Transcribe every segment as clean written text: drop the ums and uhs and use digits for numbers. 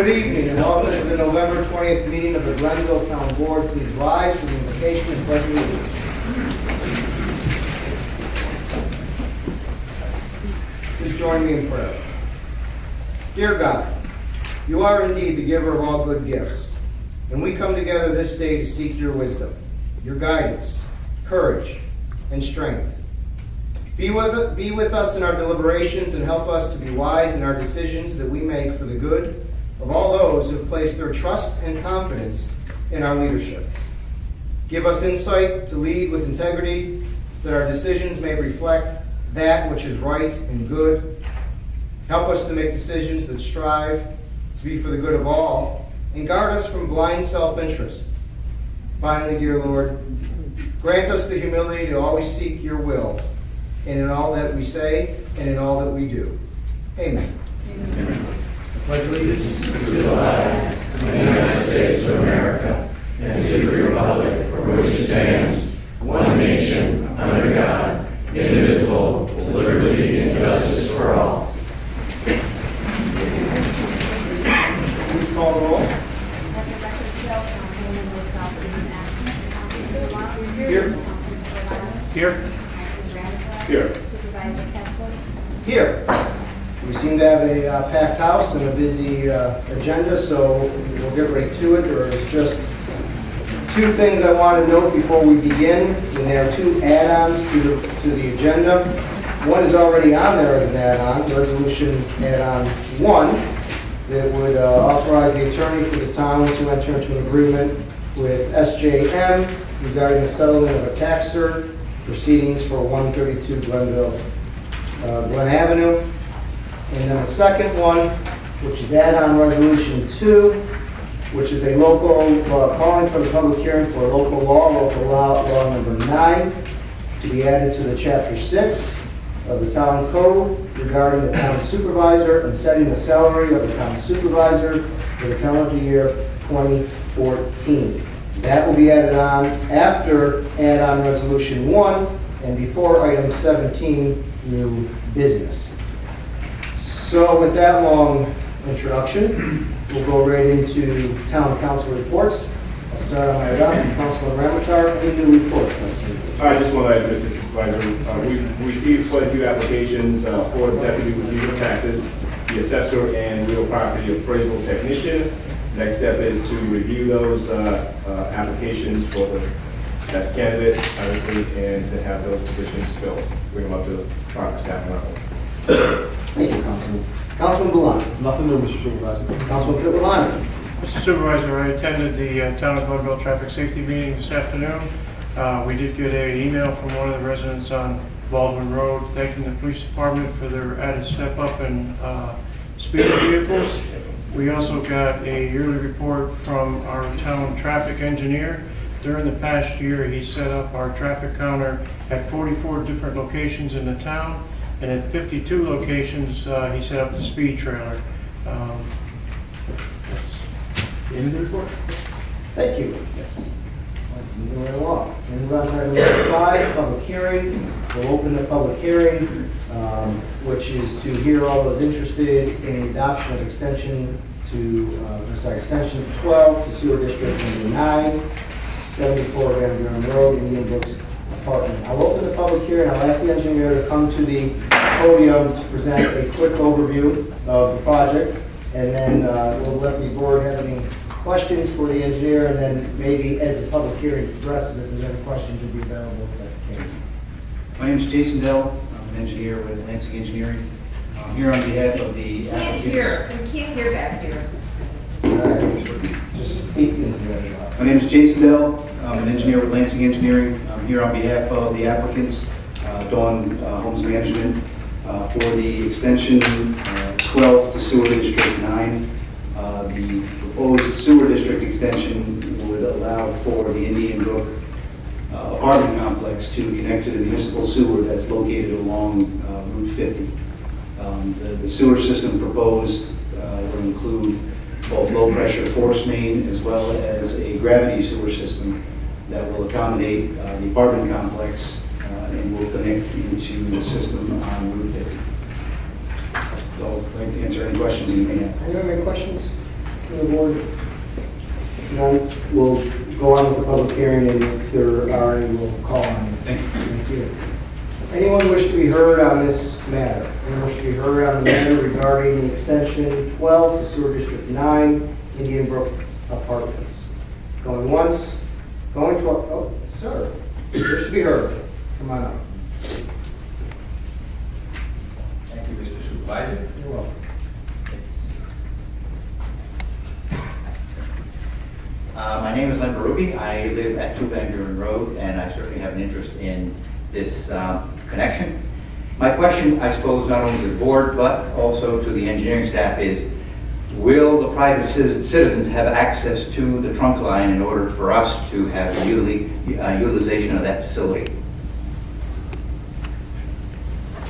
Good evening and welcome to the November 20th meeting of the Glenville Town Board. Please rise for the invocation and pledge of allegiance. Please join me in prayer. Dear God, you are indeed the giver of all good gifts, and we come together this day to seek your wisdom, your guidance, courage, and strength. Be with us in our deliberations and help us to be wise in our decisions that we make for the good of all those who have placed their trust and confidence in our leadership. Give us insight to lead with integrity, that our decisions may reflect that which is right and good. Help us to make decisions that strive to be for the good of all, and guard us from blind self-interest. Finally, dear Lord, grant us the humility to always seek your will, and in all that we say and in all that we do. Amen. Amen. Pledge allegiance to the flag of the United States of America and to the republic for which it stands, one nation, under God, indivisible, with liberty and justice for all. Please call the roll. Here. Here. Supervisor Kessler. Here. We seem to have a packed house and a busy agenda, so we'll get right to it. There is just two things I want to note before we begin, and there are two add-ons to the agenda. One is already on there as an add-on, Resolution Add-on 1, that would authorize the attorney for the town to enter into an agreement with SJM regarding the settlement of a tax cert proceedings for 132 Glen Avenue. And then the second one, which is add-on Resolution 2, which is a local, calling for the public hearing for a local law number 9, to be added to the Chapter 6 of the Town Code regarding the town supervisor and setting the salary of the town supervisor for the calendar year 2014. That will be added on after add-on Resolution 1 and before item 17, new business. So with that long introduction, we'll go right into town council reports. I'll start on my left, Councilman Ramatar. Any new reports? I just want to add this, Mr. Supervisor. We received quite a few applications for the deputy receiver taxes, the assessor and real property appraisal technician. Next step is to review those applications for the best candidate, obviously, and to have those positions filled, bring them up to the proper staffing level. Thank you, Councilman. Councilman Boulan. Nothing new, Mr. Supervisor. Councilman Pittavani. Mr. Supervisor, I attended the Town of Glenville traffic safety meeting this afternoon. We did get an email from one of the residents on Baldwin Road thanking the police department for their added step up in speeding vehicles. We also got a yearly report from our town traffic engineer. During the past year, he set up our traffic counter at 44 different locations in the town, and at 52 locations, he set up the speed trailer. That's the end of the report. Thank you. Moving right along. And we're on item number 5, public hearing. We'll open the public hearing, which is to hear all those interested in the adoption of extension 12 to sewer district number 9, 74 Van Buren Road, Indian Brooks Apartment. I'll open the public hearing. I'll ask the engineer to come to the podium to present a quick overview of the project, and then we'll let the board have any questions for the engineer, and then maybe as the public hearing progresses, if there's any questions, will be available at that case. My name is Jason Dell. I'm an engineer with Lansing Engineering. I'm here on behalf of the applicants. We can't hear back here. Just speak into the My name is Jason Dell. I'm an engineer with Lansing Engineering. I'm here on behalf of the applicants, Dawn Homes Management, for the extension 12 to sewer district 9. The proposed sewer district extension would allow for the Indian Brook apartment complex to connect to the municipal sewer that's located along Route 50. The sewer system proposed will include both low-pressure force main as well as a gravity sewer system that will accommodate the apartment complex and will connect into the system on Route 50. So I'd like to answer any questions you may have. Anyone have any questions? from the board? None, we'll go on with the public hearing, and if there are any, we'll call on you. Thank you. Anyone wish to be heard on this matter? Anyone wish to be heard on the matter regarding the extension 12 to Sewer District 9, Indian Brook Apartments? Going once, going twice. Oh, sir, wish to be heard. Come on up. Thank you, Mr. Supervisor. You're welcome. My name is Len Berube. I live at 2 Van Buren Road, and I certainly have an interest in this connection. My question, I suppose, not only to the board, but also to the engineering staff is, will the private citizens have access to the trunk line in order for us to have utilization of that facility?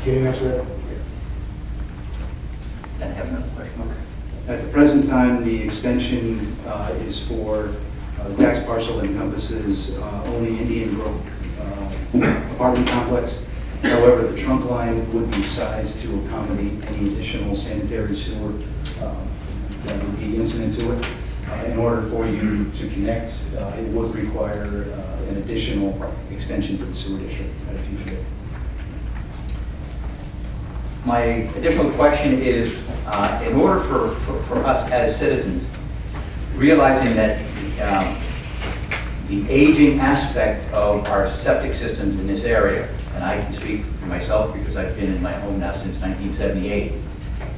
Can you answer that? And I have another question. At the present time, the extension is for tax parcel that encompasses only Indian Brook apartment complex. However, the trunk line would be sized to accommodate any additional sanitary sewer that would be incident to it. In order for you to connect, it would require an additional extension to the sewer district at a future date. My additional question is, in order for us as citizens, realizing that the aging aspect of our septic systems in this area, and I can speak for myself because I've been in my home now since 1978,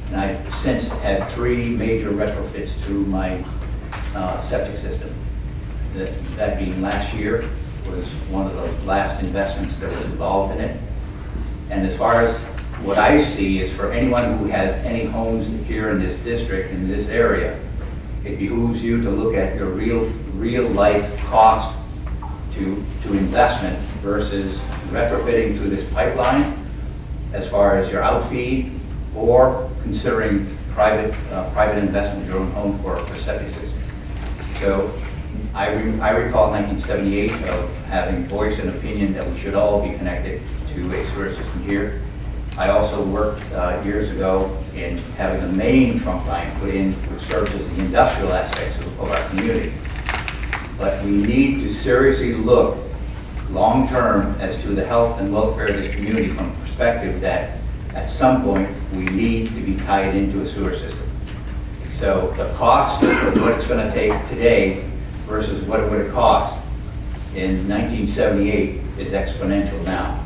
and I've since had 3 major retrofits to my septic system. That being last year was one of the last investments that was involved in it. And as far as what I see is, for anyone who has any homes here in this district, in this area, it behooves you to look at your real life cost to investment versus retrofitting to this pipeline as far as your outfeed, or considering private investment in your own home for septic system. So I recall 1978 of having voiced an opinion that we should all be connected to a sewer system here. I also worked years ago in having the main trunk line put in, which services the industrial aspects of our community. But we need to seriously look long-term as to the health and welfare of this community from a perspective that at some point we need to be tied into a sewer system. So the cost of what it's going to take today versus what it would have cost in 1978 is exponential now.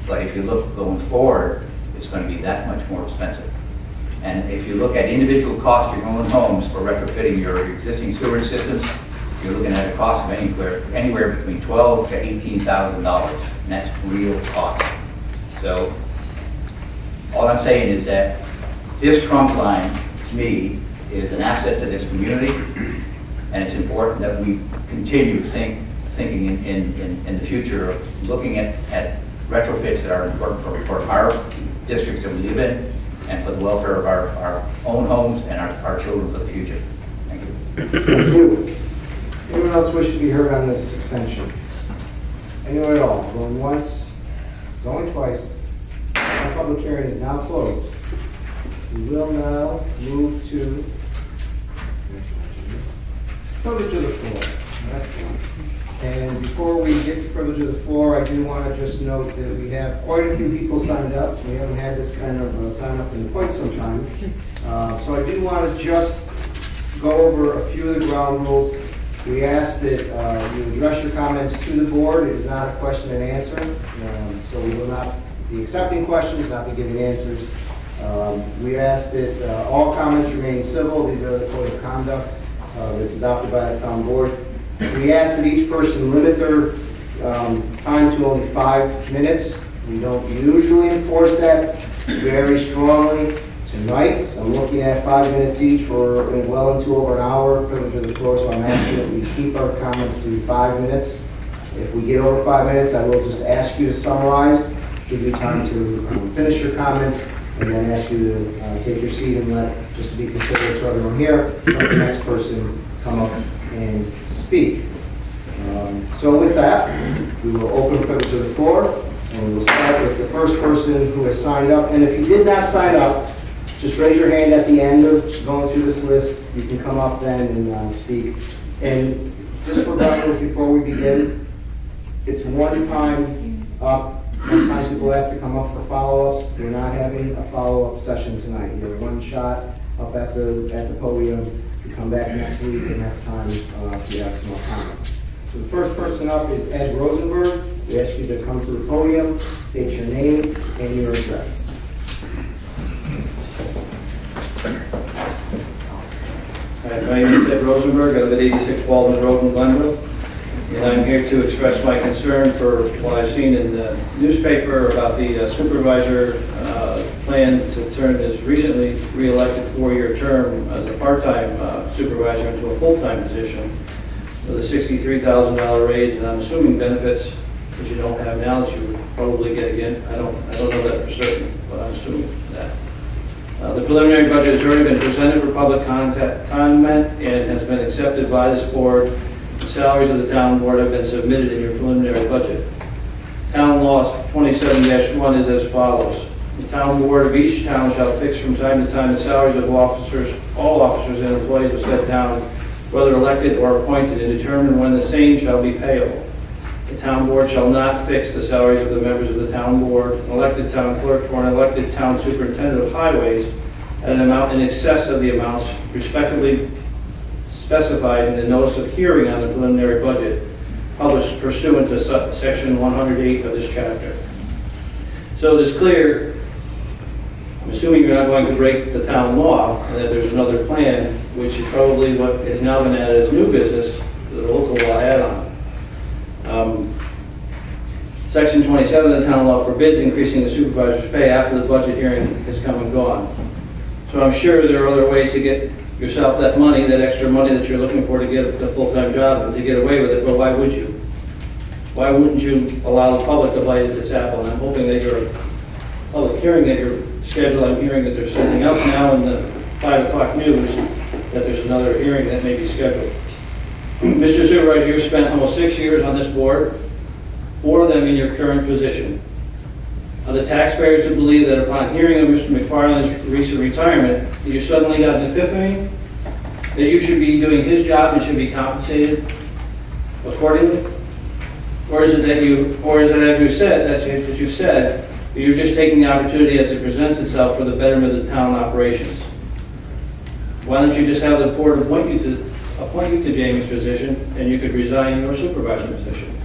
But if you look going forward, it's going to be that much more expensive. And if you look at individual costs of your own homes for retrofitting your existing sewerage systems, you're looking at a cost of anywhere between $12,000 to $18,000, and that's real cost. So all I'm saying is that this trunk line, to me, is an asset to this community, and it's important that we continue thinking in the future of looking at retrofits that are important for our districts that we live in, and for the welfare of our own homes and our children for the future. Thank you. Thank you. Anyone else wish to be heard on this extension? Anyone at all? Going once, going twice. The public hearing is now closed. We will now move to privilege of the floor. Excellent. And before we get to privilege of the floor, I do want to just note that we have quite a few people signed up. We haven't had this kind of sign up in quite some time. So I do want to just go over a few of the ground rules. We ask that you address your comments to the board. It is not a question and answer. So we will not be accepting questions, not be giving answers. We ask that all comments remain civil. These are the code of conduct that's adopted by the town board. We ask that each person limit their time to only 5 minutes. We don't usually enforce that very strongly. Tonight, I'm looking at 5 minutes each. We're well into over an hour, privilege of the floor, so I'm asking that we keep our comments to 5 minutes. If we get over 5 minutes, I will just ask you to summarize, give you time to finish your comments, and then ask you to take your seat and just to be considerate to everyone here, let the next person come up and speak. So with that, we will open privilege of the floor, and we will start with the first person who has signed up. And if you did not sign up, just raise your hand at the end of going through this list, you can come up then and speak. And just for guidance before we begin, it's one time up. Sometimes people ask to come up for follow-ups. We're not having a follow-up session tonight. You're one shot up at the podium. You come back next week and next time if you have some more comments. So the first person up is Ed Rosenberg. We ask you to come to the podium, state your name and your address. Hi, my name is Ed Rosenberg. I live at 86 Walden Road in Glenville. And I'm here to express my concern for what I've seen in the newspaper about the supervisor plan to turn this recently re-elected 4-year term as a part-time supervisor into a full-time position with a $63,000 raise, and I'm assuming benefits that you don't have now that you would probably get again. I don't know that for certain, but I'm assuming that. The preliminary budget has already been presented for public comment and has been accepted by this board. The salaries of the town board have been submitted in your preliminary budget. Town law 27-1 is as follows. The town board of each town shall fix from time to time the salaries of all officers and employees of said town, whether elected or appointed, and determine when the same shall be payable. The town board shall not fix the salaries of the members of the town board, an elected town clerk, or an elected town superintendent of highways at an amount in excess of the amounts respectively specified in the notice of hearing on the preliminary budget published pursuant to section 108 of this chapter. So it is clear, I'm assuming you're not going to break the town law and that there's another plan, which is probably what has now been added as new business, the local law add-on. Section 27 of the town law forbids increasing the supervisor's pay after the budget hearing has come and gone. So I'm sure there are other ways to get yourself that money, that extra money that you're looking for to get the full-time job and to get away with it, but why would you? Why wouldn't you allow the public to bite at this apple? And I'm hoping that your public hearing that you're scheduled, I'm hearing that there's something else now in the 5 o'clock news, that there's another hearing that may be scheduled. Mr. Supervisor, you've spent almost 6 years on this board, 4 of them in your current position. Are the taxpayers to believe that upon hearing of Mr. McFarland's recent retirement, you suddenly got an epiphany that you should be doing his job and should be compensated accordingly? Or is it that as you said, that you said, that you're just taking the opportunity as it presents itself for the betterment of the town operations? Why don't you just have the board appoint you to Jamie's position and you could resign your supervisor position?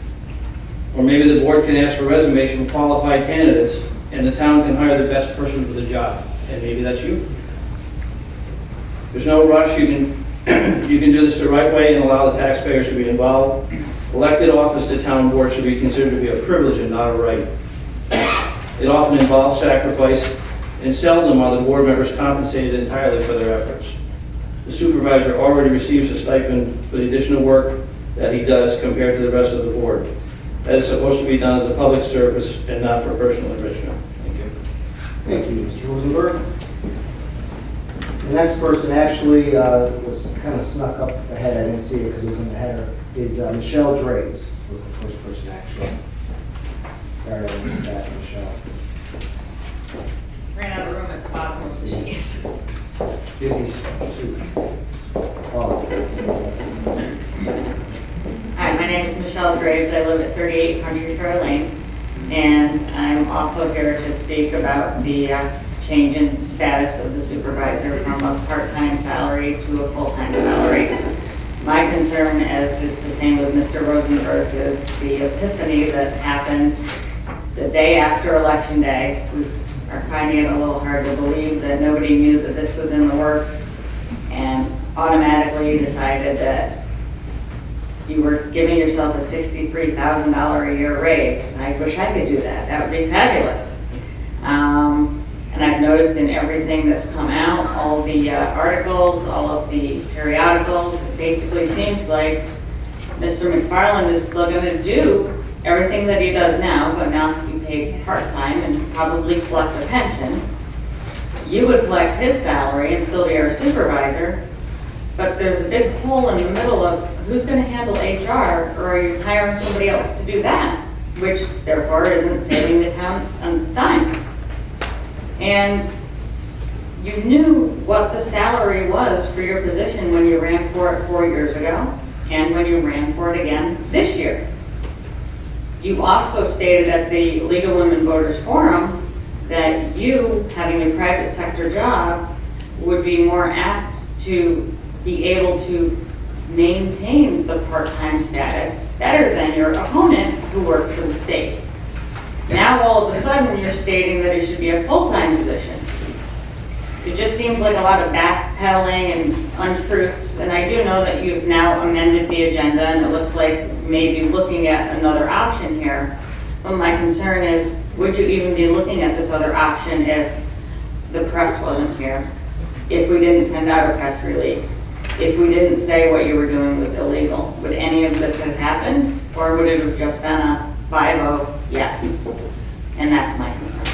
Or maybe the board can ask for resumes from qualified candidates and the town can hire the best person for the job. And maybe that's you. There's no rush. You can do this the right way and allow the taxpayers to be involved. Elected office to town board should be considered to be a privilege and not a right. It often involves sacrifice, and seldom are the board members compensated entirely for their efforts. The supervisor already receives a stipend for the additional work that he does compared to the rest of the board. That is supposed to be done as a public service and not for personal enrichment. Thank you. Thank you, Mr. Rosenberg. The next person actually was kind of snuck up ahead. I didn't see it because it was in the header. Is Michelle Draves was the first person actually. Sorry, I missed that, Michelle. Ran out of room at the bottom of the sheet. Busy students. Oh. Hi, my name is Michelle Draves. I live at 38 Country Fair Lane, and I'm also here to speak about the change in status of the supervisor from a part-time salary to a full-time salary. My concern, as is the same with Mr. Rosenberg, is the epiphany that happened the day after Election Day. We are finding it a little hard to believe that nobody knew that this was in the works and automatically decided that you were giving yourself a $63,000 a year raise. I wish I could do that. That would be fabulous. And I've noticed in everything that's come out, all the articles, all of the periodicals, it basically seems like Mr. McFarland is still going to do everything that he does now, but now he'll be paid part-time and probably collect a pension. You would collect his salary and still be our supervisor, but there's a big hole in the middle of who's going to handle HR, or are you hiring somebody else to do that, which therefore isn't saving the town a dime. And you knew what the salary was for your position when you ran for it 4 years ago and when you ran for it again this year. You also stated at the League of Women Voters Forum that you, having a private sector job, would be more apt to be able to maintain the part-time status better than your opponent who worked for the state. Now all of a sudden you're stating that it should be a full-time position. It just seems like a lot of backpedaling and untruths, and I do know that you've now amended the agenda and it looks like maybe looking at another option here. But my concern is, would you even be looking at this other option if the press wasn't here? If we didn't send out a press release? If we didn't say what you were doing was illegal? Would any of this have happened? Or would it have just been a 5-0 yes? And that's my concern.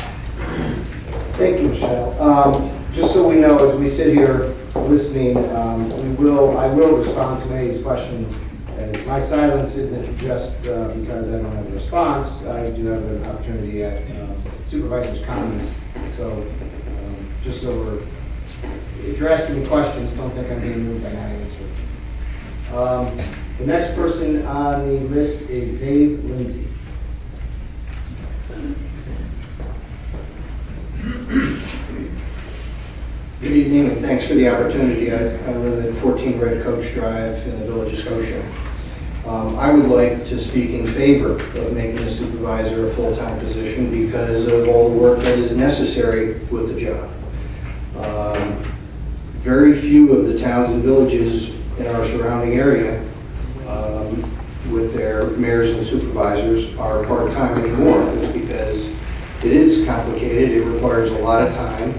Thank you, Michelle. Just so we know, as we sit here listening, I will respond to many of these questions. And my silence isn't just because I don't have a response. I do have an opportunity at supervisor's comments. So just so we're, if you're asking me questions, don't think I'm being moved by not answering. The next person on the list is Dave Lindsay. Good evening, and thanks for the opportunity. I live at 14 Red Coach Drive in the Village of Scotia. I would like to speak in favor of making the supervisor a full-time position because of all the work that is necessary with the job. Very few of the towns and villages in our surrounding area with their mayors and supervisors are part-time anymore. It's because it is complicated, it requires a lot of time,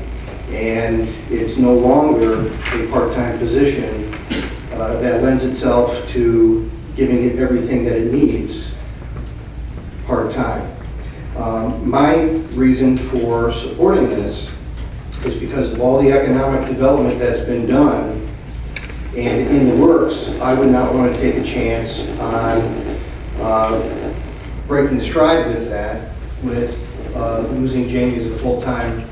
and it's no longer a part-time position that lends itself to giving it everything that it needs part-time. My reason for supporting this is because of all the economic development that's been done and in the works. I would not want to take a chance on breaking stride with that, with losing Jamie as a full-time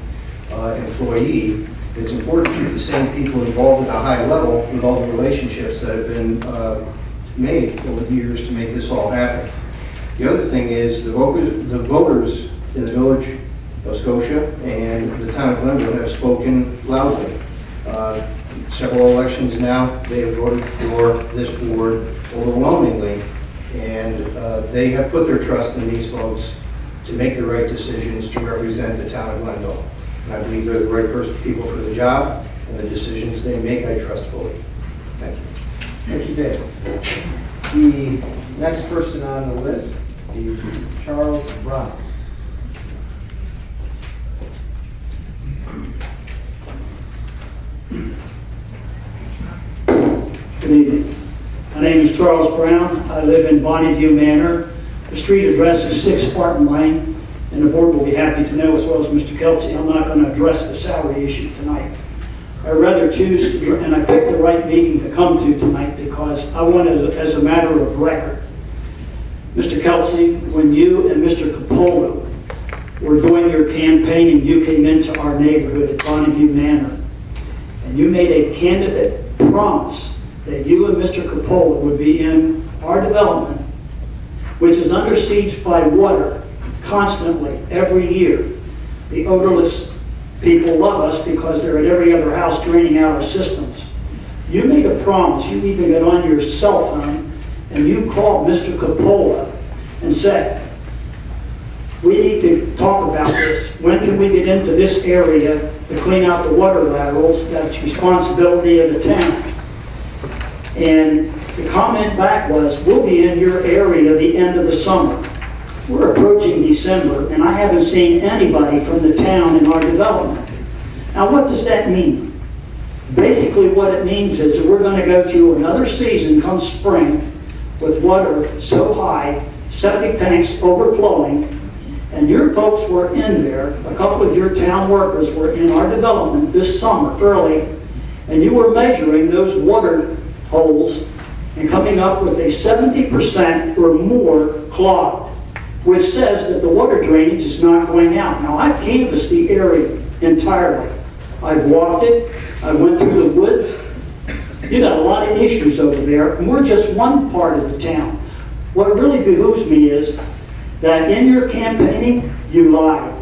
employee. It's important to keep the same people involved at a high level with all the relationships that have been made over the years to make this all happen. The other thing is the voters in the Village of Scotia and the town of Glenville have spoken loudly. Several elections now, they have voted for this board overwhelmingly, and they have put their trust in these folks to make the right decisions to represent the town of Glenville. And I believe they're the right people for the job, and the decisions they make, I trust fully. Thank you. Thank you, Dave. The next person on the list is Charles Brown. Good evening. My name is Charles Brown. I live in Bonneview Manor. The street address is 6 Spartan Lane, and the board will be happy to know, as well as Mr. Kelsey, I'm not going to address the salary issue tonight. I'd rather choose, and I picked the right meeting to come to tonight because I want to, as a matter of record, Mr. Kelsey, when you and Mr. Capolo were doing your campaign and you came into our neighborhood at Bonneview Manor, and you made a candidate promise that you and Mr. Capolo would be in our development, which is under siege by water constantly every year. The odorless people love us because they're at every other house draining out our systems. You made a promise. You even got on your cell phone and you called Mr. Capola and said, we need to talk about this. When can we get into this area to clean out the water laterals? That's responsibility of the town. And the comment back was, we'll be in your area the end of the summer. We're approaching December, and I haven't seen anybody from the town in our development. Now, what does that mean? Basically, what it means is that we're going to go through another season come spring with water so high, septic tanks overflowing, and your folks were in there, a couple of your town workers were in our development this summer early, and you were measuring those water holes and coming up with a 70% or more clogged, which says that the water drainage is not going out. Now, I've canvassed the area entirely. I've walked it, I went through the woods. You got a lot of issues over there, and we're just one part of the town. What really behooves me is that in your campaigning, you lied.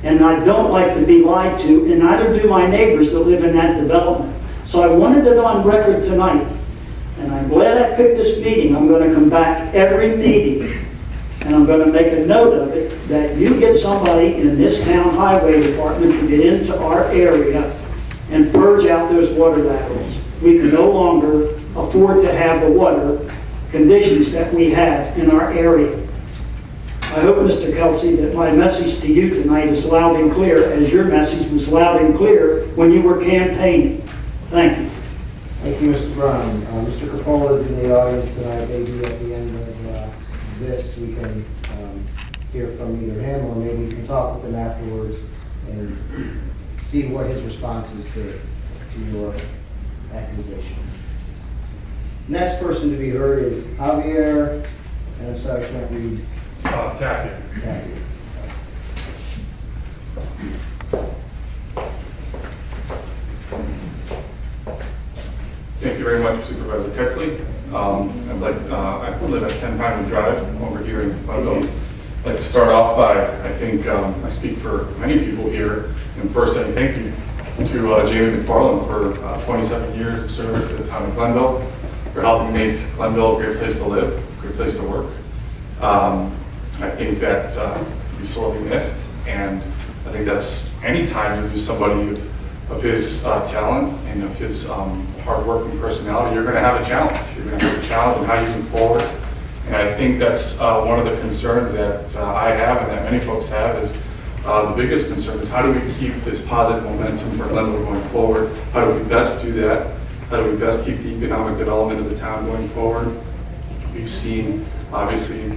And I don't like to be lied to, and neither do my neighbors that live in that development. So I wanted it on record tonight, and I'm glad I picked this meeting. I'm going to come back every meeting, and I'm going to make a note of it, that you get somebody in this town highway department to get into our area and purge out those water laterals. We can no longer afford to have the water conditions that we have in our area. I hope, Mr. Kelsey, that my message to you tonight is loud and clear, as your message was loud and clear when you were campaigning. Thank you. Thank you, Mr. Brown. Mr. Capola is in the audience tonight. Maybe at the end of this, we can hear from either him, or maybe we can talk with him afterwards and see what his response is to your accusation. Next person to be heard is Javier, and I'm sorry, I can't read. Tapia. Tapia. Thank you very much, Supervisor Ketzley. I live at 10 Pinewood Drive over here in Glenville. I'd like to start off by, I think I speak for many people here, and first saying thank you to Jamie McFarland for 27 years of service to the town of Glenville, for helping make Glenville a great place to live, a great place to work. I think that be sorely missed, and I think that's any time you lose somebody of his talent and of his hard work and personality, you're going to have a challenge. You're going to have a challenge in how you move forward. And I think that's one of the concerns that I have and that many folks have is the biggest concern is how do we keep this positive momentum for Glenville going forward? How do we best do that? How do we best keep the economic development of the town going forward? We've seen, obviously,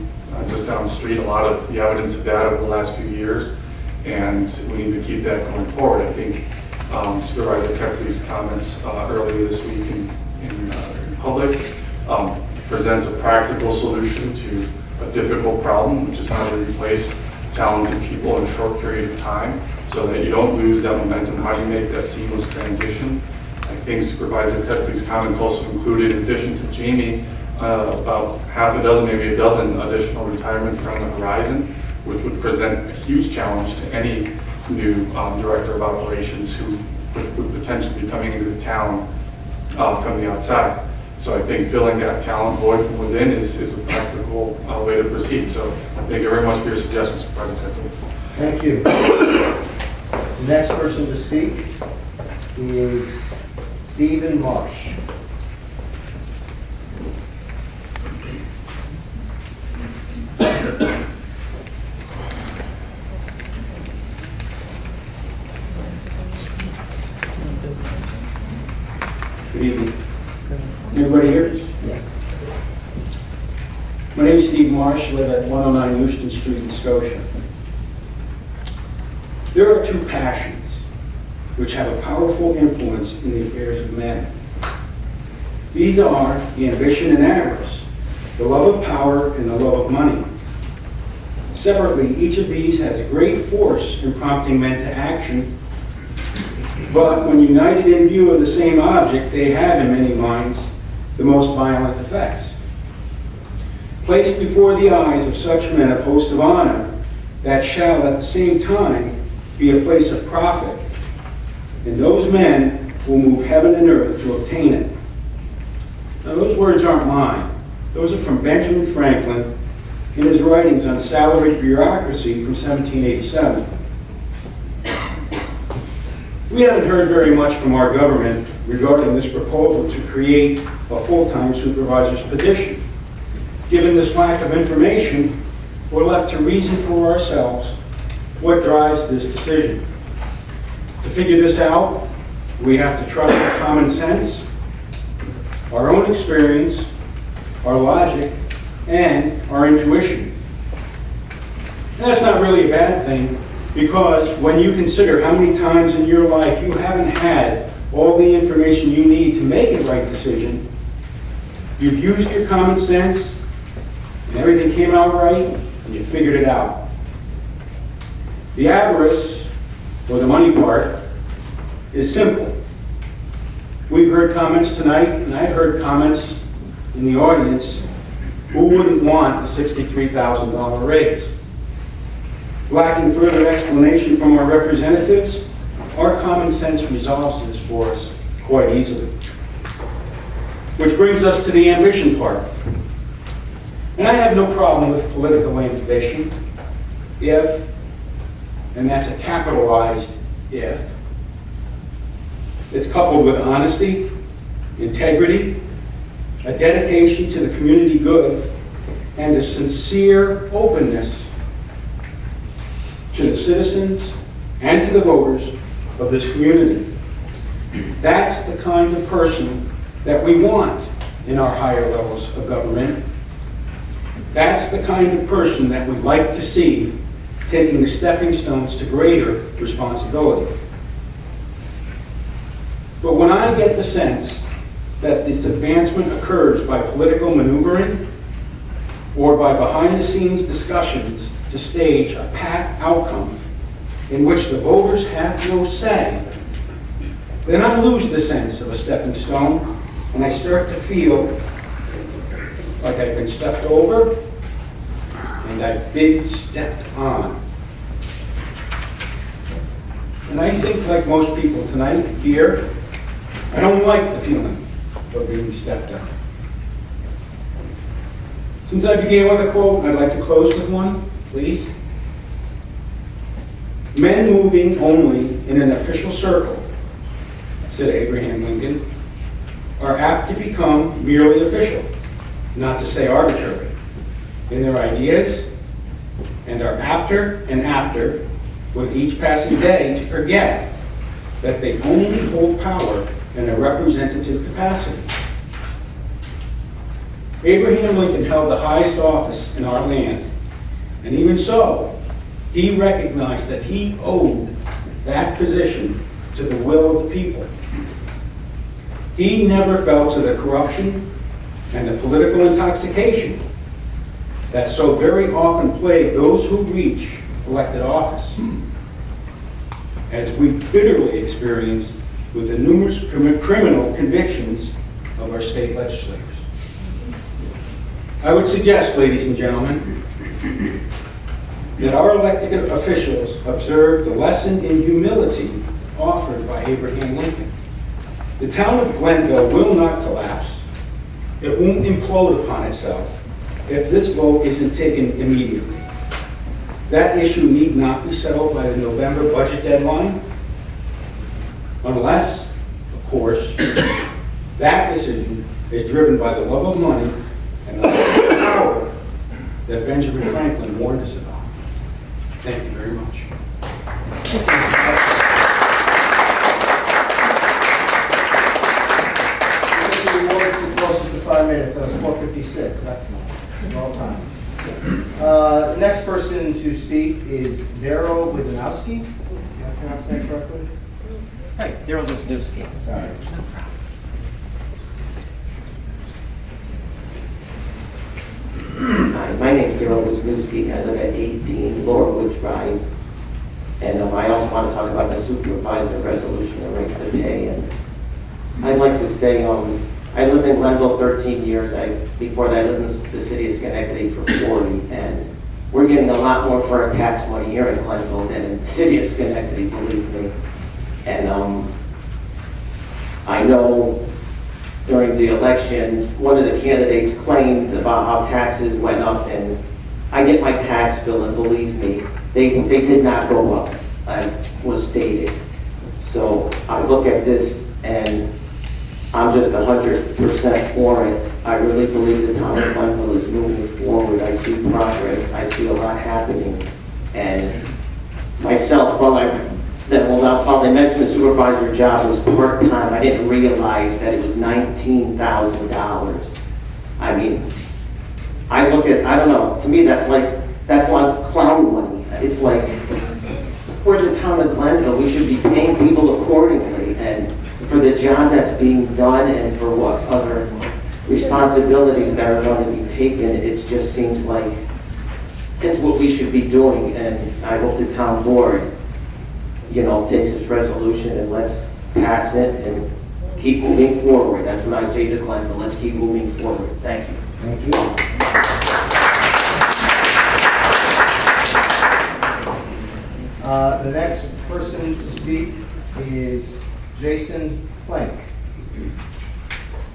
just down the street, a lot of the evidence of that over the last few years, and we need to keep that going forward. I think Supervisor Ketzley's comments earlier this week in public presents a practical solution to a difficult problem, which is how to replace talented people in a short period of time so that you don't lose that momentum. How do you make that seamless transition? I think Supervisor Ketzley's comments also included, in addition to Jamie, about half a dozen, maybe a dozen additional retirements that are on the horizon, which would present a huge challenge to any new director of operations who would potentially be coming into the town from the outside. So I think filling that talent void from within is a practical way to proceed. So thank you very much for your suggestions, Supervisor Ketzley. Thank you. The next person to speak is Stephen Marsh. Good evening. Everybody here? Yes. My name is Steve Marsh. I live at 109 Houston Street in Scotia. There are two passions which have a powerful influence in the affairs of men. These are the ambition and avarice, the love of power and the love of money. Separately, each of these has a great force in prompting men to action, but when united in view of the same object, they have in many minds the most violent effects. Placed before the eyes of such men a post of honor that shall at the same time be a place of profit, and those men will move heaven and earth to obtain it. Now those words aren't mine. Those are from Benjamin Franklin in his writings on salaried bureaucracy from 1787. We haven't heard very much from our government regarding this proposal to create a full-time supervisor's position. Given this lack of information, we're left to reason for ourselves what drives this decision. To figure this out, we have to trust our common sense, our own experience, our logic, and our intuition. And that's not really a bad thing, because when you consider how many times in your life you haven't had all the information you need to make a right decision, you've used your common sense, and everything came out right, and you figured it out. The avarice, or the money part, is simple. We've heard comments tonight, and I've heard comments in the audience. Who wouldn't want a $63,000 raise? Lacking further explanation from our representatives, our common sense resolves this for us quite easily. Which brings us to the ambition part. And I have no problem with political ambition if, and that's a capitalized if, it's coupled with honesty, integrity, a dedication to the community good, and a sincere openness to the citizens and to the voters of this community. That's the kind of person that we want in our higher levels of government. That's the kind of person that we'd like to see taking the stepping stones to greater responsibility. But when I get the sense that this advancement occurs by political maneuvering or by behind-the-scenes discussions to stage a pat outcome in which the voters have no say, then I lose the sense of a stepping stone and I start to feel like I've been stepped over and I've been stepped on. And I think, like most people tonight here, I don't like the feeling of being stepped on. Since I began with a quote, I'd like to close with one, please. Men moving only in an official circle, said Abraham Lincoln, are apt to become merely official, not to say arbitrary, in their ideas, and are apter and apter with each passing day to forget that they only hold power in a representative capacity. Abraham Lincoln held the highest office in our land, and even so, he recognized that he owed that position to the will of the people. He never fell to the corruption and the political intoxication that so very often plague those who reach elected office, as we bitterly experienced with the numerous criminal convictions of our state legislators. I would suggest, ladies and gentlemen, that our elected officials observe the lesson in humility offered by Abraham Lincoln. The town of Glenville will not collapse. It won't implode upon itself if this vote isn't taken immediately. That issue need not be settled by the November budget deadline, unless, of course, that decision is driven by the love of money and the love of power that Benjamin Franklin warned us about. Thank you very much. Closest to 5 minutes, that was 4:56, excellent, well timed. Next person to speak is Daryl Wizanowski. Did I pronounce that correctly? Right, Daryl Wisniewski. Sorry. Hi, my name is Daryl Wisniewski. I live at 18 Lower Wood Drive. And I also want to talk about the supervisor resolution that raised the pay. And I'd like to say, I lived in Glenville 13 years. Before that, I lived in the city of Schenectady for 40. And we're getting a lot more for our tax money here in Glenville than in the city of Schenectady, believe me. And I know during the election, one of the candidates claimed about how taxes went up, and I get my tax bill, and believe me, they did not go up, as was stated. So I look at this, and I'm just 100% for it. I really believe the town of Glenville is moving forward. I see progress. I see a lot happening. And myself, while they mentioned the supervisor job was part-time, I didn't realize that it was $19,000. I mean, I look at, I don't know, to me that's like cloud money. It's like, for the town of Glenville, we should be paying people accordingly, and for the job that's being done and for what other responsibilities that are going to be taken, it just seems like it's what we should be doing. And I hope the town board, takes this resolution and let's pass it and keep moving forward. That's what I say to Glenville. Let's keep moving forward. Thank you. Thank you. The next person to speak is Jason Plank.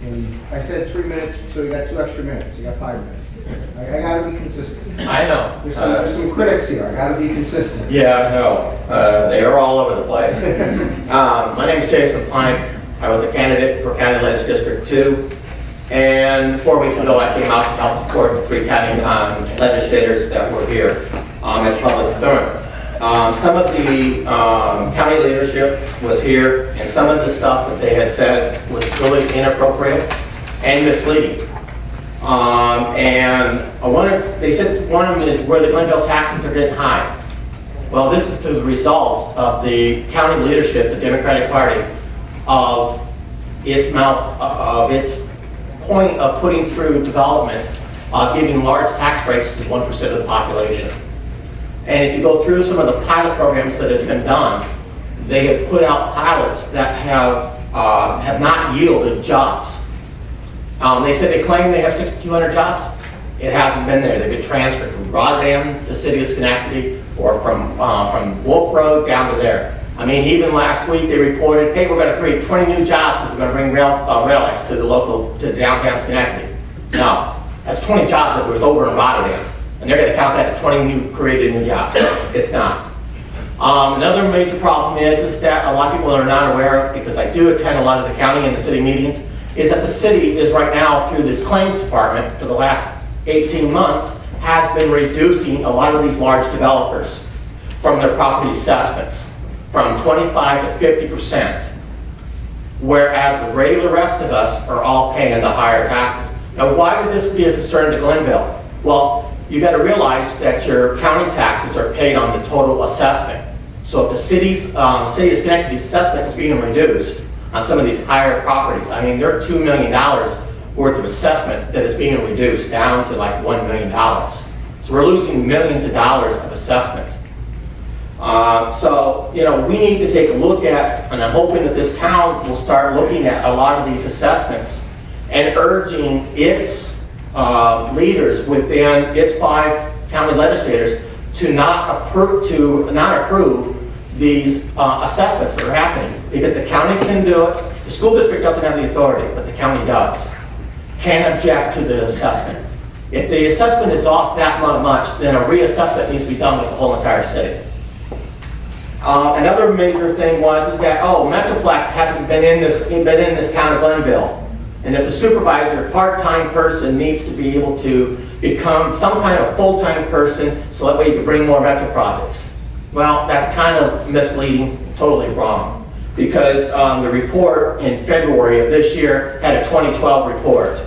And I said 3 minutes, so you got 2 extra minutes. You got 5 minutes. I gotta be consistent. I know. There's some critics here. I gotta be consistent. Yeah, I know. They are all over the place. My name is Jason Plank. I was a candidate for County Ledge District 2. And 4 weeks ago, I came out to help support the 3 county legislators that were here at public forum. Some of the county leadership was here, and some of the stuff that they had said was really inappropriate and misleading. They said one of them is where the Glenville taxes are getting high. Well, this is the results of the county leadership, the Democratic Party, of its point of putting through development, giving large tax breaks to 1% of the population. And if you go through some of the pilot programs that has been done, they have put out pilots that have not yielded jobs. They said they claim they have 6,200 jobs. It hasn't been there. They've been transferred from Rotterdam to the city of Schenectady, or from Wolf Road down to there. I mean, even last week they reported, hey, we're going to create 20 new jobs because we're going to bring rail-X to downtown Schenectady. No, that's 20 jobs that was over in Rotterdam. And they're going to count that as 20 created new jobs. It's not. Another major problem is that a lot of people are not aware of, because I do attend a lot of the county and the city meetings, is that the city is right now, through this claims department for the last 18 months, has been reducing a lot of these large developers from their property assessments from 25 to 50%, whereas the regular rest of us are all paying the higher taxes. Now, why would this be a concern to Glenville? Well, you got to realize that your county taxes are paid on the total assessment. So if the city of Schenectady's assessment is being reduced on some of these higher properties, I mean, they're $2 million worth of assessment that is being reduced down to like $1 million. So we're losing millions of dollars of assessment. So, you know, we need to take a look at, and I'm hoping that this town will start looking at a lot of these assessments and urging its leaders within its 5 county legislators to not approve these assessments that are happening, because the county can do it. The school district doesn't have the authority, but the county does. Can object to the assessment. If the assessment is off that much, then a reassessment needs to be done with the whole entire city. Another major thing is that Metroplex hasn't been in this town of Glenville. And that the supervisor, part-time person, needs to be able to become some kind of full-time person, so that way you can bring more metro projects. Well, that's kind of misleading, totally wrong. Because the report in February of this year had a 2012 report.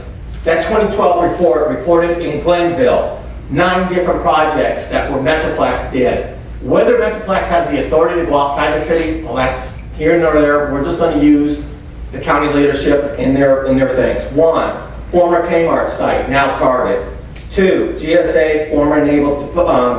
That 2012 report reported in Glenville 9 different projects that Metroplex did. Whether Metroplex has the authority to go outside the city, well, that's here nor there. We're just going to use the county leadership in their things. 1, former Kmart site, now Target. 2, GSA, former Naval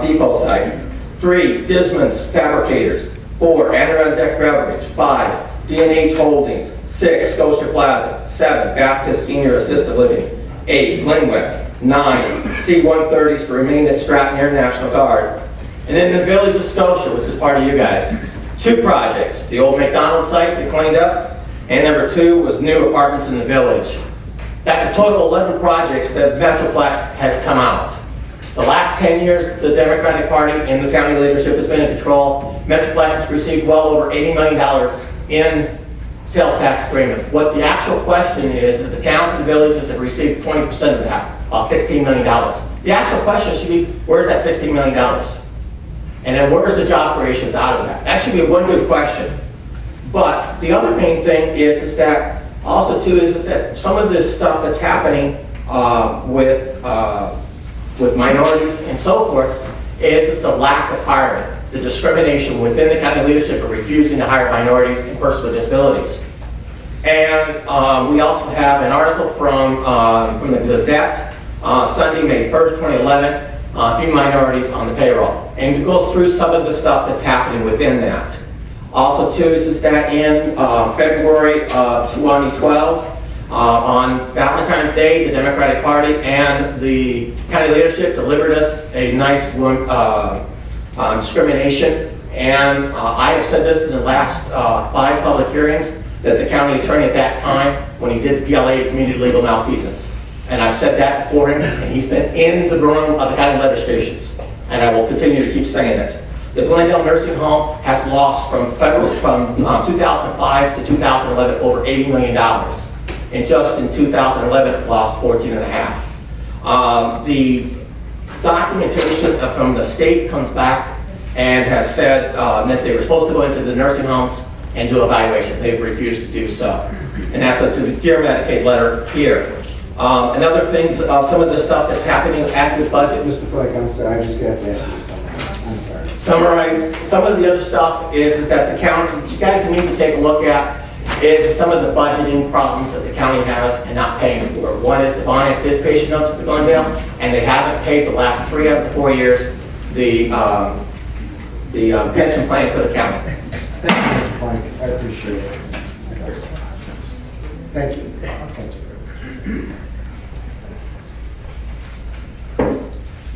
Depot site. 3, Disman's Fabricators. 4, Adirondack Beverage. 5, D&H Holdings. 6, Scotia Plaza. 7, Baptist Senior Assisted Living. 8, Glenwick. 9, C-130s to remain at Stratton Air National Guard. And in the village of Scotia, which is part of you guys, 2 projects. The old McDonald's site they cleaned up, and number 2 was new apartments in the village. That's a total of 11 projects that Metroplex has come out. The last 10 years, the Democratic Party and the county leadership has been in control. Metroplex has received well over $80 million in sales tax agreement. What the actual question is that the towns and villages have received 20% of that, about $16 million. The actual question should be, where's that $16 million? And then where's the job creations out of that? That should be one good question. But the other main thing is that also too is that some of this stuff that's happening with minorities and so forth is the lack of hiring, the discrimination within the county leadership of refusing to hire minorities and persons with disabilities. And we also have an article from the Gazette, Sunday, May 1st, 2011, a few minorities on the payroll. And it goes through some of the stuff that's happening within that. Also too is that in February of 2012, on Valentine's Day, the Democratic Party and the county leadership delivered us a nice discrimination. And I have said this in the last 5 public hearings, that the county attorney at that time, when he did the PLA, committed legal malfeasance. And I've said that before him, and he's been in the room of the county legislations. And I will continue to keep saying it. The Glenville nursing home has lost from 2005 to 2011 over $80 million. And just in 2011, it lost 14.5. The documentation from the state comes back and has said that they were supposed to go into the nursing homes and do evaluation. They've refused to do so. And that's up to the Dear Medicaid letter here. Another thing, some of the stuff that's happening at the budget. Mr. Flake, I'm sorry, I just have to ask you something. I'm sorry. Summarize, some of the other stuff is that the county, you guys need to take a look at, is some of the budgeting problems that the county has and not paying for. One is the bond anticipation notes for the Glenville, and they haven't paid the last 3 out of the 4 years the pension plan for the county. Thank you, Mr. Flake. I appreciate it. Thank you. Thank you.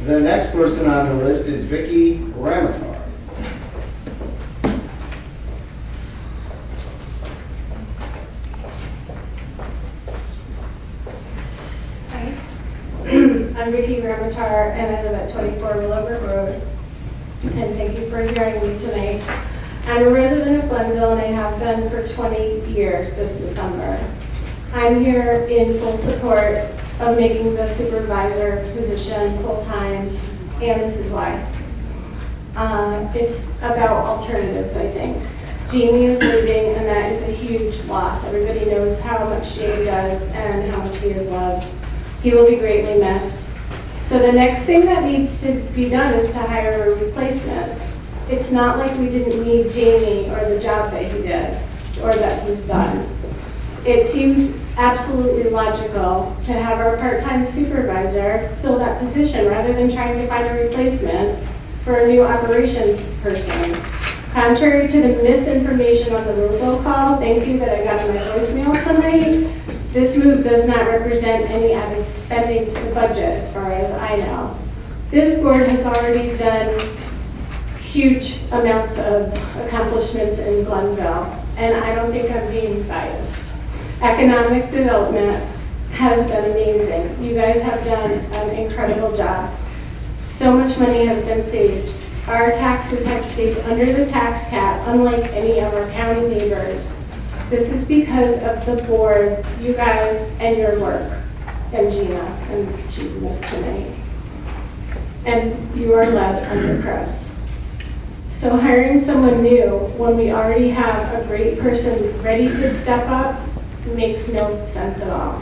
The next person on the list is Vicki Ramatar. I'm Vicki Ramatar, and I live at 24 Willowbrook Road. And thank you for hearing me tonight. I'm a resident of Glenville, and I have been for 20 years this December. I'm here in full support of making the supervisor position full-time, and this is why. It's about alternatives, I think. Jamie is leaving, and that is a huge loss. Everybody knows how much Jamie does and how much he is loved. He will be greatly missed. So the next thing that needs to be done is to hire a replacement. It's not like we didn't need Jamie or the job that he did or that he's done. It seems absolutely logical to have our part-time supervisor fill that position rather than trying to find a replacement for a new operations person. Contrary to the misinformation on the robocall, thank you that I got in my voicemail tonight, this move does not represent any added spending to the budget as far as I know. This board has already done huge amounts of accomplishments in Glenville, and I don't think I'm being biased. Economic development has been amazing. You guys have done an incredible job. So much money has been saved. Our taxes have stayed under the tax cap, unlike any of our county neighbors. This is because of the board, you guys, and your work, and Gina, and she's missed tonight. And you are led under Chris. So hiring someone new when we already have a great person ready to step up makes no sense at all.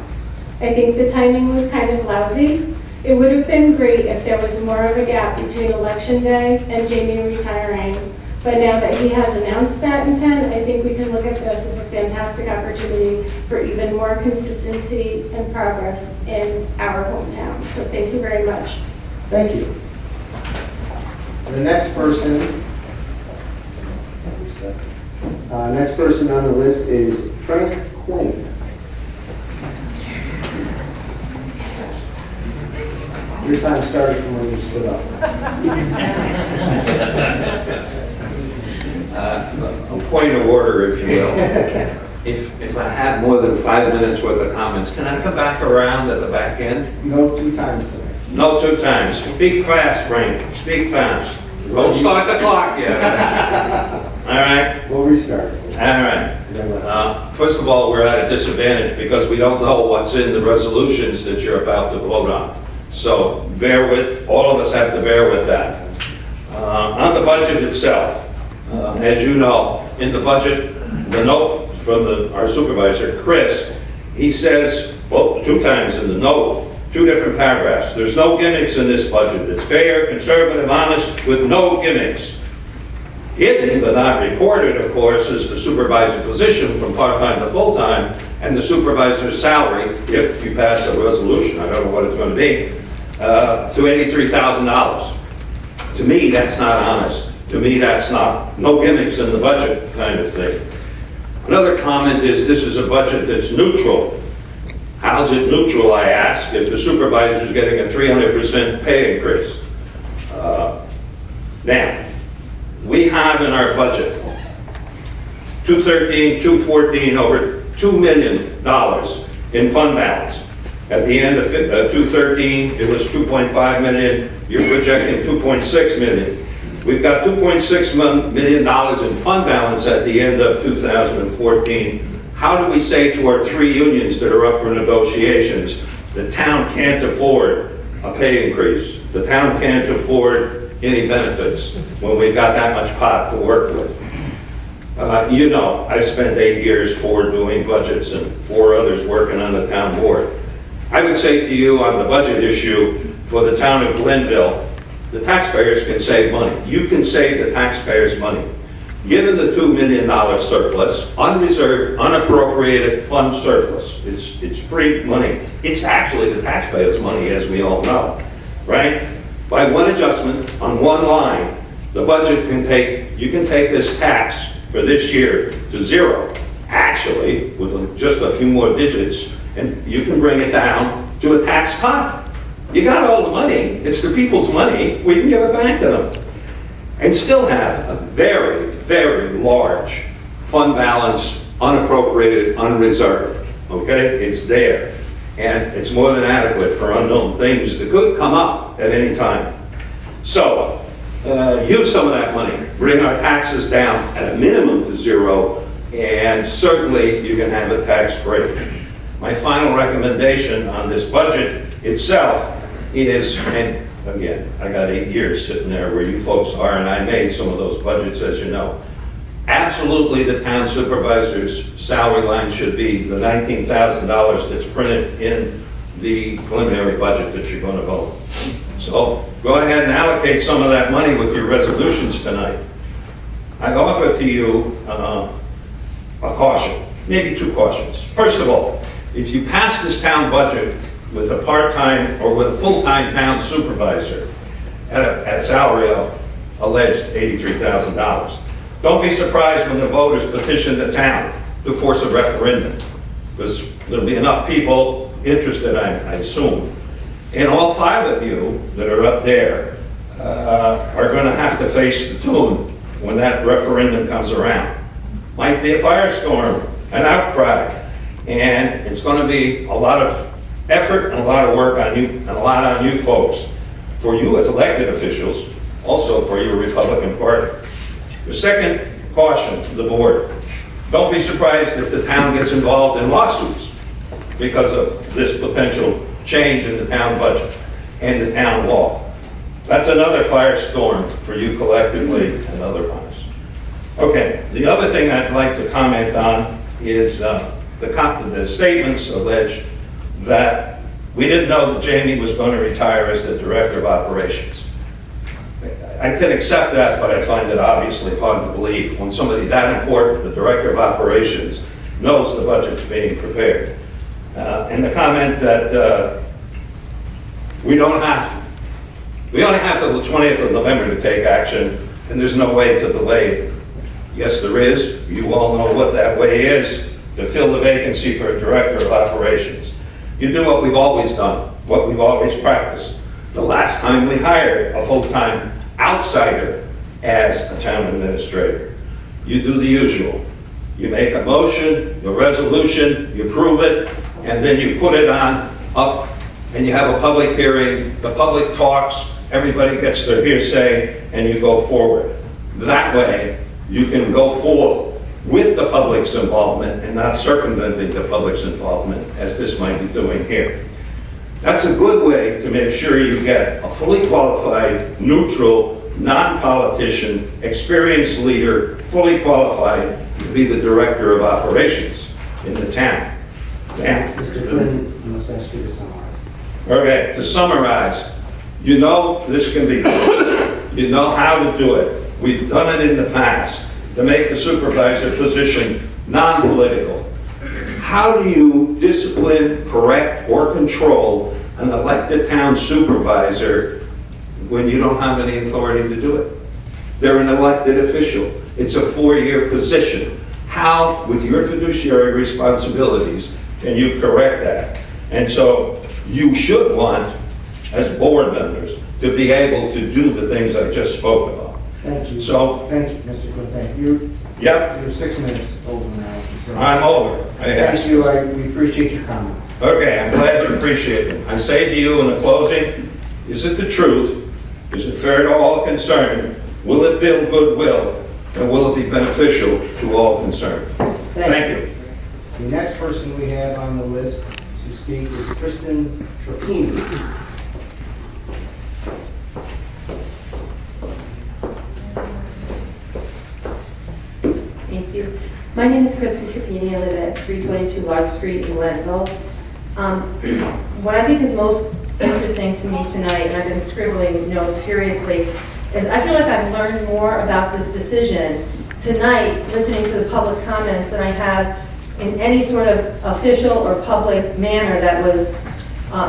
I think the timing was kind of lousy. It would have been great if there was more of a gap between Election Day and Jamie retiring. But now that he has announced that intent, I think we can look at this as a fantastic opportunity for even more consistency and progress in our hometown. So thank you very much. Thank you. The next person on the list is Frank Quinn. Your time started from when you stood up. A point of order, if you will. If I have more than 5 minutes worth of comments, can I come back around at the back end? No 2 times tonight. No 2 times. Speak fast, Frank. Speak fast. Don't start the clock yet. All right? We'll restart. All right. First of all, we're at a disadvantage because we don't know what's in the resolutions that you're about to vote on. So all of us have to bear with that. On the budget itself, as you know, in the budget, the note from our supervisor, Chris, he says, well, 2 times in the note, 2 different paragraphs. There's no gimmicks in this budget. It's fair, conservative, honest, with no gimmicks. Hidden but not reported, of course, is the supervisor position from part-time to full-time and the supervisor's salary, if you pass a resolution, I don't know what it's going to be, to $83,000. To me, that's not honest. To To me, that's not, no gimmicks in the budget kind of thing. Another comment is this is a budget that's neutral. How's it neutral, I ask, if the supervisor's getting a 300% pay increase? Now, we have in our budget 213, 214, over $2 million in fund balance. At the end of 213, it was 2.5 million. You're projecting 2.6 million. We've got $2.6 million in fund balance at the end of 2014. How do we say to our 3 unions that are up for negotiations, the town can't afford a pay increase? The town can't afford any benefits when we've got that much pot to work with. You know, I spent 8 years doing budgets and 4 others working on the town board. I would say to you on the budget issue for the town of Glenville, the taxpayers can save money. You can save the taxpayers money. Given the $2 million surplus, unreserved, unappropriated fund surplus, it's free money. It's actually the taxpayers' money, as we all know, right? By one adjustment on one line, the budget you can take this tax for this year to 0, actually, with just a few more digits, and you can bring it down to a tax cut. You got all the money, it's the people's money, we can give it back to them. And still have a very, very large fund balance, unappropriated, unreserved, okay? It's there, and it's more than adequate for unknown things that could come up at any time. So, use some of that money, bring our taxes down at a minimum to 0, and certainly you can have a tax break. My final recommendation on this budget itself is, and again, I got 8 years sitting there where you folks are, and I made some of those budgets, as you know. Absolutely, the town supervisor's salary line should be the $19,000 that's printed in the preliminary budget that you're going to vote. So go ahead and allocate some of that money with your resolutions tonight. I offer to you a caution, maybe 2 cautions. First of all, if you pass this town budget with a part-time or with a full-time town supervisor at a salary of alleged $83,000, don't be surprised when the voters petition the town to force a referendum, because there'll be enough people interested, I assume. And all 5 of you that are up there are going to have to face the tune when that referendum comes around. Might be a firestorm, an outcry, and it's going to be a lot of effort and a lot of work on you, and a lot on you folks, for you as elected officials, also for your Republican Party. The second caution to the board, don't be surprised if the town gets involved in lawsuits because of this potential change in the town budget and the town law. That's another firestorm for you collectively and otherwise. Okay, the other thing I'd like to comment on is the statements alleged that we didn't know that Jamie was going to retire as the Director of Operations. I can accept that, but I find it obviously hard to believe when somebody that important, the Director of Operations, knows the budget's being prepared. And the comment that we only have till the 20th of November to take action, and there's no way to delay it. Yes, there is. You all know what that way is, to fill the vacancy for a Director of Operations. You do what we've always done, what we've always practiced. The last time we hired a full-time outsider as a town administrator. You do the usual. You make a motion, the resolution, you prove it, and then you put it on up, and you have a public hearing, the public talks, everybody gets their hearsay, and you go forward. That way, you can go forth with the public's involvement and not circumventing the public's involvement, as this might be doing here. That's a good way to make sure you get a fully qualified, neutral, non-politician, experienced leader, fully qualified to be the Director of Operations in the town. Now, Mr. Quinn, I must ask you to summarize. Okay, to summarize, you know this can be done. You know how to do it. We've done it in the past to make the supervisor position non-political. How do you discipline, correct, or control an elected town supervisor when you don't have any authority to do it? They're an elected official. It's a 4-year position. How, with your fiduciary responsibilities, can you correct that? And so you should want, as board members, to be able to do the things I just spoke about. Thank you. So- Thank you, Mr. Quinn, thank you. Yep, You're 6 minutes over now. so- I'm over. Thank you, we appreciate your comments. Okay, I'm glad you appreciate them. I say to you in the closing, is it the truth? Is it fair to all concerned? Will it build goodwill? And will it be beneficial to all concerned? Thank you. The next person we have on the list to speak is Kristen Trapini. Thank you. My name is Kristen Trapini. I live at 322 Lark Street in Glenville. What I think is most interesting to me tonight, and I've been scribbling notes furiously, is I feel like I've learned more about this decision tonight, listening to the public comments, than I have in any sort of official or public manner that was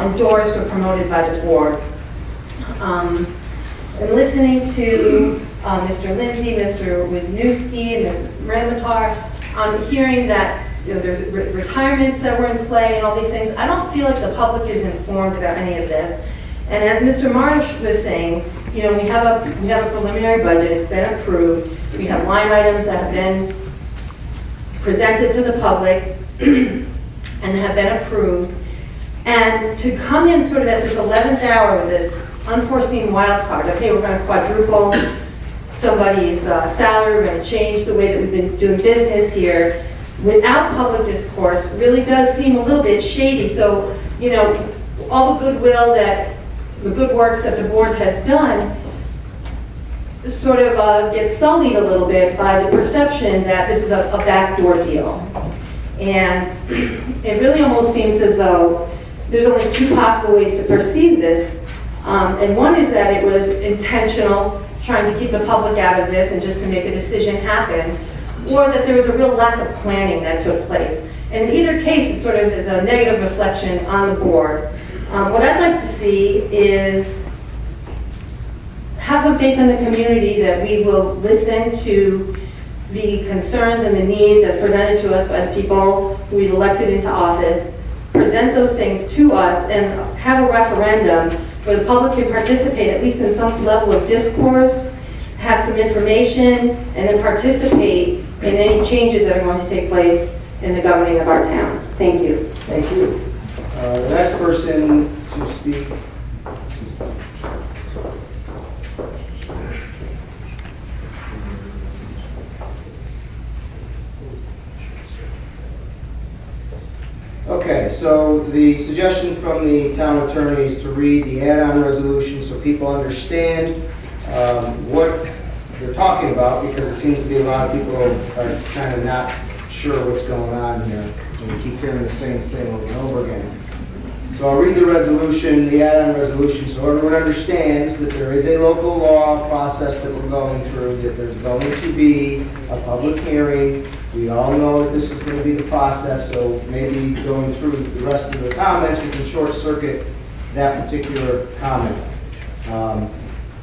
endorsed or promoted by the board. And listening to Mr. Lindsay, Mr. Wisniewski, and Ms. Ramatar, hearing that there's retirements that were in play and all these things, I don't feel like the public is informed about any of this. And as Mr. Marsh was saying, we have a preliminary budget, it's been approved, we have line items that have been presented to the public and have been approved. And to come in sort of at this 11th hour with this unforeseen wild card, okay, we're going to quadruple somebody's salary, we're going to change the way that we've been doing business here, without public discourse, really does seem a little bit shady. So, all the goodwill the good works that the board has done sort of gets sullied a little bit by the perception that this is a backdoor deal. And it really almost seems as though there's only 2 possible ways to perceive this. And one is that it was intentional, trying to keep the public out of this and just to make a decision happen, or that there was a real lack of planning that took place. And in either case, it sort of is a negative reflection on the board. What I'd like to see is have some faith in the community that we will listen to the concerns and the needs as presented to us by the people who we've elected into office, present those things to us, and have a referendum where the public can participate, at least in some level of discourse, have some information, and then participate in any changes that are going to take place in the governing of our town. Thank you. Thank you. The next person to speak. Okay, so the suggestion from the town attorney is to read the add-on resolution so people understand what they're talking about, because it seems to be a lot of people are kind of not sure what's going on here. So we keep hearing the same thing over and over again. So I'll read the resolution, the add-on resolution, so everyone understands that there is a local law process that we're going through, that there's going to be a public hearing. We all know that this is going to be the process, so maybe going through the rest of the comments, we can short circuit that particular comment.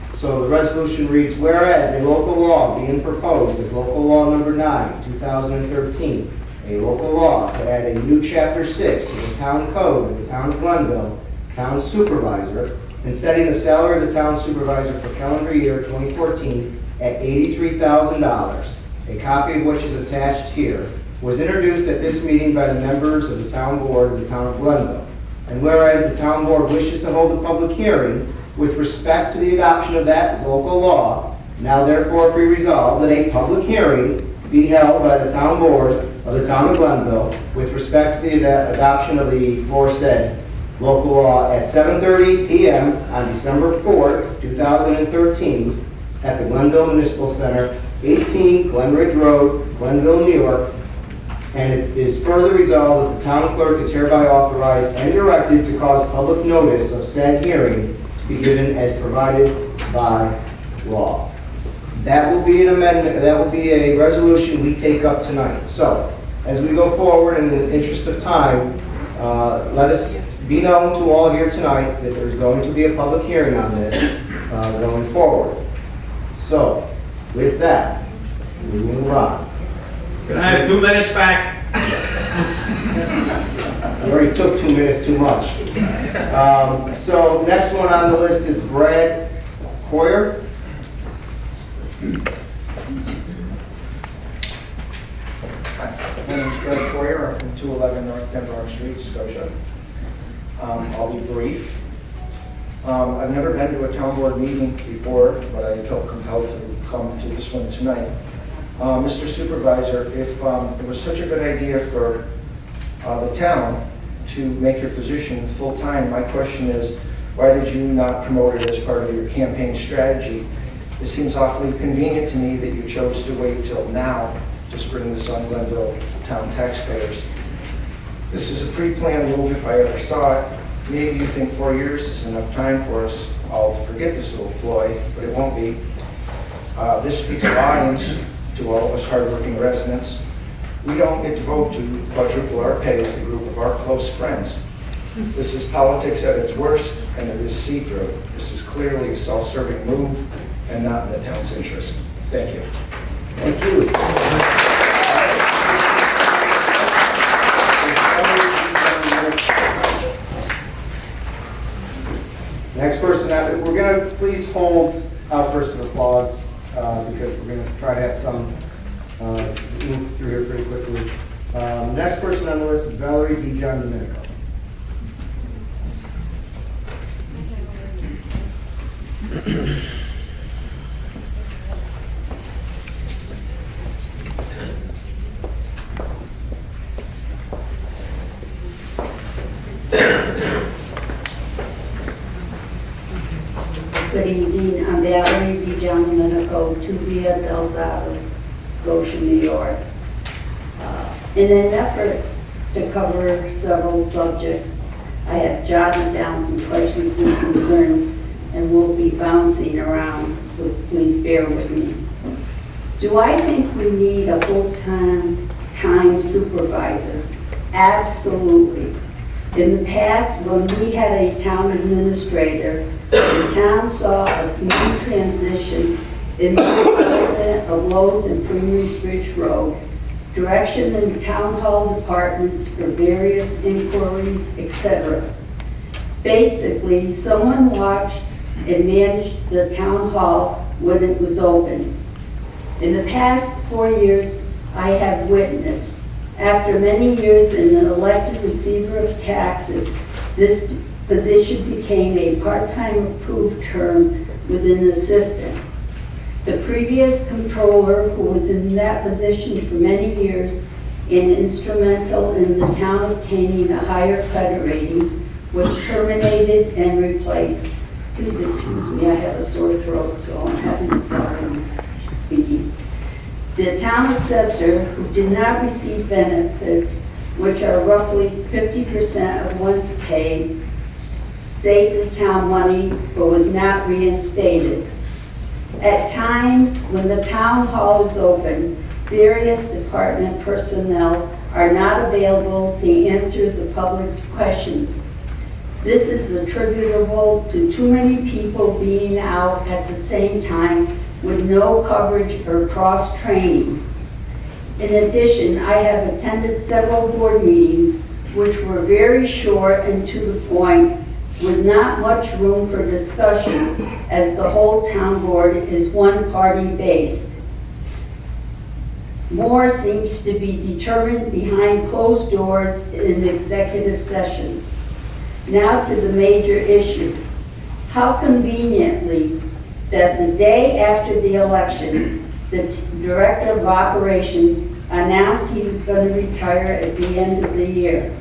So the resolution reads, whereas a local law being proposed is local law number 9, 2013, a local law to add a new chapter 6 to the town code of the town of Glenville, town supervisor, and setting the salary of the town supervisor for calendar year 2014 at $83,000, a copy of which is attached here, was introduced at this meeting by the members of the town board of the town of Glenville. And whereas the town board wishes to hold a public hearing with respect to the adoption of that local law, now therefore be resolved that a public hearing be held by the town board of the town of Glenville with respect to the adoption of the aforesaid local law at 7:30 p.m. on December 4th, 2013 at the Glenville Municipal Center, 18 Glen Ridge Road, Glenville, New York. And it is further resolved that the town clerk is hereby authorized and directed to cause public notice of said hearing to be given as provided by law. That will be an amendment, that will be a resolution we take up tonight. So, as we go forward, in the interest of time, let us be known to all here tonight that there's going to be a public hearing on this going forward. So, With that, we move on. Can I have 2 minutes back? I already took 2 minutes too much. So next one on the list is Brad Hoyer. My name is Greg Coyer. I'm from 211 North Denver Street, Scotia. I'll be brief. I've never been to a town board meeting before, but I felt compelled to come to this one tonight. Mr. Supervisor, if it was such a good idea for the town to make your position full-time, my question is, why did you not promote it as part of your campaign strategy? It seems awfully convenient to me that you chose to wait till now to spring this on Glenville town taxpayers. This is a pre-planned move if I ever saw it. Maybe you think 4 years is enough time for us all to forget this little ploy, but it won't be. This speaks volumes to all of us hardworking residents. We don't get to vote to quadruple our pay with a group of our close friends. This is politics at its worst, and it is see-through. This is clearly a self-serving move and not in the town's interest. Thank you. Thank you. Next person, we're going to please hold outbursts of applause because we're going to try to have some move through here pretty quickly. Next person on the list is Valerie DiGiandomenico. Good evening. I'm Valerie DiGiandomenico, 2 Via Del Zado, Scotia, New York. In an effort to cover several subjects, I have jotted down some questions and concerns and will be bouncing around, so please bear with me. Do I think we need a full-time supervisor? Absolutely. In the past, when we had a town administrator, the town saw a smooth transition in the development of Lowe's and Freeman's Bridge Road, direction in town hall departments for various inquiries, etc. Basically, someone watched and managed the town hall when it was open. In the past 4 years, I have witnessed, after many years in an elected receiver of taxes, this position became a part-time approved term with an assistant. The previous controller, who was in that position for many years and instrumental in the town obtaining a higher credit rating, was terminated and replaced. Please excuse me, I have a sore throat, so I'm having a problem speaking. The town assessor, who did not receive benefits, which are roughly 50% of one's pay, saved the town money but was not reinstated. At times, when the town hall is open, various department personnel are not available to answer the public's questions. This is attributable to too many people being out at the same time with no coverage or cross-training. In addition, I have attended several board meetings which were very short and to the point, with not much room for discussion, as the whole town board is one-party based. More seems to be determined behind closed doors in executive sessions. Now to the major issue. How conveniently that the day after the election, the Director of Operations announced he was going to retire at the end of the year.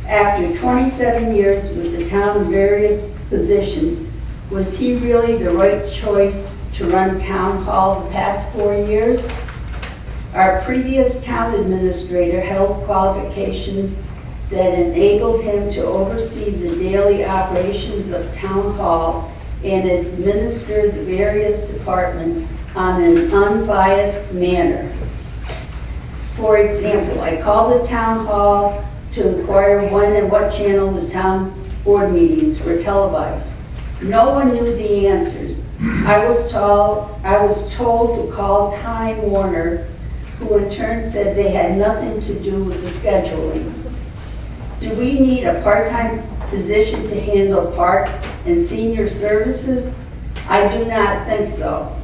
After 27 years with the town in various positions, was he really the right choice to run town hall the past 4 years? Our previous town administrator held qualifications that enabled him to oversee the daily operations of town hall and administer the various departments on an unbiased manner. For example, I called the town hall to inquire when and what channel the town board meetings were televised. No one knew the answers. I was told to call Time Warner, who in turn said they had nothing to do with the scheduling. Do we need a part-time position to handle parks and senior services? I do not think so.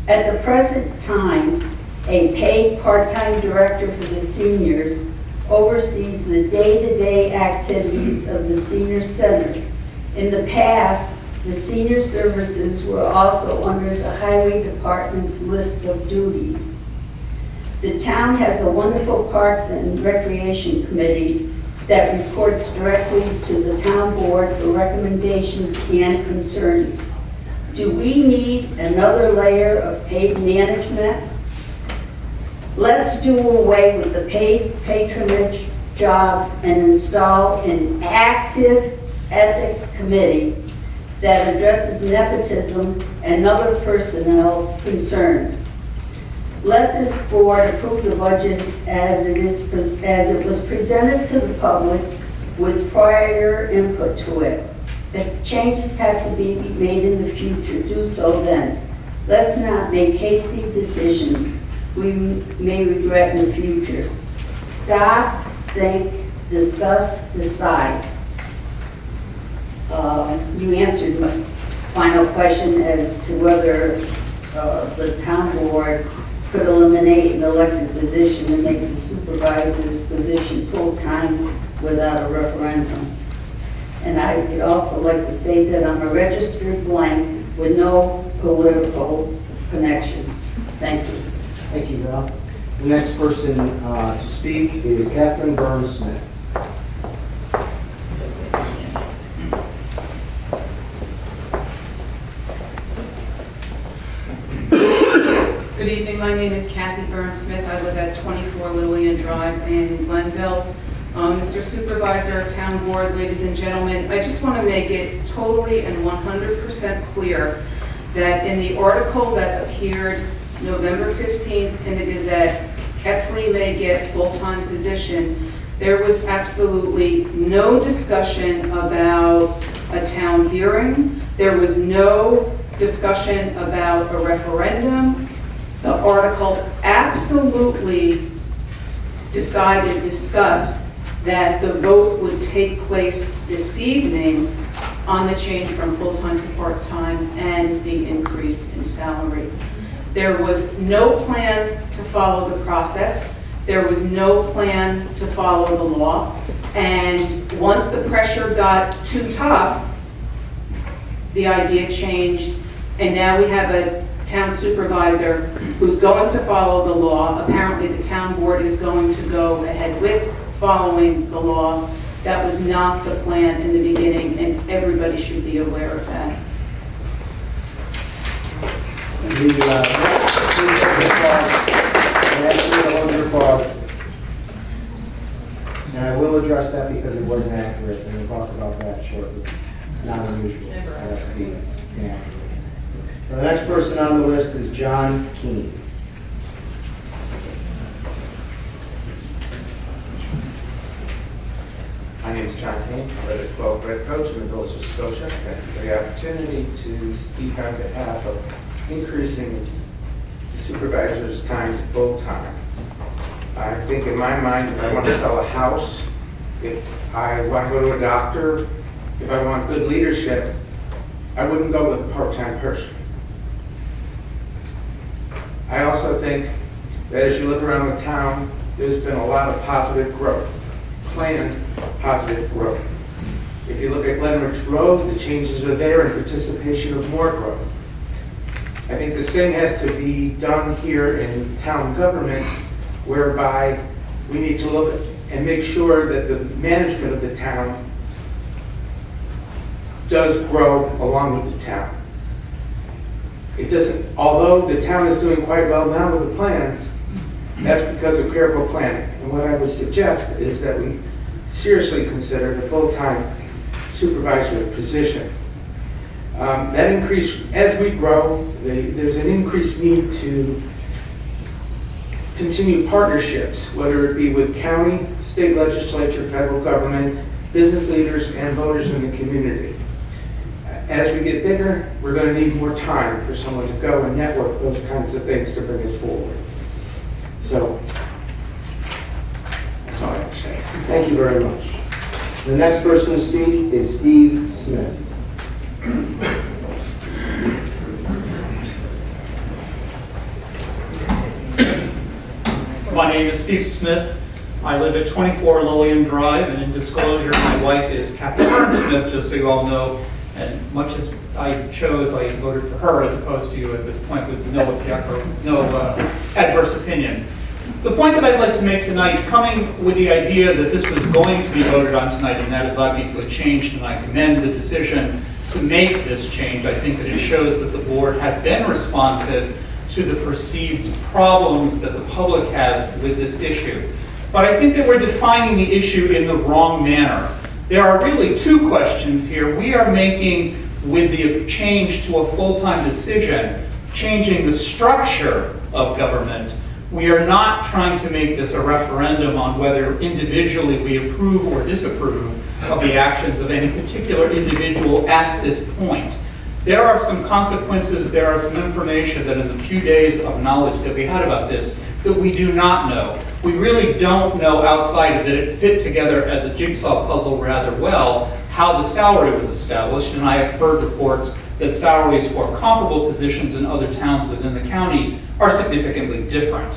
At the present time, a paid part-time director for the seniors oversees the day-to-day activities of the senior center. In the past, the senior services were also under the highway department's list of duties. The town has a wonderful Parks and Recreation Committee that reports directly to the town board for recommendations and concerns. Do we need another layer of paid management? Let's do away with the paid patronage jobs and install an active ethics committee that addresses nepotism and other personnel concerns. Let this board approve the budget as it was presented to the public with prior input to it. If changes have to be made in the future, do so then. Let's not make hasty decisions we may regret in the future. Stop, think, discuss, decide. You answered my final question as to whether the town board could eliminate an elected position and make the supervisor's position full-time without a referendum. And I would also like to say that I'm a registered blank with no political connections. Thank you. Thank you, Val. The next person to speak is Catherine Burns-Smith. Good evening, my name is Kathy Burns-Smith. I live at 24 Lillian Drive in Glenville. Mr. Supervisor, Town Board, ladies and gentlemen, I just want to make it totally and 100% clear that in the article that appeared November 15th in the Gazette, Ketzley may get full-time position, there was absolutely no discussion about a town hearing. There was no discussion about a referendum. The article absolutely discussed that the vote would take place this evening on the change from full-time to part-time and the increase in salary. There was no plan to follow the process. There was no plan to follow the law. And once the pressure got too tough, the idea changed. And now we have a town supervisor who's going to follow the law. Apparently the town board is going to go ahead with following the law. That was not the plan in the beginning, and everybody should be aware of that. And I will address that because it wasn't accurate, and we'll talk about that shortly. Not unusual. Yeah. The next person on the list is John Keene. My name is John Keene. I live at 12 Red Coach in the village of Scotia. Thank you for the opportunity to speak on behalf of increasing the supervisor's time to full-time. I think in my mind, if I want to sell a house, if I want to go to a doctor, if I want good leadership, I wouldn't go with a part-time person. I also think that as you look around the town, there's been a lot of positive growth, planned positive growth. If you look at Glenridge Road, the changes are there in participation of more growth. I think the same has to be done here in town government, whereby we need to look and make sure that the management of the town does grow along with the town. It doesn't, although the town is doing quite well now with the plans, that's because of careful planning. And what I would suggest is that we seriously consider the full-time supervisor position. That increase, as we grow, there's an increased need to continue partnerships, whether it be with county, state legislature, federal government, business leaders, and voters in the community. as we get bigger, we're going to need more time for someone to go and network those kinds of things to bring us forward. So, that's all I have to say. Thank you very much. The next person to speak is Steve Smith. My name is Steve Smith. I live at 24 Lillian Drive, and in disclosure, my wife is Kathy Smith, just so you all know. And much as I chose, I voted for her as opposed to you at this point with no adverse opinion. The point that I'd like to make tonight, coming with the idea that this was going to be voted on tonight, and that has obviously changed, and I commend the decision to make this change. I think that it shows that the board has been responsive to the perceived problems that the public has with this issue. But I think that we're defining the issue in the wrong manner. There are really two questions here. We are making, with the change to a full-time decision, changing the structure of government. We are not trying to make this a referendum on whether individually we approve or disapprove of the actions of any particular individual at this point. There are some consequences, there are some information that in the few days of knowledge that we had about this that we do not know. We really don't know outside of that it fit together as a jigsaw puzzle rather well how the salary was established, and I have heard reports that salaries for comparable positions in other towns within the county are significantly different.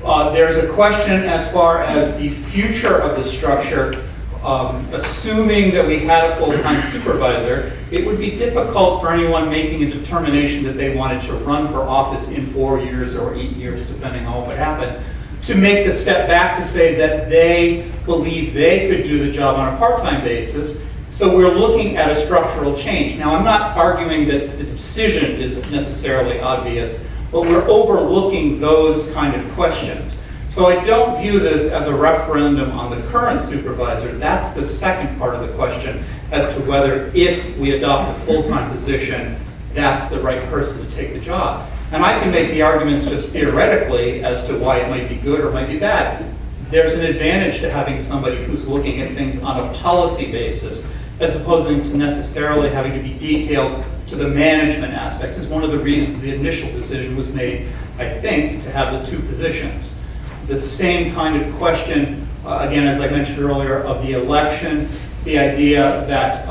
There's a question as far as the future of the structure. Assuming that we had a full-time supervisor, it would be difficult for anyone making a determination that they wanted to run for office in 4 years or 8 years, depending on what happened, to make the step back to say that they believe they could do the job on a part-time basis. So we're looking at a structural change. Now, I'm not arguing that the decision is necessarily obvious, but we're overlooking those kind of questions. So I don't view this as a referendum on the current supervisor. That's the second part of the question as to whether, if we adopt a full-time position, that's the right person to take the job. And I can make the arguments just theoretically as to why it might be good or might be bad. There's an advantage to having somebody who's looking at things on a policy basis, as opposed to necessarily having to be detailed to the management aspects. Is one of the reasons the initial decision was made, I think, to have the two positions. The same kind of question, again, as I mentioned earlier, of the election, the idea that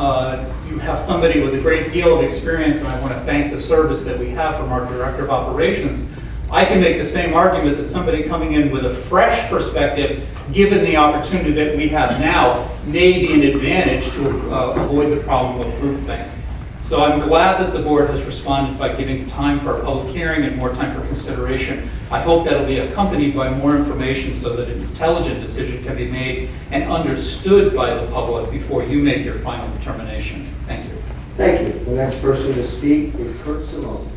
you have somebody with a great deal of experience, and I want to thank the service that we have from our Director of Operations. I can make the same argument that somebody coming in with a fresh perspective, given the opportunity that we have now, may be an advantage to avoid the problem of groupthink. So I'm glad that the board has responded by giving time for a public hearing and more time for consideration. I hope that'll be accompanied by more information so that an intelligent decision can be made and understood by the public before you make your final determination. Thank you. Thank you. The next person to speak is Kurt Simone.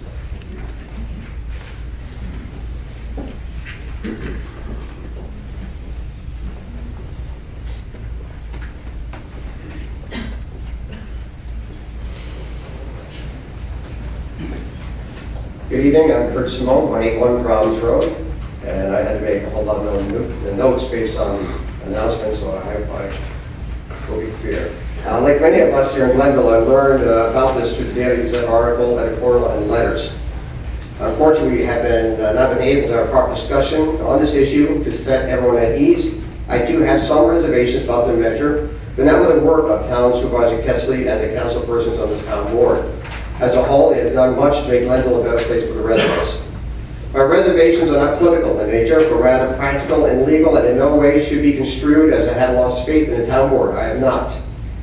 Good evening, I'm Kurt Simone, 181 Browns Road, and I had to make a whole lot of notes based on announcements, so I hope I will be clear. Like many of us here in Glenville, I learned about this through the Daily Gazette article, editorial, and letters. Unfortunately, we have not been able to have a proper discussion on this issue to set everyone at ease. I do have some reservations about the measure, but not with the work of Town Supervisor Ketzley and the council persons on this town board. As a whole, they have done much to make Glenville a better place for the residents. My reservations are not political in nature, but rather practical and legal, and in no way should be construed as I have lost faith in the town board. I have not.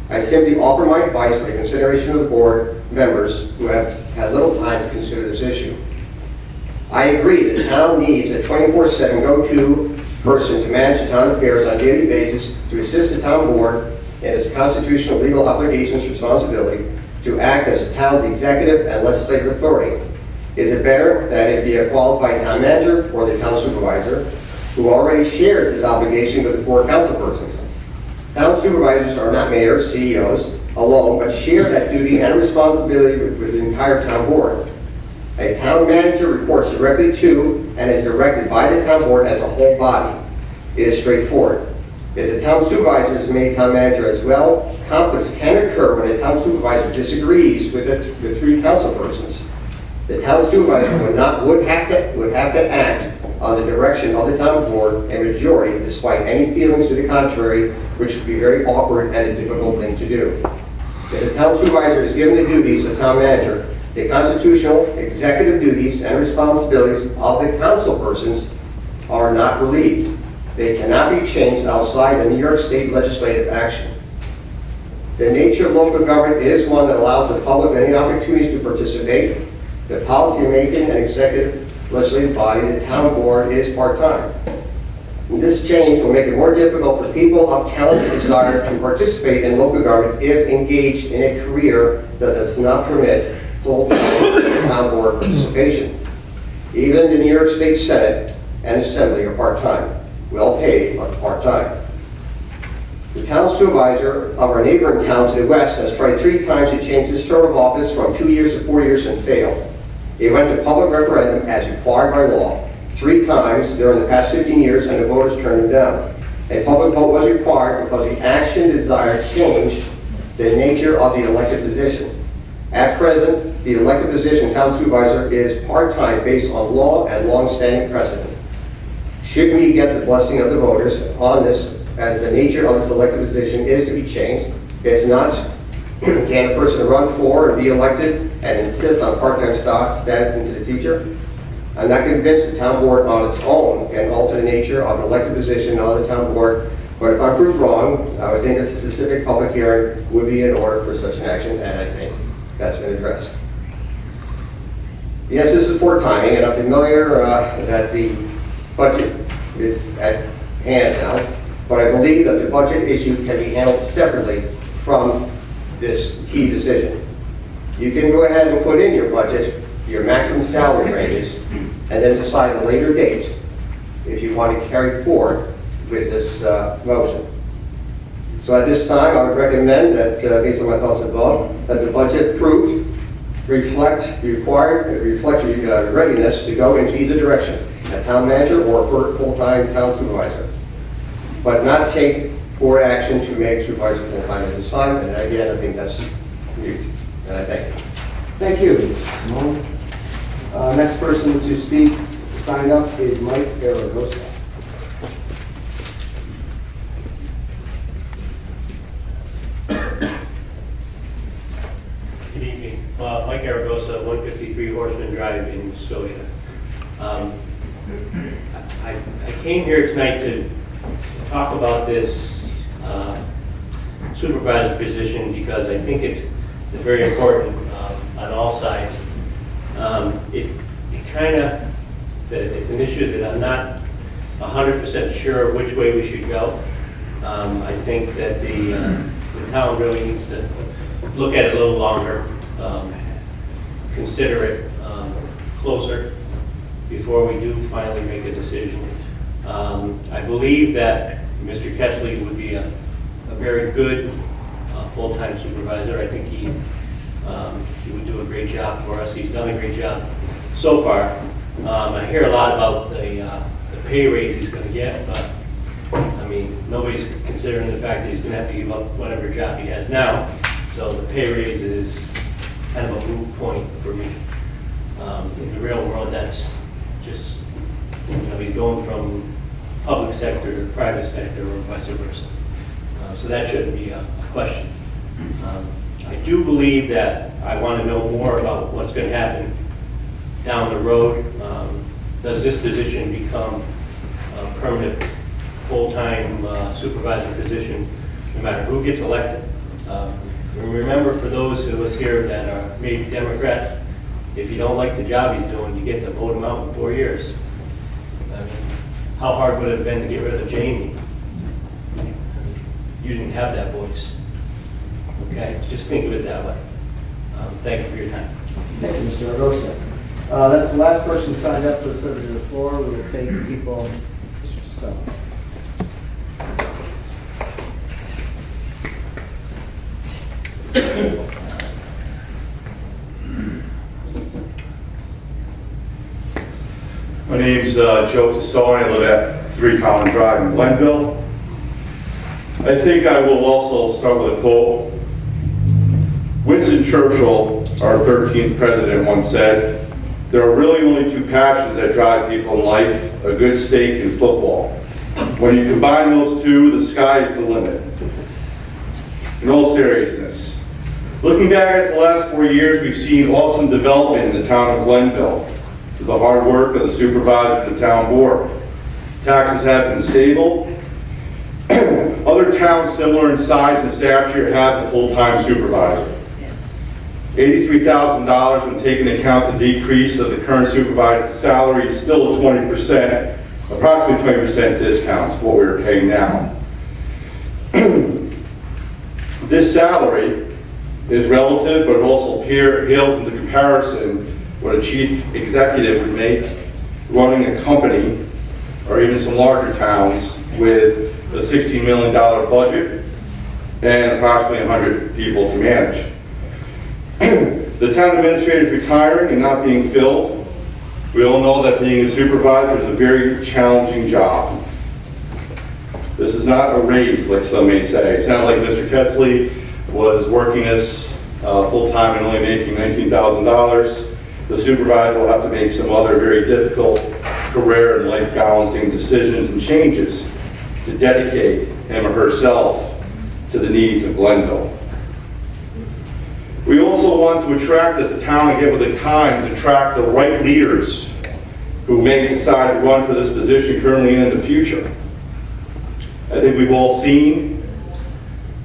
I simply offer my advice for the consideration of the board members who have had little time to consider this issue. I agree that the town needs a 24/7 go-to person to manage the town affairs on a daily basis to assist the town board in its constitutional legal obligations and responsibility to act as the town's executive and legislative authority. Is it better that it be a qualified town manager or the town supervisor who already shares this obligation with the 4 council persons? Town supervisors are not mayors, CEOs alone, but share that duty and responsibility with the entire town board. A town manager reports directly to and is directed by the town board as a whole body. It is straightforward. If the town supervisor is made town manager as well, conflicts can occur when the town supervisor disagrees with the three council persons. The town supervisor would have to act on the direction of the town board and majority despite any feelings to the contrary, which would be very awkward and a difficult thing to do. If the town supervisor is given the duties of town manager, the constitutional, executive duties and responsibilities of the council persons are not relieved. They cannot be changed outside of New York State legislative action. The nature of local government is one that allows the public many opportunities to participate. The policy-making and executive legislative body, the town board, is part-time. This change will make it more difficult for people of talent and desire to participate in local government if engaged in a career that does not permit full-time town board participation. Even the New York State Senate and Assembly are part-time, well-paid, but part-time. The town supervisor of our neighboring town to the west has tried 3 times to change his term of office from 2 years to 4 years and failed. He went to public referendum as required by law 3 times during the past 15 years, and the voters turned him down. A public vote was required because the action desired changed the nature of the elected position. At present, the elected position, town supervisor, is part-time based on law and long-standing precedent. Should we get the blessing of the voters on this, as the nature of this elected position is to be changed? If not, can a person run for and be elected and insist on part-time status into the future? I'm not convinced the town board on its own can alter the nature of an elected position on the town board, but if I'm proved wrong, I would think a specific public hearing would be in order for such an action, and I think that's been addressed. Yes, this is poor timing, and I'm familiar that the budget is at hand now, but I believe that the budget issue can be handled separately from this key decision. You can go ahead and put in your budget, your maximum salary ranges, and then decide at a later date if you want to carry forward with this motion. So at this time, I would recommend that, based on my thoughts above, that the budget approved reflect the readiness to go into either direction, a town manager or for full-time town supervisor, but not take board action to make supervisor full-time at this time. And again, I think that's mute. And I thank you. Thank you, Mr. Simone. Next person to speak, signed up, is Mike Aragosa. Good evening. Mike Aragosa, 153 Horseman Drive in Scotia. I came here tonight to talk about this supervisor position because I think it's very important on all sides. It's an issue that I'm not 100% sure which way we should go. I think that the town really needs to look at it a little longer, consider it closer before we do finally make a decision. I believe that Mr. Ketzley would be a very good full-time supervisor. I think he would do a great job for us. He's done a great job so far. I hear a lot about the pay raise he's going to get, but I mean, nobody's considering the fact that he's going to have to give up whatever job he has now. So the pay raise is kind of a moot point for me. In the real world, that's just, he's going from public sector to private sector or vice versa. So that shouldn't be a question. I do believe that I want to know more about what's going to happen down the road. Does this position become a permanent full-time supervisor position no matter who gets elected? Remember, for those of us here that are maybe Democrats, if you don't like the job he's doing, you get to vote him out in 4 years. I mean, how hard would it have been to get rid of Jamie? You didn't have that voice. Okay, just think of it that way. Thank you for your time. Thank you, Mr. Aragosa. That's the last person signed up for the privilege of the floor. We will take people. Mr. Sutton. My name's Joe Tassone. I live at 3 Collin Drive in Glenville. I think I will also start with a quote. Winston Churchill, our 13th president, once said, "There are really only two passions that drive people in life, a good steak and football. When you combine those two, the sky is the limit." In all seriousness, looking back at the last 4 years, we've seen awesome development in the town of Glenville through the hard work of the supervisor and the town board. Taxes have been stable. Other towns similar in size and stature have a full-time supervisor. $83,000 when taking into account the decrease of the current supervisor's salary is still a 20%, approximately 20% discount to what we are paying now. This salary is relative, but it also pales into comparison what a chief executive would make running a company, or even some larger towns, with a $16 million budget and approximately 100 people to manage. The town administrator is retiring and not being filled. We all know that being a supervisor is a very challenging job. This is not a raise, like some may say. It sounds like Mr. Ketzley was working this full-time and only making $19,000. The supervisor will have to make some other very difficult career and life balancing decisions and changes to dedicate him or herself to the needs of Glenville. We also want to attract, as a town, and get with the times, attract the right leaders who may decide to run for this position currently and in the future. I think we've all seen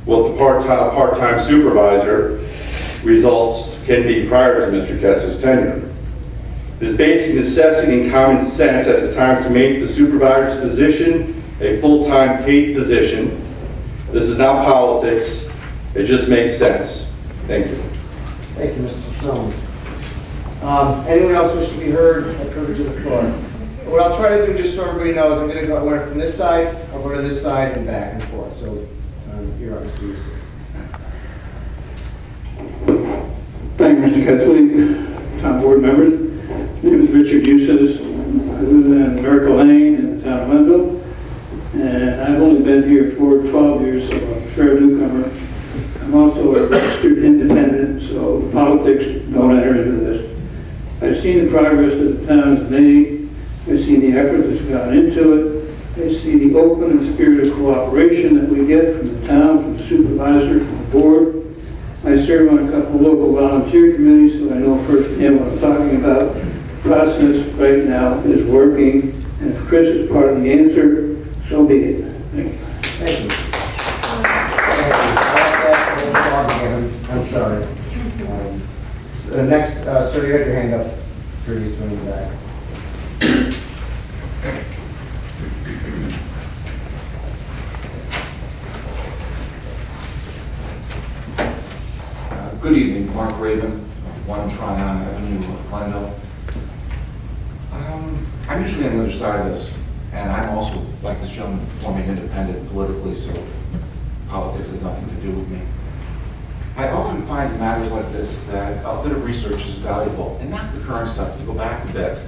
what the part-time supervisor results can be prior to Mr. Ketzler's tenure. It is basic necessity and common sense that it's time to make the supervisor's position a full-time paid position. This is not politics. It just makes sense. Thank you. Thank you, Mr. Sloan. Anyone else wish to be heard? I privilege of the floor. What I'll try to do, just so everybody knows, I'm going to go, I went from this side, I'll go to this side and back and forth. So here are Mr. Eustace. Thank you, Mr. Ketzley, town board members. My name is Richard Eustace. I live in Miracle Lane in the town of Glenville, and I've only been here for 12 years, so I'm a fair newcomer. I'm also a registered independent, so politics don't enter into this. I've seen the progress that the town has made. I've seen the effort that's gone into it. I see the open and spirited cooperation that we get from the town, from the supervisor, from the board. I serve on a couple of local volunteer committees, so I know firsthand what I'm talking about. The process right now is working, and if Chris is part of the answer, so be it. Thank you. Thank you. I'm sorry. Next, sir, you had your hand up previously in the back. Good evening, Mark Raven, 1 Tryon Avenue, Glenville. I'm usually on the other side of this, and I'm also, like this gentleman, forming independent politically, so politics has nothing to do with me. I often find in matters like this that a bit of research is valuable, and not the current stuff, to go back a bit.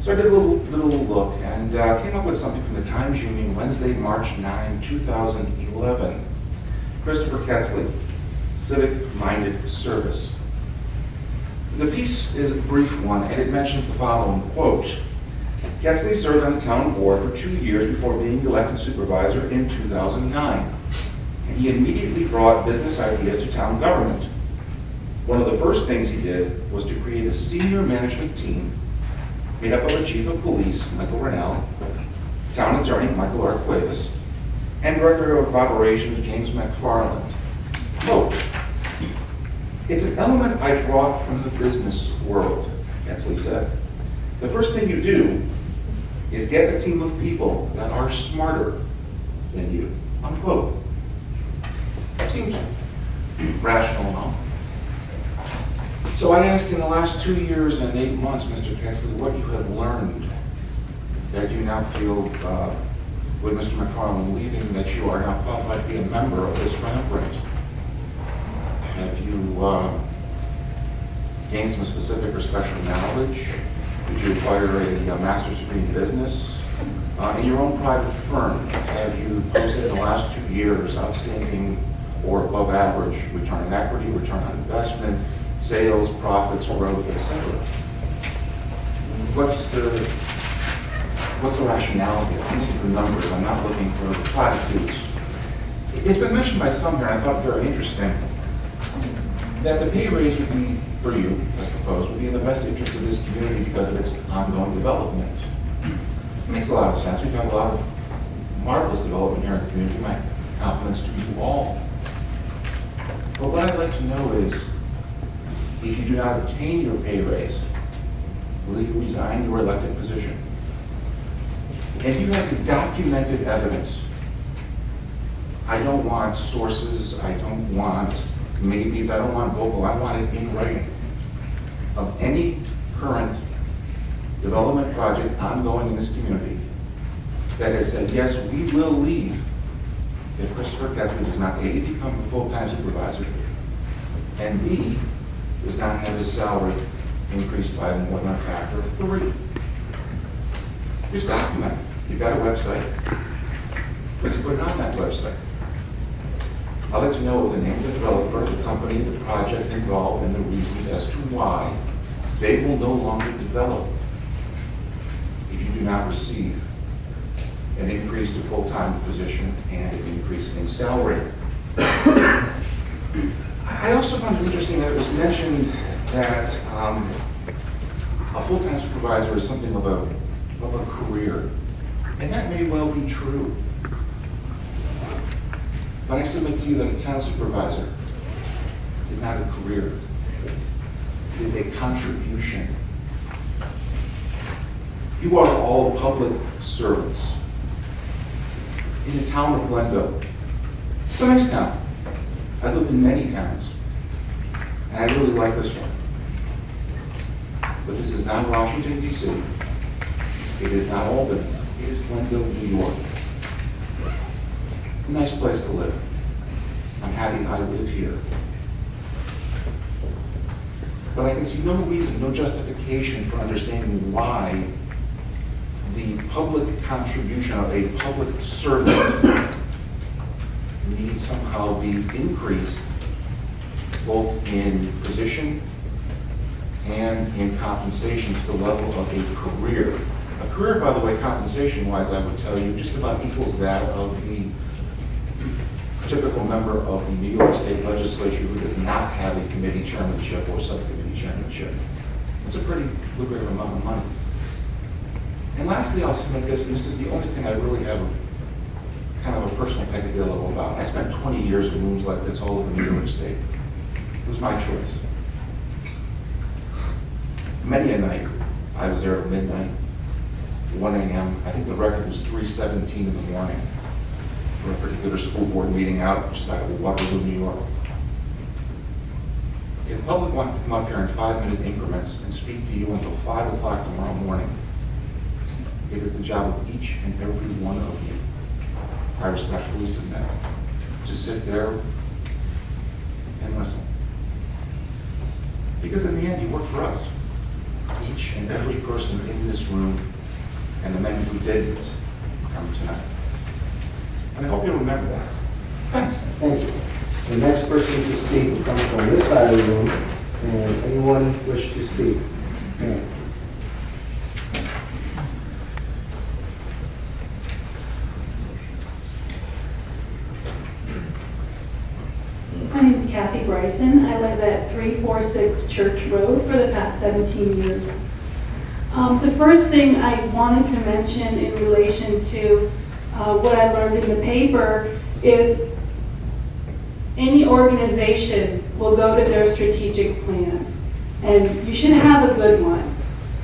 So I did a little look and came up with something from the Times Union, Wednesday, March 9, 2011. Christopher Ketzley, civic-minded service. The piece is a brief one, and it mentions the following, quote, Ketzley served on the town board for 2 years before being elected supervisor in 2009. And he immediately brought business ideas to town government. One of the first things he did was to create a senior management team made up of a chief of police, Michael Rennell, town attorney, Michael R. Cuevas, and director of operations, James McFarland. Quote, it's an element I brought from the business world, Ketzley said. The first thing you do is get a team of people that are smarter than you, unquote. That seems rational enough. So I ask, in the last 2 years and 8 months, Mr. Ketzley, what you have learned that you now feel, with Mr. McFarland leaving, that you are now qualified to be a member of this triumvirate. Have you gained some specific or special knowledge? Did you acquire a master's degree in business? In your own private firm, have you posted in the last 2 years outstanding or above average return on equity, return on investment, sales, profits, growth, etc.? What's the rationale here? I'm looking for numbers. I'm not looking for platitudes. It's been mentioned by some here, and I thought very interesting, that the pay raise would be, for you, as proposed, would be in the best interest of this community because of its ongoing development. It makes a lot of sense. We've had a lot of marvelous development here in the community. My compliments to you all. But what I'd like to know is, if you do not obtain your pay raise, will you resign your elected position? And you have the documented evidence. I don't want sources, I don't want maybes, I don't want vocal, I want it in writing of any current development project ongoing in this community that has said, yes, we will leave if Christopher Ketzley does not A, become a full-time supervisor, and B, does not have his salary increased by more than a factor of 3. Just document it. You've got a website. Please put it on that website. I'd like to know the name of the developer, the company, the project involved, and the reasons as to why they will no longer develop if you do not receive an increase to full-time position and an increase in salary. I also found it interesting that it was mentioned that a full-time supervisor is something of a career, and that may well be true. But I submit to you that a town supervisor is not a career. It is a contribution. You are all public servants in the town of Glenville. It's a nice town. I've lived in many towns, and I really like this one. But this is not Washington, D.C. It is not Albany. It is Glenville, New York. A nice place to live. I'm happy I live here. But I can see no reason, no justification for understanding why the public contribution of a public servant needs somehow be increased both in position and in compensation to the level of a career. A career, by the way, compensation-wise, I would tell you, just about equals that of the typical member of the New York State Legislature who does not have a committee chairmanship or subcommittee chairmanship. It's a pretty lucrative amount of money. And lastly, I'll submit this, and this is the only thing I really have kind of a personal peccadillo about. I spent 20 years in rooms like this all over New York State. It was my choice. Many a night, I was there at midnight, 1 a.m. I think the record was 3:17 in the morning for a particular school board meeting out outside of Waterloo, New York. If the public wants to come up here in 5-minute increments and speak to you until 5 o'clock tomorrow morning, it is the job of each and every one of you, I respectfully submit, to sit there and listen. Because in the end, you work for us. Each and every person in this room, and the many who didn't come tonight. And I hope you remember that. Thanks. Thank you. The next person to speak will come from this side of the room, and anyone wish to speak? Yeah. My name is Kathy Bryson. I live at 346 Church Road for the past 17 years. The first thing I wanted to mention in relation to what I learned in the paper is any organization will go to their strategic plan, and you should have a good one.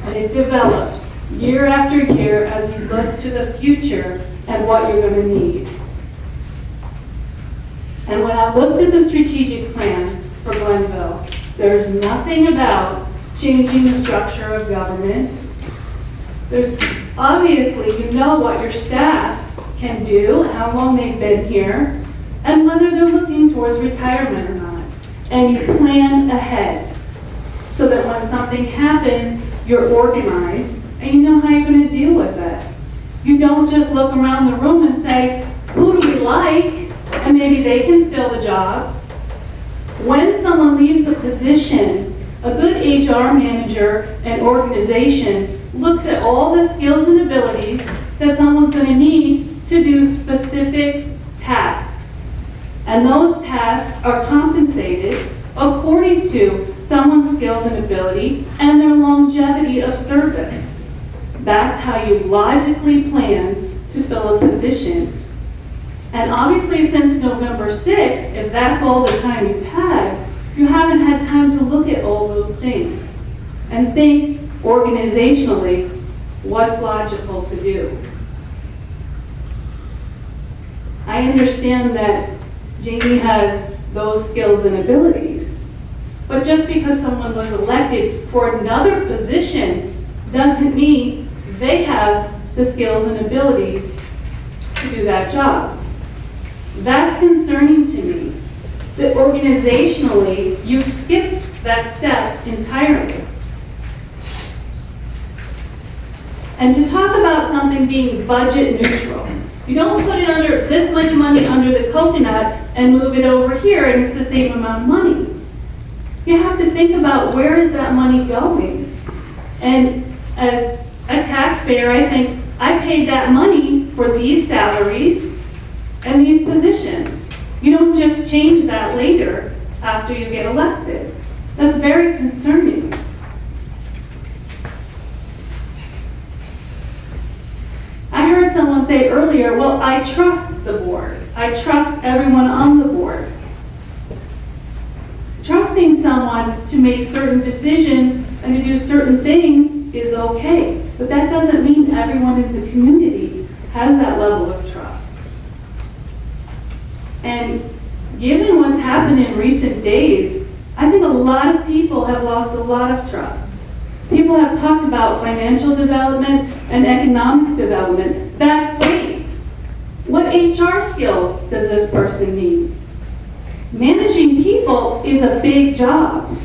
And it develops year after year as you look to the future and what you're going to need. And when I looked at the strategic plan for Glenville, there's nothing about changing the structure of government. There's obviously, you know what your staff can do, how long they've been here, and whether they're looking towards retirement or not. And you plan ahead so that when something happens, you're organized and you know how you're going to deal with it. You don't just look around the room and say, who do we like? And maybe they can fill the job. When someone leaves a position, a good HR manager and organization looks at all the skills and abilities that someone's going to need to do specific tasks. And those tasks are compensated according to someone's skills and ability and their longevity of service. That's how you logically plan to fill a position. And obviously since November 6th, if that's all the time you've had, you haven't had time to look at all those things and think organizationally what's logical to do. I understand that Jamie has those skills and abilities, but just because someone was elected for another position doesn't mean they have the skills and abilities to do that job. That's concerning to me, that organizationally, you've skipped that step entirely. And to talk about something being budget neutral, you don't put it under this much money under the coconut and move it over here and it's the same amount of money. You have to think about where is that money going. And as a taxpayer, I think I paid that money for these salaries and these positions. You don't just change that later after you get elected. That's very concerning. I heard someone say earlier, well, I trust the board. I trust everyone on the board. Trusting someone to make certain decisions and to do certain things is okay, but that doesn't mean everyone in the community has that level of trust. And given what's happened in recent days, I think a lot of people have lost a lot of trust. People have talked about financial development and economic development. That's great. What HR skills does this person need? Managing people is a big job.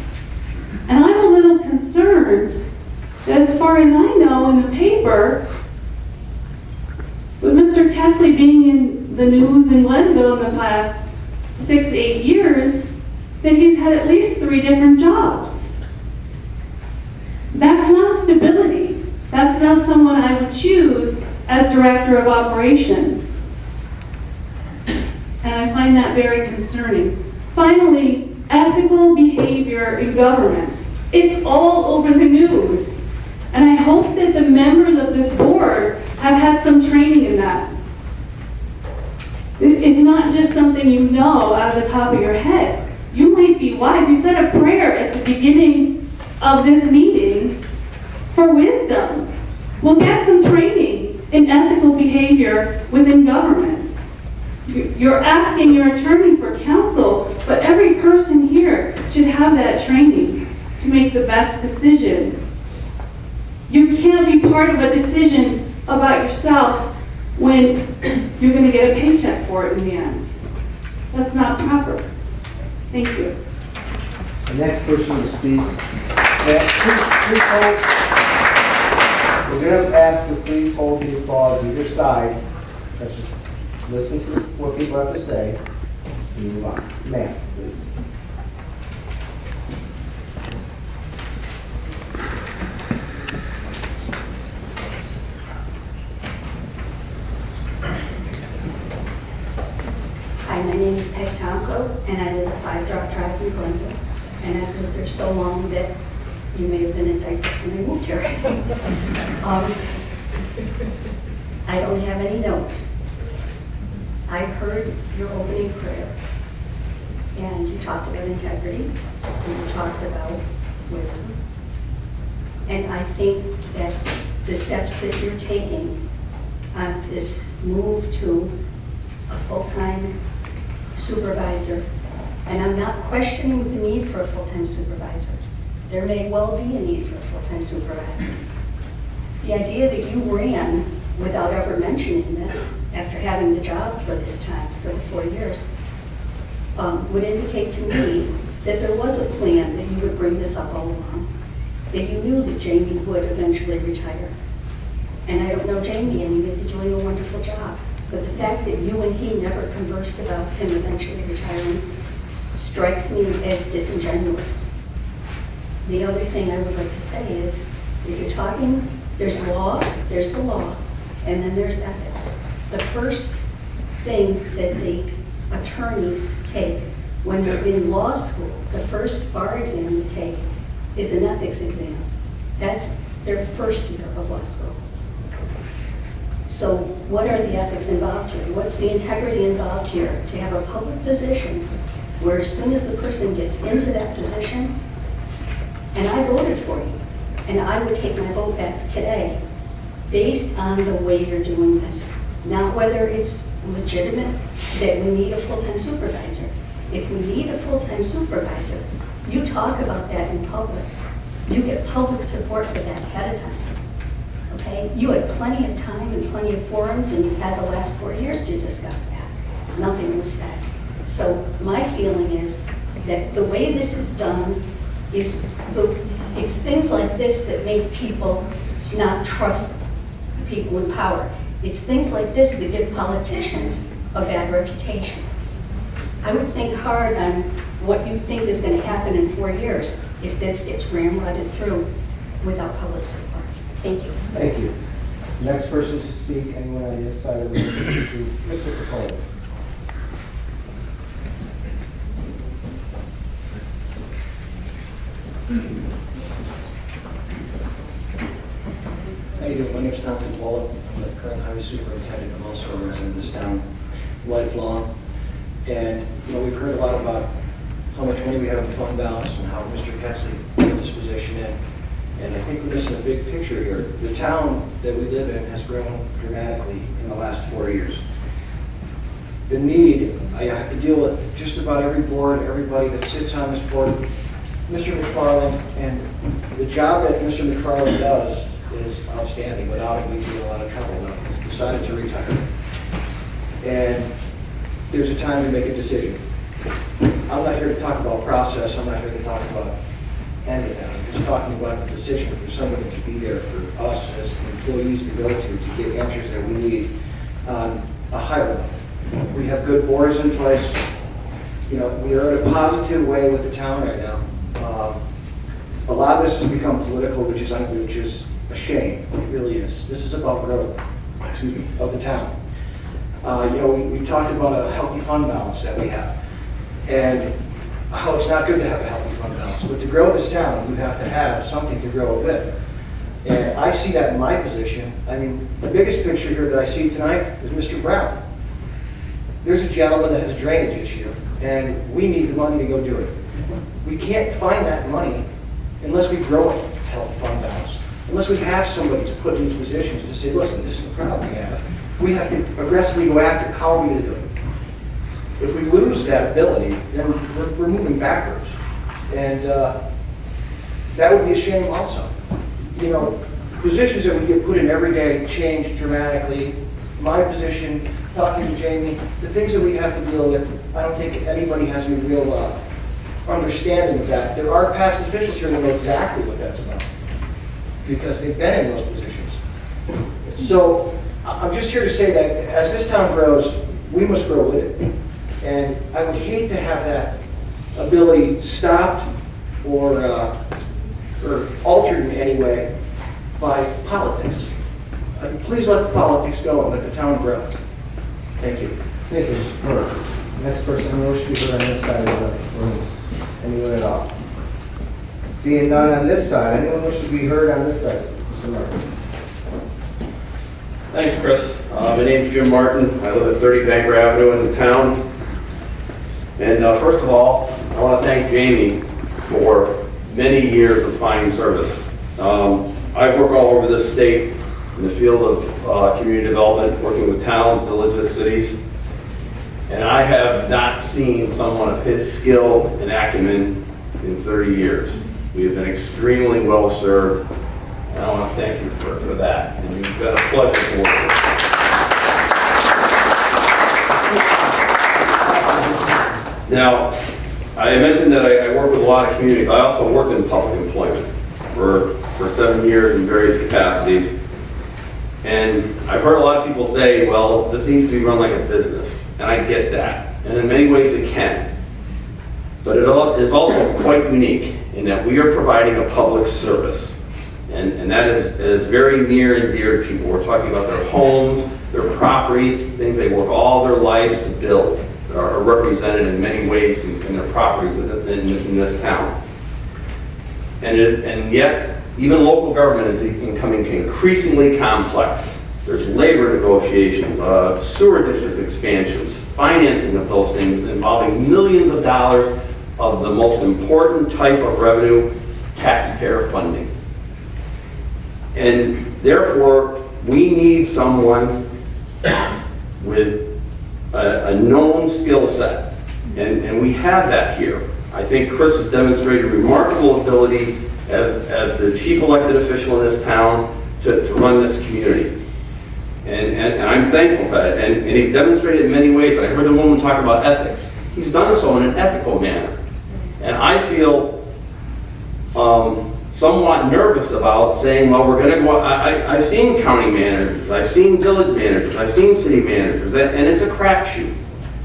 And I'm a little concerned that as far as I know in the paper, with Mr. Ketzley being in the news in Glenville in the past 6-8 years, that he's had at least 3 different jobs. That's not stability. That's not someone I would choose as director of operations. And I find that very concerning. Finally, ethical behavior in government. It's all over the news. And I hope that the members of this board have had some training in that. It's not just something you know out of the top of your head. You might be wise. You said a prayer at the beginning of this meeting for wisdom. Well, get some training in ethical behavior within government. You're asking your attorney for counsel, but every person here should have that training to make the best decision. You can't be part of a decision about yourself when you're going to get a paycheck for it in the end. That's not proper. Thank you. The next person to speak. Please hold. We're going to ask you please hold the applause either side. Let's just listen to what people have to say and move on. Ma'am, please. Hi, my name is Peg Tomko, and I live at 5 Drop Drive in Glenville. And I've lived there so long that you may have been in diapers when I moved here. I don't have any notes. I heard your opening prayer, and you talked about integrity, and you talked about wisdom. And I think that the steps that you're taking on this move to a full-time supervisor, and I'm not questioning the need for a full-time supervisor. There may well be a need for a full-time supervisor. The idea that you ran without ever mentioning this after having the job for this time, for the 4 years, would indicate to me that there was a plan that you would bring this up all along, that you knew that Jamie would eventually retire. And I don't know Jamie, and he may be doing a wonderful job. But the fact that you and he never conversed about him eventually retiring strikes me as disingenuous. The other thing I would like to say is, if you're talking, there's law, there's the law, and then there's ethics. The first thing that the attorneys take when they're in law school, the first bar exam to take is an ethics exam. That's their first year of law school. So what are the ethics involved here? What's the integrity involved here? To have a public position where as soon as the person gets into that position, and I voted for you, and I would take my vote back today based on the way you're doing this. Not whether it's legitimate that we need a full-time supervisor. If we need a full-time supervisor, you talk about that in public. You get public support for that ahead of time. Okay? You had plenty of time and plenty of forums, and you've had the last 4 years to discuss that. Nothing was said. So my feeling is that the way this is done is it's things like this that make people not trust people in power. It's things like this that give politicians a bad reputation. I would think hard on what you think is going to happen in 4 years if this gets ramrodded through without public support. Thank you. Thank you. Next person to speak, anyone on this side of the room? Mr. Capone. How you doing? My name's Tom Capola. I'm the current highway superintendent. I'm also a resident of this town, lifelong. And, we've heard a lot about how much money we have in the fund balance and how Mr. Ketzley put this position in. And I think we're missing a big picture here. The town that we live in has grown dramatically in the last 4 years. The need, I have to deal with just about every board, everybody that sits on this board. Mr. McFarland, and the job that Mr. McFarland does is outstanding. Without him, we'd be in a lot of trouble now. He's decided to retire. And there's a time to make a decision. I'm not here to talk about process. I'm not here to talk about any of that. I'm just talking about the decision for somebody to be there for us as employees to go to get answers that we need on a higher level. We have good boards in place. We are in a positive way with the town right now. A lot of this has become political, which is a shame. It really is. This is about growth, of the town. We talked about a healthy fund balance that we have, and how it's not good to have a healthy fund balance. But to grow this town, you have to have something to grow it with. And I see that in my position. I mean, the biggest picture here that I see tonight is Mr. Brown. There's a gentleman that has a drainage issue, and we need the money to go do it. We can't find that money unless we grow a healthy fund balance. Unless we have somebody to put in these positions to say, listen, this is the problem we have. We have to aggressively go after it. How are we going to do it? If we lose that ability, then we're moving backwards. And that would be a shame also. Positions that we get put in every day change dramatically. My position, talking to Jamie, the things that we have to deal with, I don't think anybody has any real understanding of that. There are past officials here that know exactly what that's about because they've been in those positions. So I'm just here to say that as this town grows, we must grow with it. And I would hate to have that ability stopped or altered in any way by politics. Please let the politics go and let the town grow. Thank you. Thank you, Mr. Burke. Next person who wish to be heard on this side of the room. Anyone at all? Seeing none on this side, anyone wish to be heard on this side? Mr. Martin. Thanks, Chris. My name's Jim Martin. I live at 30 Banker Avenue in the town. And first of all, I want to thank Jamie for many years of finding service. I work all over this state in the field of community development, working with towns, villages, cities. And I have not seen someone of his skill and acumen in 30 years. We have been extremely well served, and I want to thank you for that. And you've been a pleasure to work with. Now, I mentioned that I work with a lot of communities. I also worked in public employment for 7 years in various capacities. And I've heard a lot of people say, well, this needs to be run like a business, and I get that. And in many ways it can. But it is also quite unique in that we are providing a public service. And that is very near and dear to people. We're talking about their homes, their property, things they work all their lives to build are represented in many ways in their properties in this town. And yet, even local government is becoming increasingly complex. There's labor negotiations, sewer district expansions, financing of those things involving millions of dollars of the most important type of revenue, taxpayer funding. And therefore, we need someone with a known skill set. And we have that here. I think Chris has demonstrated remarkable ability as the chief elected official in this town to run this community. And I'm thankful for that. And he's demonstrated in many ways, but I heard the woman talk about ethics. He's done so in an ethical manner. And I feel somewhat nervous about saying, well, we're going to go, I've seen county managers, I've seen village managers, I've seen city managers, and it's a crapshoot.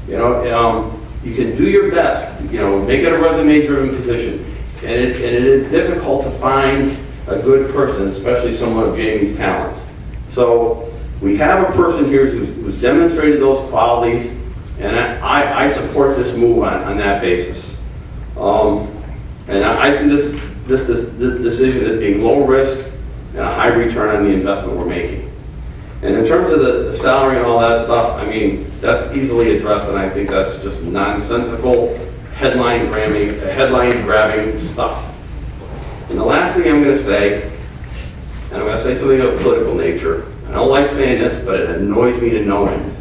You know, you can do your best, you know, make it a resume-driven position. And it is difficult to find a good person, especially someone of Jamie's talents. So we have a person here who's demonstrated those qualities, and I support this move on that basis. And I see this decision as being low risk and a high return on the investment we're making. And in terms of the salary and all that stuff, I mean, that's easily addressed, and I think that's just nonsensical, headline grabbing stuff. And the last thing I'm going to say, and I'm going to say something of a political nature. I don't like saying this, but it annoys me to no end.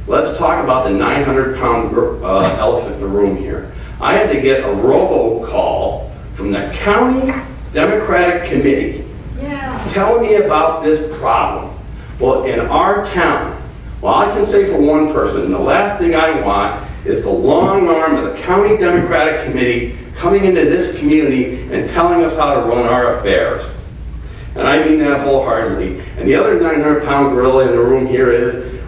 Let's talk about the 900-pound elephant in the room here. I had to get a robocall from the county Democratic committee telling me about this problem. Well, in our town, well, I can say for one person, the last thing I want is the long arm of the county Democratic committee coming into this community and telling us how to run our affairs. And I mean that wholeheartedly. And the other 900-pound gorilla in the room here is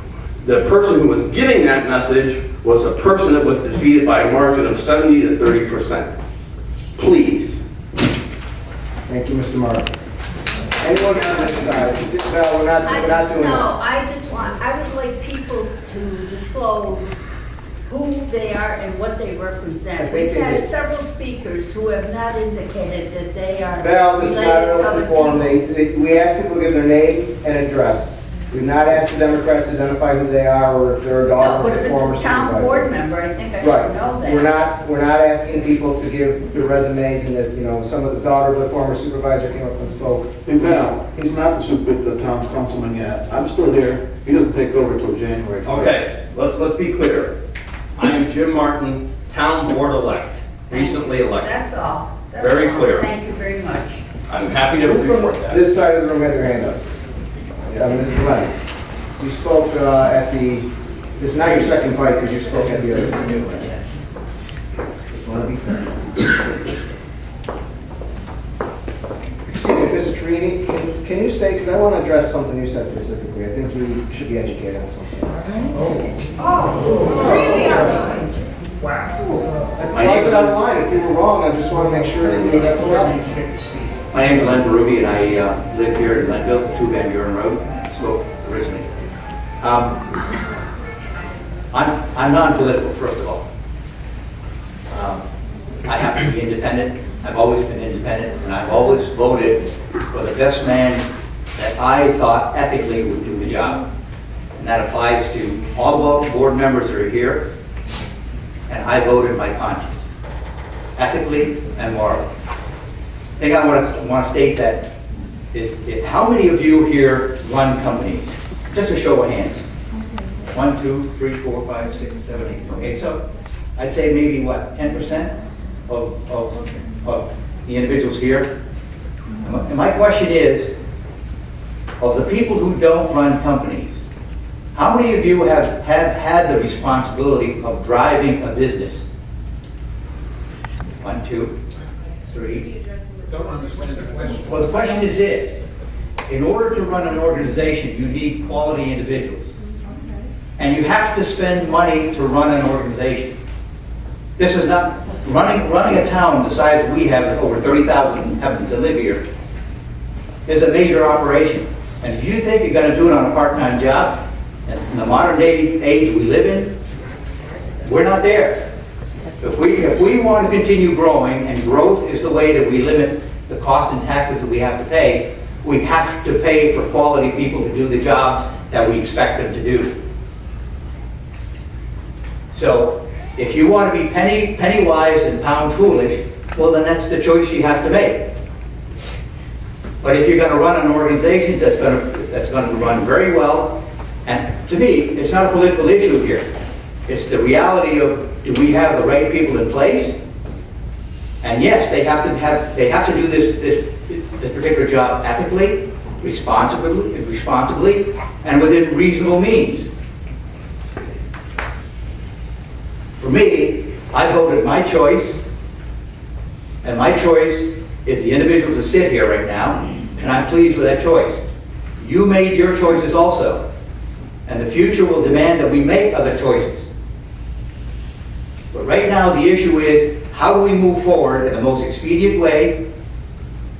the person who was giving that message was a person that was defeated by a margin of 70 to 30%. Please. Thank you, Mr. Martin. Anyone on this side? No, we're not doing that. I would like people to disclose who they are and what they represent. We've had several speakers who have not indicated that they are Val, this is not an related to open other forum. people. We ask people to give their name and address. We've not asked the Democrats to identify who they are or if they're a No, daughter but of if a former it's a town supervisor. board member, I think I should Right. know that. We're not asking people to give their resumes and that, you know, some of the daughter of a former supervisor came up and spoke. Hey Val, he's not the town councilman yet. I'm still here. He doesn't take over till January 1st. Okay, let's be clear. I am Jim Martin, town board elect, recently elected. That's all. That's Very all. clear. Thank you very much. I'm happy to report that. This side of the room had their hand up. Glenn, you spoke at the, it's not your second bite because you spoke at the other. Just want to be fair. Excuse me, Mrs. Trini, can you stay? Because I want to address something you said specifically. I think you should be educated on something. Really? Wow. That's why it's on the line. If you were wrong, I just want to make sure that you got correct. My name is Len Berube, and I live here in Glenville, 2 Van Buren Road, spoke originally. I'm non-political, first of all. I happen to be independent. I've always been independent, and I've always voted for the best man that I thought ethically would do the job. And that applies to all the board members that are here, and I voted my conscience, ethically and morally. The thing I want to state that is how many of you here run companies? Just a show of hands. 1, 2, 3, 4, 5, 6, 7, 8. Okay, so I'd say maybe what, 10% of the individuals here? And my question is, of the people who don't run companies, how many of you have had the responsibility of driving a business? 1, 2, 3. Don't understand the question. Well, the question is this. In order to run an organization, you need quality individuals. And you have to spend money to run an organization. This is not, running a town the size we have, is over 30,000 inhabitants that live here, is a major operation. And if you think you're gonna do it on a part-time job, in the modern day age we live in, we're not there. If we want to continue growing, and growth is the way that we limit the cost and taxes that we have to pay, we have to pay for quality people to do the jobs that we expect them to do. So if you want to be penny wise and pound foolish, well, then that's the choice you have to make. But if you're going to run an organization that's going to run very well, and to me, it's not a political issue here. It's the reality of, do we have the right people in place? And yes, they have to do this particular job ethically, responsibly, and within reasonable means. For me, I voted my choice, and my choice is the individuals that sit here right now, and I'm pleased with that choice. You made your choices also, and the future will demand that we make other choices. But right now, the issue is, how do we move forward in the most expedient way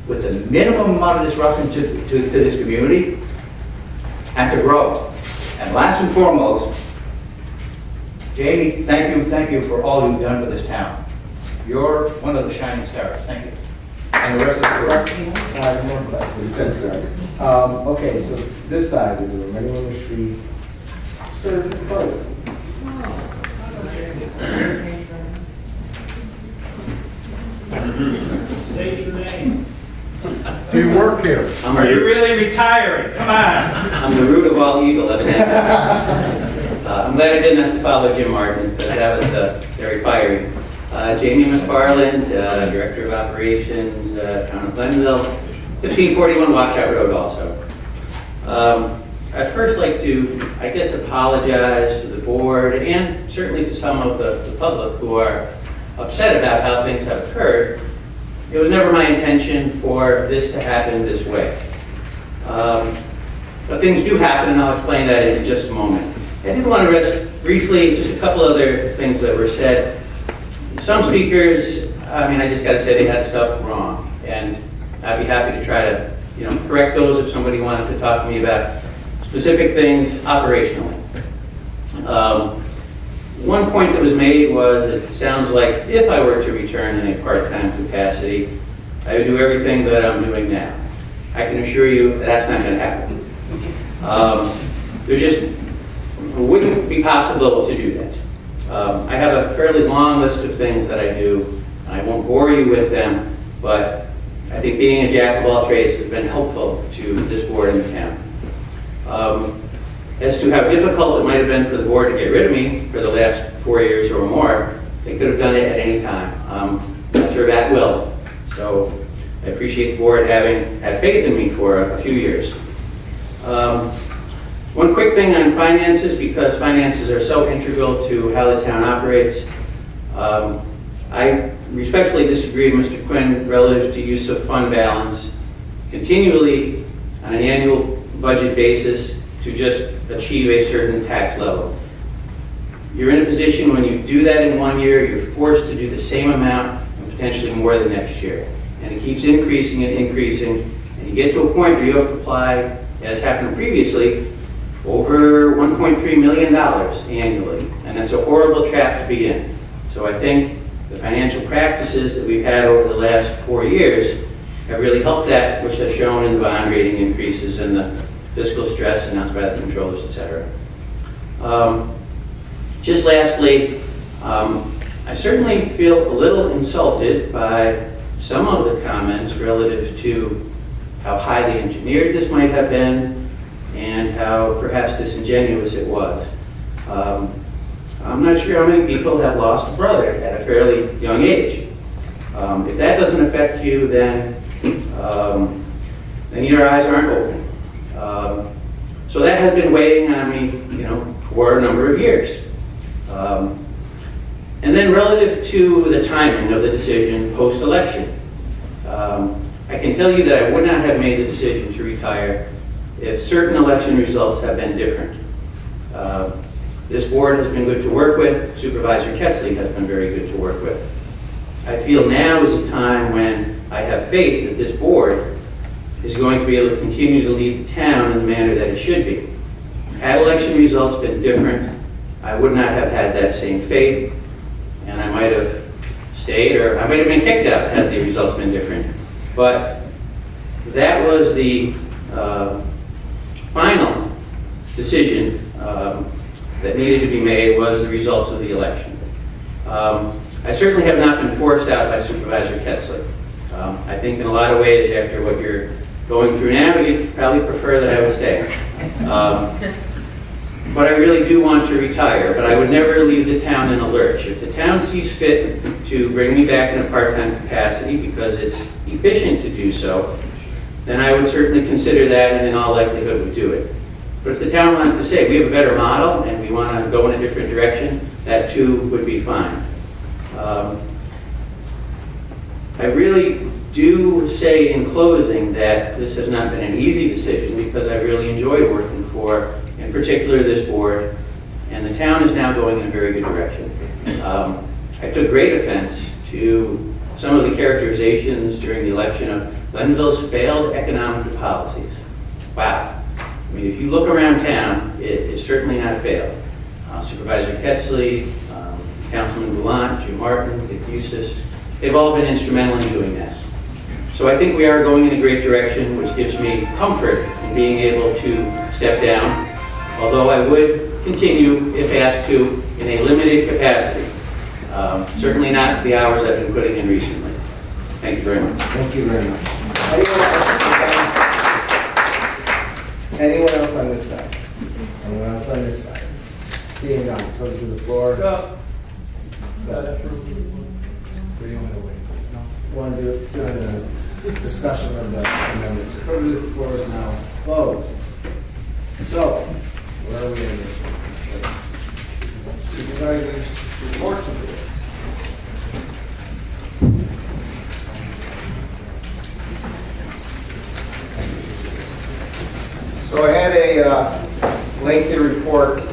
with the minimum amount of disruption to this community and to grow? And last and foremost, Jamie, thank you for all you've done for this town. You're one of the shining stars. Thank you. And the rest of the More questions. Okay, so this side of the room, anyone wish to be stirred further? State your name. Do you work here? Are you really retiring? Come on. I'm the root of all evil, evidently. I'm glad I didn't have to follow Jim Martin, because that was very fiery. Jamie McFarland, Director of Operations, Town of Glenville, 1541 Washout Road also. I'd first like to, I guess, apologize to the board and certainly to some of the public who are upset about how things have occurred. It was never my intention for this to happen this way. But things do happen, and I'll explain that in just a moment. I did want to address briefly just a couple other things that were said. Some speakers, I just got to say they had stuff wrong, and I'd be happy to try to, correct those if somebody wanted to talk to me about specific things operationally. One point that was made was, it sounds like if I were to return in a part-time capacity, I would do everything that I'm doing now. I can assure you that's not going to happen. There just wouldn't be possible to do that. I have a fairly long list of things that I do. I won't bore you with them, but I think being a jack of all trades has been helpful to this board and the town. As to how difficult it might have been for the board to get rid of me for the last 4 years or more, they could have done it at any time. I serve at will, so I appreciate the board having had faith in me for a few years. One quick thing on finances, because finances are so integral to how the town operates. I respectfully disagree with Mr. Quinn relative to use of fund balance continually on an annual budget basis to just achieve a certain tax level. You're in a position when you do that in 1 year, you're forced to do the same amount and potentially more the next year. And it keeps increasing and increasing, and you get to a point where you have to apply, as happened previously, over $1.3 million annually. And that's a horrible trap to be in. So I think the financial practices that we've had over the last 4 years have really helped that, which has shown in the bond rating increases and the fiscal stress announced by the controllers, etc. Just lastly, I certainly feel a little insulted by some of the comments relative to how highly engineered this might have been and how perhaps disingenuous it was. I'm not sure how many people have lost a brother at a fairly young age. If that doesn't affect you, then your eyes aren't open. So that has been weighing on me, for a number of years. And then relative to the timing of the decision post-election, I I can tell you that I would not have made the decision to retire if certain election results have been different. This board has been good to work with. Supervisor Ketzley has been very good to work with. I feel now is a time when I have faith that this board is going to be able to continue to lead the town in the manner that it should be. Had election results been different, I would not have had that same faith, and I might have stayed, or I might have been kicked out had the results been different. But that was the final decision that needed to be made, was the results of the election. I certainly have not been forced out by Supervisor Ketzley. I think in a lot of ways, after what you're going through now, you'd probably prefer that I would stay. But I really do want to retire, but I would never leave the town in a lurch. If the town sees fit to bring me back in a part-time capacity because it's efficient to do so, then I would certainly consider that, and in all likelihood would do it. But if the town wanted to say, we have a better model and we want to go in a different direction, that too would be fine. I really do say in closing that this has not been an easy decision, because I really enjoyed working for, in particular, this board, and the town is now going in a very good direction. I took great offense to some of the characterizations during the election of Glenville's failed economic policies. Wow. I mean, if you look around town, it is certainly not failed. Supervisor Ketzley, Councilman Gallant, Jim Martin, Dick Eustace, they've all been instrumental in doing that. So I think we are going in a great direction, which gives me comfort in being able to step down, although I would continue, if asked to, in a limited capacity. Certainly not the hours I've been putting in recently. Thank you very much. Thank you very much. Anyone else on this side? Anyone else on this side? Seeing none, come to the floor. Go. Want to do a discussion of the amendments? Come to the floor is now closed. So, where are we in this? Supervisors, report to the So I had a lengthy report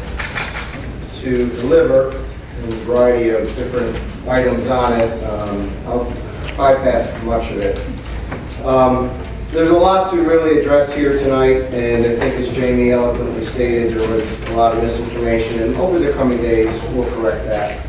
to deliver, with a variety of different items on it. I'll bypass much of it. There's a lot to really address here tonight, and I think as Jamie eloquently stated, there was a lot of misinformation, and over the coming days, we'll correct that.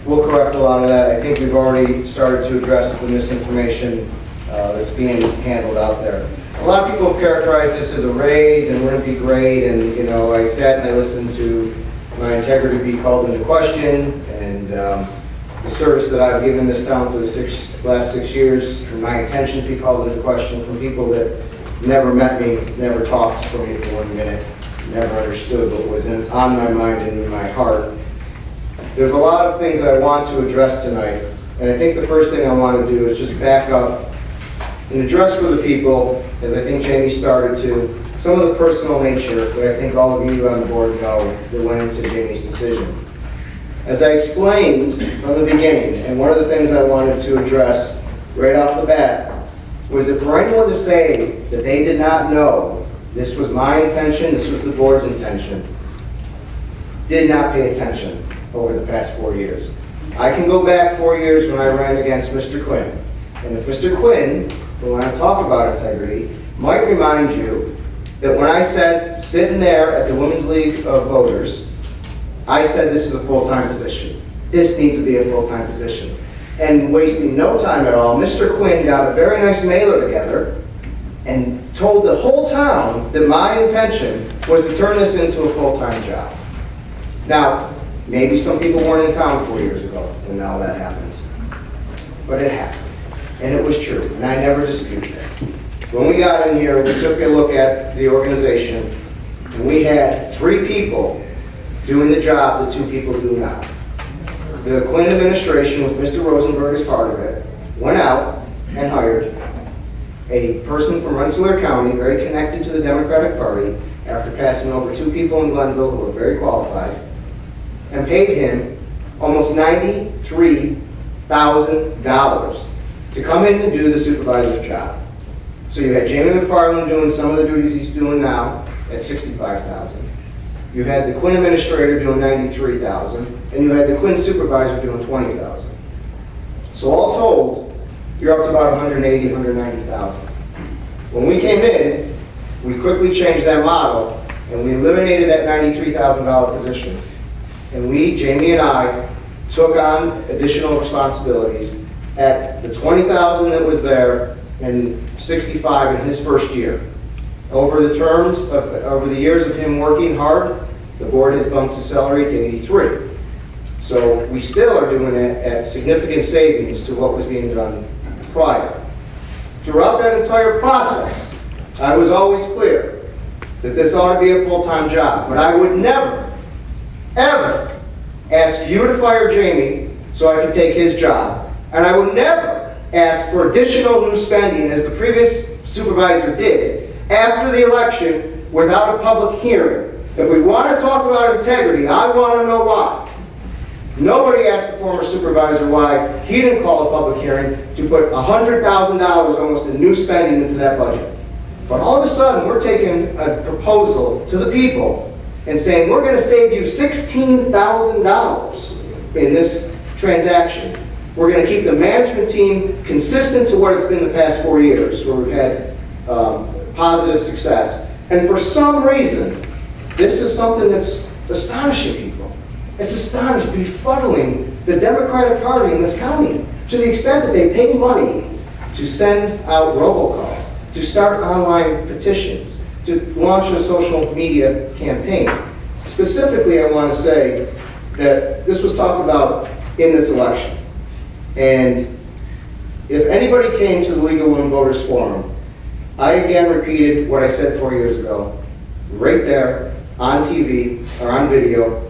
We'll correct a lot of that. I think we've already started to address the misinformation that's being handled out there. A lot of people have characterized this as a raise and wouldn't it be great, and you know, I sat and I listened to my integrity be called into question, and the service that I've given this town for the last 6 years, and my intentions be called into question from people that never met me, never talked to me for 1 minute, never understood what was on my mind and in my heart. There's a lot of things that I want to address tonight, and I think the first thing I want to do is just back up and address for the people, as I think Jamie started to, some of the personal nature that I think all of you on the board know that went into Jamie's decision. As I explained from the beginning, and one of the things I wanted to address right off the bat was that for anyone to say that they did not know this was my intention, this was the board's intention, did not pay attention over the past 4 years. I can go back 4 years when I ran against Mr. Quinn. And if Mr. Quinn, who when I talk about integrity, might remind you that when I said, sitting there at the Women's League of Voters, I said this is a full-time position. This needs to be a full-time position. And wasting no time at all, Mr. Quinn got a very nice mailer together and told the whole town that my intention was to turn this into a full-time job. Now, maybe some people weren't in town 4 years ago when now that happens. But it happened. And it was true. And I never disputed it. When we got in here, we took a look at the organization, and we had 3 people doing the job that 2 people do now. The Quinn administration, with Mr. Rosenberg as part of it, went out and hired a person from Rensselaer County, very connected to the Democratic Party, after passing over 2 people in Glenville who were very qualified, and paid him almost $93,000 to come in and do the supervisor's job. So you had Jamie McFarland doing some of the duties he's doing now at $65,000. You had the Quinn administrator doing $93,000, and you had the Quinn supervisor doing $20,000. So all told, you're up to about $180,000, $190,000. When we came in, we quickly changed that model, and we eliminated that $93,000 position. And we, Jamie and I, took on additional responsibilities at the $20,000 that was there and $65,000 in his first year. Over the years of him working hard, the board has bumped his salary to $83,000. So we still are doing it at significant savings to what was being done prior. Throughout that entire process, I was always clear that this ought to be a full-time job, but I would never, ever ask you to fire Jamie so I could take his job, and I would never ask for additional new spending as the previous supervisor did after the election without a public hearing. If we want to talk about integrity, I want to know why. Nobody asked the former supervisor why he didn't call a public hearing to put $100,000 almost in new spending into that budget. But all of a sudden, we're taking a proposal to the people and saying, we're going to save you $16,000 in this transaction. We're going to keep the management team consistent to what it's been the past 4 years, where we've had positive success. And for some reason, this is something that's astonishing people. It's astonishing, befuddling the Democratic Party in this county to the extent that they pay money to send out robocalls, to start online petitions, to launch a social media campaign. Specifically, I want to say that this was talked about in this election. And if anybody came to the League of Women Voters Forum, I again repeated what I said 4 years ago, right there on TV or on video,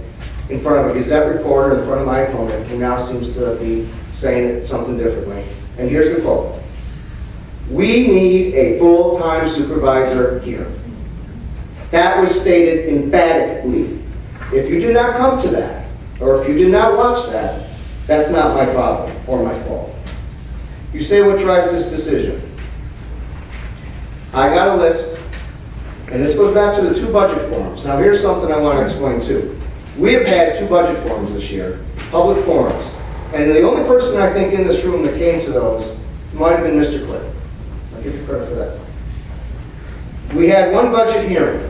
in front of a Gazette reporter, in front of my opponent, who now seems to be saying it something differently. And here's the quote. We need a full-time supervisor here. That was stated emphatically. If you do not come to that, or if you did not watch that, that's not my problem or my fault. You say, what drives this decision? I got a list, and this goes back to the 2 budget forums. Now here's something I want to explain too. We have had 2 budget forums this year, public forums, and the only person I think in this room that came to those might have been Mr. Cliff. I'll give you credit for that. We had 1 budget hearing.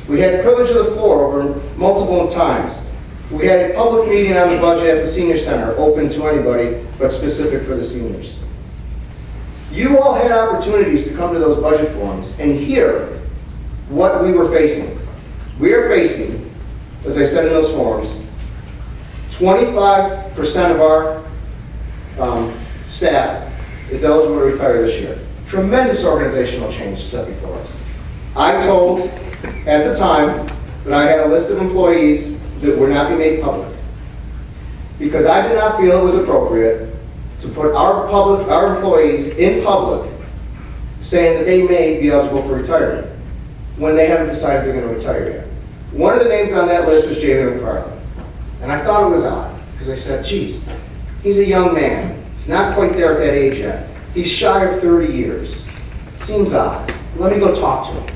We had privilege of the floor over multiple times. We had a public meeting on the budget at the senior center, open to anybody, but specific for the seniors. You all had opportunities to come to those budget forums and hear what we were facing. We are facing, as I said in those forums, 25% of our staff is eligible to retire this year. Tremendous organizational change set before us. I told, at the time, that I had a list of employees that would not be made public, because I did not feel it was appropriate to put our employees in public saying that they may be eligible for retirement when they haven't decided they're going to retire yet. One of the names on that list was Jamie McFarland. And I thought it was odd, because I said, geez, he's a young man. He's not quite there at that age yet. He's shy of 30 years. Seems odd. Let me go talk to him.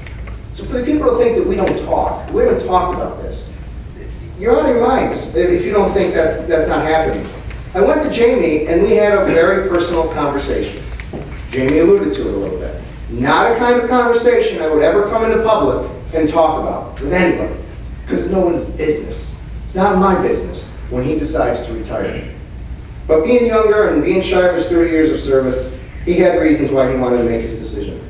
So for the people to think that we don't talk, we haven't talked about this, you're out of your minds if you don't think that that's not happening. I went to Jamie, and we had a very personal conversation. Jamie alluded to it a little bit. Not a kind of conversation I would ever come into public and talk about with anybody, because it's no one's business. It's not my business when he decides to retire. But being younger and being shy of his 30 years of service, he had reasons why he wanted to make his decision.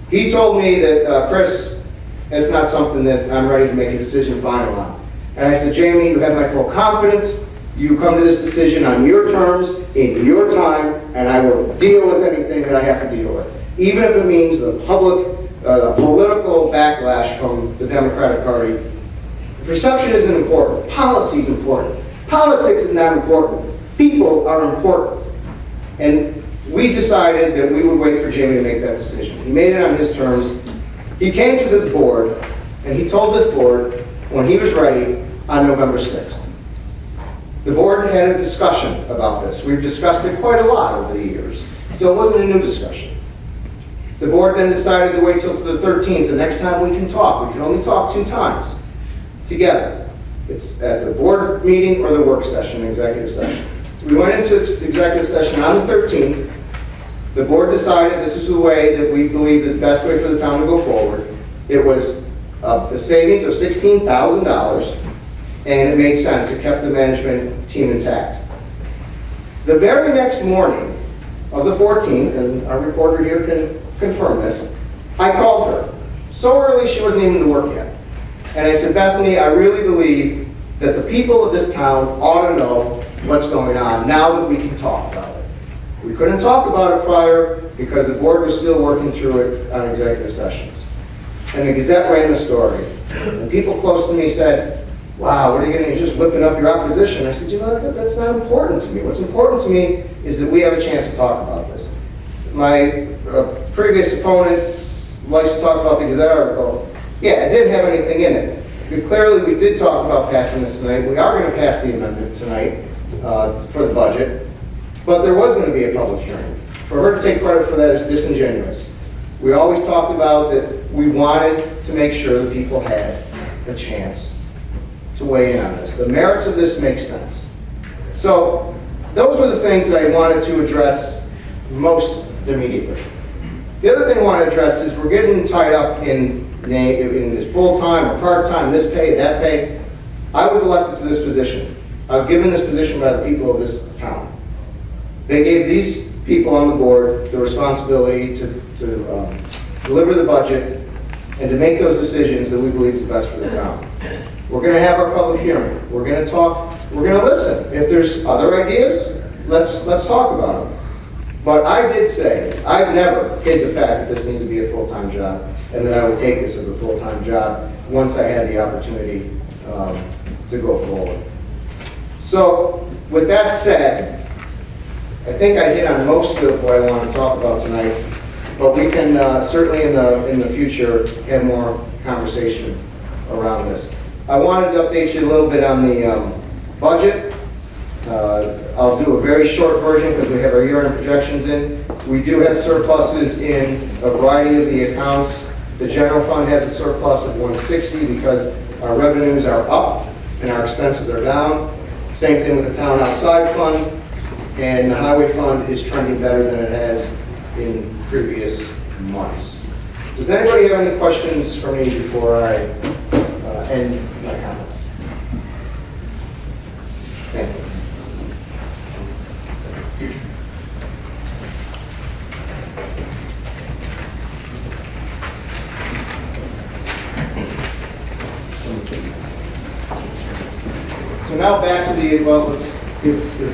He told me that, Chris, it's not something that I'm ready to make a decision final on. And I said, Jamie, you have my full confidence. You come to this decision on your terms, in your time, and I will deal with anything that I have to deal with, even if it means the political backlash from the Democratic Party. Perception isn't important. Policy is important. Politics is not important. People are important. And we decided that we would wait for Jamie to make that decision. He made it on his terms. He came to this board, and he told this board when he was ready on November 6th. The board had a discussion about this. We've discussed it quite a lot over the years, so it wasn't a new discussion. The board then decided to wait till the 13th, the next time we can talk. We can only talk 2 times together. It's at the board meeting or the work session, executive session. We went into executive session on the 13th. The board decided this is the way that we believe the best way for the town to go forward. It was a savings of $16,000, and it made sense. It kept the management team intact. The very next morning of the 14th, and our reporter here can confirm this, I called her. So early she wasn't even to work yet. And I said, Bethany, I really believe that the people of this town ought to know what's going on now that we can talk about it. We couldn't talk about it prior because the board was still working through it on executive sessions. And the Gazette ran the story. And people close to me said, wow, what are you going to do? You're just whipping up your opposition. I said, you know, that's not important to me. What's important to me is that we have a chance to talk about this. My previous opponent likes to talk about the Gazette article. Yeah, it didn't have anything in it. Clearly, we did talk about passing this tonight. We are going to pass the amendment tonight for the budget. But there was going to be a public hearing. For her to take credit for that is disingenuous. We always talked about that we wanted to make sure that people had a chance to weigh in on this. The merits of this make sense. So those were the things that I wanted to address most immediately. The other thing I want to address is we're getting tied up in this full-time or part-time, this pay, that pay. I was elected to this position. I was given this position by the people of this town. They gave these people on the board the responsibility to deliver the budget and to make those decisions that we believe is best for the town. We're going to have our public hearing. We're going to talk. We're going to listen. If there's other ideas, let's talk about them. But I did say, I've never hid the fact that this needs to be a full-time job and that I would take this as a full-time job once I had the opportunity to go forward. So with that said, I think I hit on most of what I want to talk about tonight, but we can certainly in the future have more conversation around this. I wanted to update you a little bit on the budget. I'll do a very short version because we have our year-end projections in. We do have surpluses in a variety of the accounts. The general fund has a surplus of 160 because our revenues are up and our expenses are down. Same thing with the town outside fund. And the highway fund is trending better than it has in previous months. Does anybody have any questions for me before I end my comments? Thank you. So now back to the, well, let's give the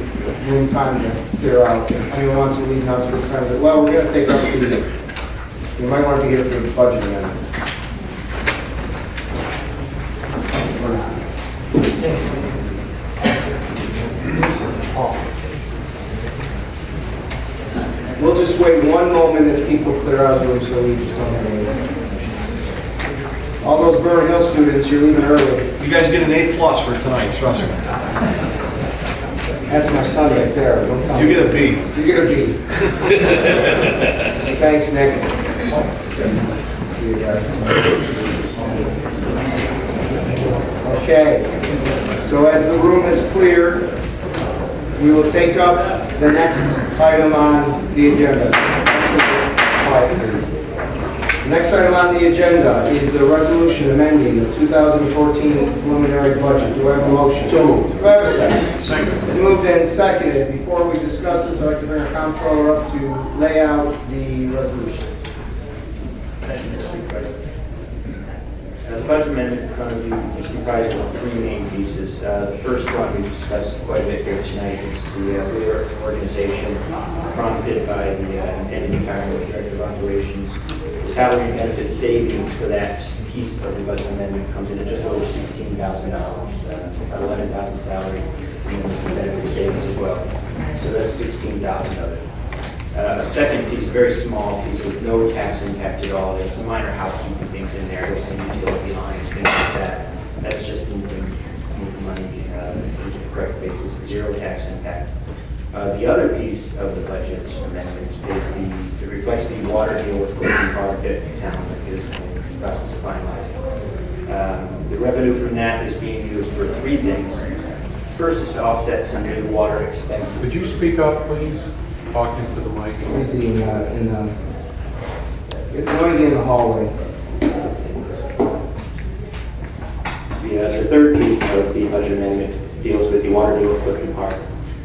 room time to clear out. If anyone wants to leave now to the time, well, we're going to take up the, you might want to be here for the budget amendment. Or not. We'll just wait one moment as people clear out the room so we just don't have any. All those Burn Hill students, you're leaving early. You guys get an A+ for tonight, trust me. That's my son right there. Don't tell You me. get a B. You get a B. Thanks, Nick. Okay. So as the room is clear, we will take up the next item on the agenda. The next item on the agenda is the resolution amending the 2014 preliminary budget. Do I have a motion? So moved. Do I have a second? Second. Moved and seconded. Before we discuss this, I'd like to bring our comptroller up to lay out the resolution. Thank you, Mr. President. The budget amendment in front of you is comprised of 3 main pieces. The first one we discussed quite a bit here tonight is the reorganization prompted by the intended retirement of Director of Operations. The salary and benefit savings for that piece of the budget amendment comes in at just over $16,000, about $11,000 salary, and then some benefit savings as well. So that's $16,000 of it. A second piece, a very small piece with no tax impact at all. There's some minor housekeeping things in there. There's some utility lines, things like that. That's just moving put the money into the correct places, zero tax impact. The other piece of the budget amendments is it reflects the water deal with Glenville Park that the town is in the process of finalizing. The revenue from that is being used for three things. First is to offset some new water expenses. Would you speak up, please? Talking to the mic. Noisy it's noisy in the hallway. The third piece of the budget amendment deals with the water deal with Glenville Park.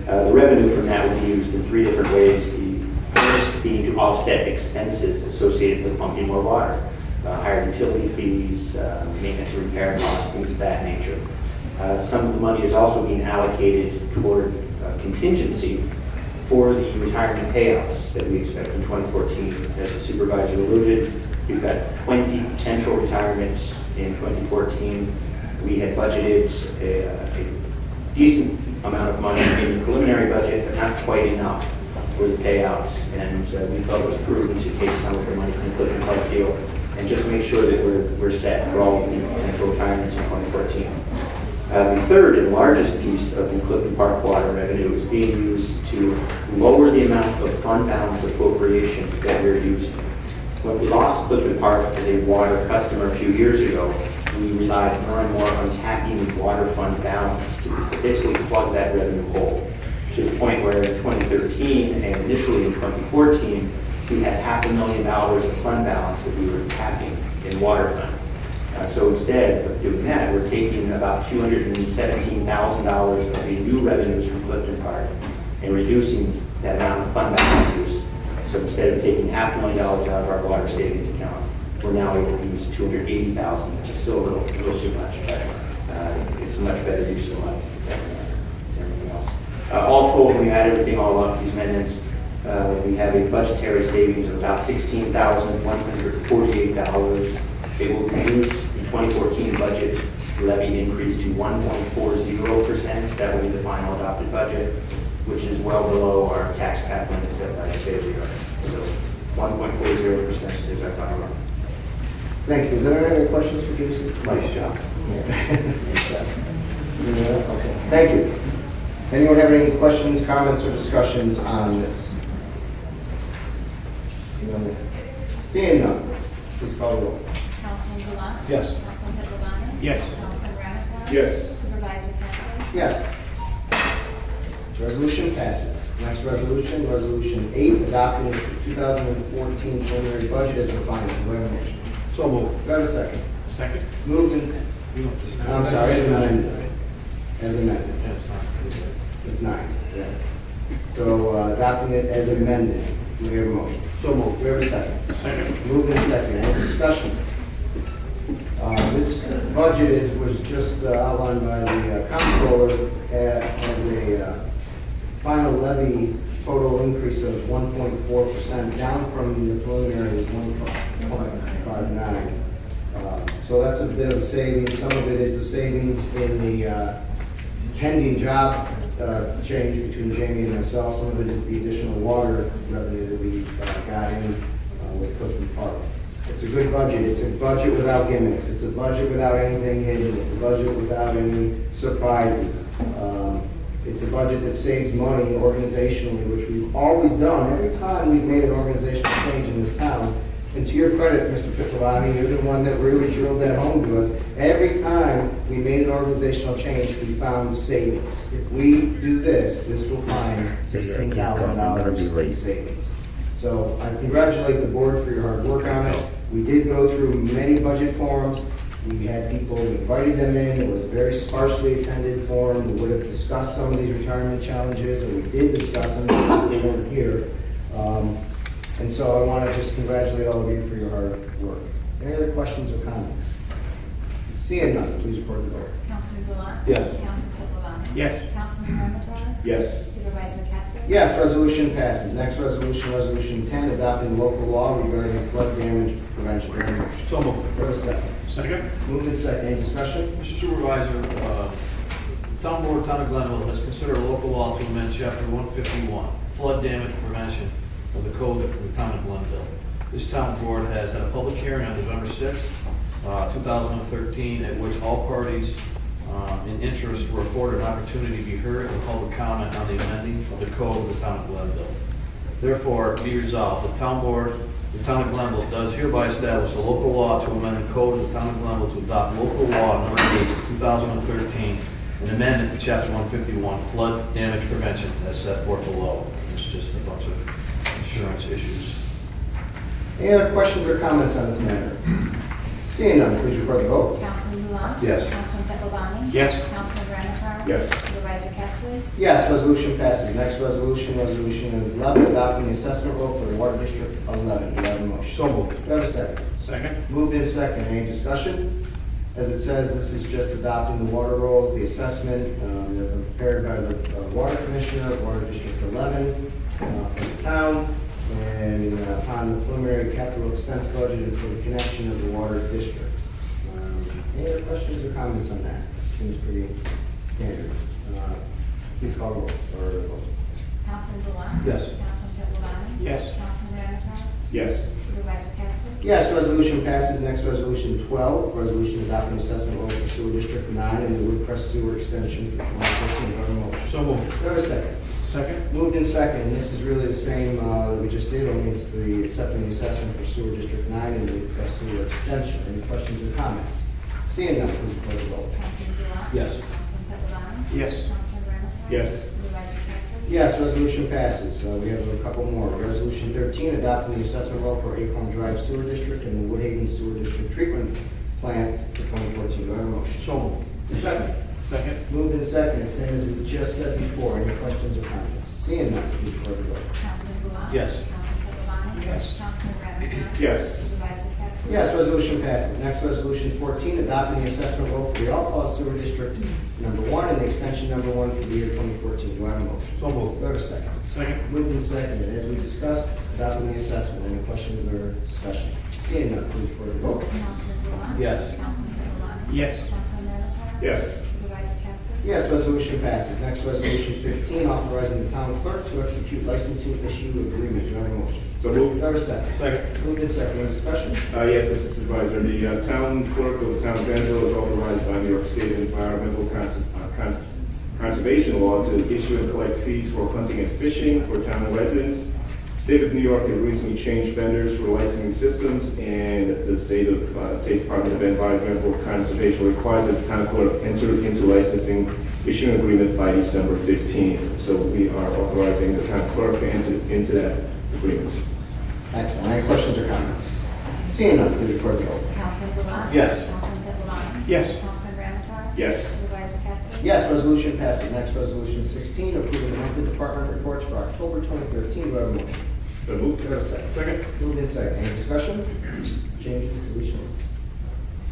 The revenue from that will be used in three different ways. The first being to offset expenses associated with pumping more water, higher utility fees, maintenance and repair costs, things of that nature. Some of the money is also being allocated toward contingency for the retirement payouts that we expect in 2014. As the supervisor alluded, we've got 20 potential retirements in 2014. We had budgeted a decent amount of money in the preliminary budget, but not quite enough for the payouts. And we felt it was prudent to take some of the money from the Clifton Park deal and just make sure that we're set for all of the potential retirements in 2014. The third and largest piece of the Clifton Park water revenue is being used to lower the amount of fund balance appropriation that we're using. When we lost Clifton Park as a water customer a few years ago, we relied more and more on tapping the water fund balance to basically plug that revenue hole, to the point where in 2013 and initially in 2014, we had $500,000 of fund balance that we were tapping in water fund. So instead of doing that, we're taking about $217,000 of the new revenues from Clifton Park and reducing that amount of fund balance use. So instead of taking $500,000 out of our water savings account, we're now able to use $280,000, which is still a little too much, but it's a much better use of money than everything else. All told, when we add everything all up, these amendments, we have a budgetary savings of about $16,148. It will reduce the 2014 budget levy increase to 1.40%. That will be the final adopted budget, which is well below our tax cap limit set by the state of New York. So 1.40% is our final number. Thank you. Is there any questions for Jason? Nice job. Okay. Thank you. Anyone have any questions, comments, or discussions on this? Seeing none, please call the roll. Councilman Goulart? Yes. Councilman Pedrovani? Yes. Councilman Ramichardt? Yes. Supervisor Kessler? Yes. Resolution passes. Next resolution, Resolution 8, adopting the 2014 preliminary budget as defined. Do I have a motion? So moved. Do I have a second? Second. Moved and, I'm sorry, as amended. As amended. It's 9. Yeah. So adopting it as amended. Do we have a motion? So moved. Do we have a second? Second. Moved and second. Any discussion? This budget was just outlined by the comptroller as a final levy total increase of 1.4%, down from the preliminary 1.59. So that's a bit of a savings. Some of it is the savings in the pending job change between Jamie and myself. Some of it is the additional water revenue that we got in with Clifton Park. It's a good budget. It's a budget without gimmicks. It's a budget without anything hidden. It's a budget without any surprises. It's a budget that saves money organizationally, which we've always done. Every time we've made an organizational change in this town, and to your credit, Mr. Piccolani, you're the one that really drilled that home to us. Every time we made an organizational change, we found savings. If we do this, this will find $16,000 in savings. So I congratulate the board for your hard work on it. We did go through many budget forums. We had people, we invited them in. It was a very sparsely attended forum. We would have discussed some of these retirement challenges, and we did discuss them, but they weren't here. And so I want to just congratulate all of you for your hard work. Any other questions or comments? Seeing none, please report the vote. Councilman Goulart? Yes. Councilman Pedrovani? Yes. Councilman Ramichardt? Yes. Supervisor Kessler? Yes, resolution passes. Next resolution, Resolution 10, adopting local law regarding flood damage prevention. So moved. For a second. Second. Moved and second. Any discussion? Mr. Supervisor, Town Board, Town of Glenville has considered a local law to amend Chapter 151, flood damage prevention of the Code of the Town of Glenville. This Town Board has had a public hearing on November 6th, 2013, at which all parties in interest were afforded an opportunity to be heard and public comment on the amending of the code of the town of Glenville. Therefore, be resolved, the town board, the town of Glenville does hereby establish a local law to amend the code of the town of Glenville to adopt local law number 8, 2013, and amend it to chapter 151, flood damage prevention, as set forth below. It's just a bunch of insurance issues. Any other questions or comments on this matter? Seeing none, please record the vote. Councilman Delotte? Yes. Councilman Pettiboni? Yes. Councilman Ramnatar? Yes. Supervisor Capson? Yes, resolution passes. Next resolution, resolution 11, adopting the assessment roll for the Water District 11. Do I have a motion? So moved. Do I have a second? Second. Moved in second. Any discussion? As it says, this is just adopting the water rolls, the assessment, they're prepared by the Water Commissioner, Water District 11, for the town, and upon the preliminary capital expense budgeted for the connection of the water district. Any other questions or comments on that? Seems pretty standard. Please call the roll. Or vote. Councilman Delotte? Yes. Councilman Pettiboni? Yes. Councilman Ramnatar? Yes. Supervisor Capson? Yes, resolution passes. Next, resolution 12, resolution adopting assessment roll for sewer district 9 and the Woodcrest sewer extension for 2015. Do I have a motion? So moved. Do I have a second? Second. Moved in second, and this is really the same that we just did, only it's the accepting the assessment for sewer district 9 and the Woodcrest sewer extension. Any questions or comments? Seeing none, please record the vote. Councilman Delotte? Yes. Councilman Pettiboni? Yes. Councilman Ramnatar? Yes. Supervisor Capson? Yes, resolution passes. We have a couple more. Resolution 13, adopting the assessment roll for Acorn Drive Sewer District and the Woodhaven Sewer District Treatment Plant for 2014. Do I have a motion? So moved. Second. Second. Moved in second, same as we just said before. Any questions or comments? Seeing none, please record the vote. Councilman Delotte? Yes. Councilman Pettiboni? Yes. Councilman Ramnatar? Yes. Supervisor Capson? Yes, resolution passes. Next, resolution 14, adopting the assessment roll for the All-Cause Sewer District number 1 and the extension number 1 for the year 2014. Do I have a motion? So moved. Do I have a second? Second. Moved and seconded. As we discussed, adopting the assessment. Any questions or discussion? Seeing none, please record the vote. Councilman Delotte? Yes. Councilman Pettiboni? Yes. Councilman Ramnatar? Yes. Supervisor Capson? Yes, resolution passes. Next, resolution 15, authorizing the town clerk to execute licensing issue agreement. Do I have a motion? So moved. Do I have a second? Second. Moved and seconded. Any discussion? Yes, Mr. Supervisor, the town clerk of the town of Glenville is authorized by New York State Environmental Conservation Law to issue and collect fees for hunting and fishing for town residents. State of New York has recently changed vendors for licensing systems, and the State Department of Environmental Conservation requires that the town clerk enter into licensing issuing agreement by December 15th. So we are authorizing the town clerk to enter into that agreement. Excellent. Any questions or comments? Seeing none, please record the vote. Councilman Delotte? Yes. Councilman Pettiboni? Yes. Councilman Ramnatar? Yes. Supervisor Capson? Yes, resolution passes. Next, resolution 16, approving the monthly department reports for October 2013. Do I have a motion? So moved. Do I have a second? Second. Moved in second. Any discussion? Changes, deletions?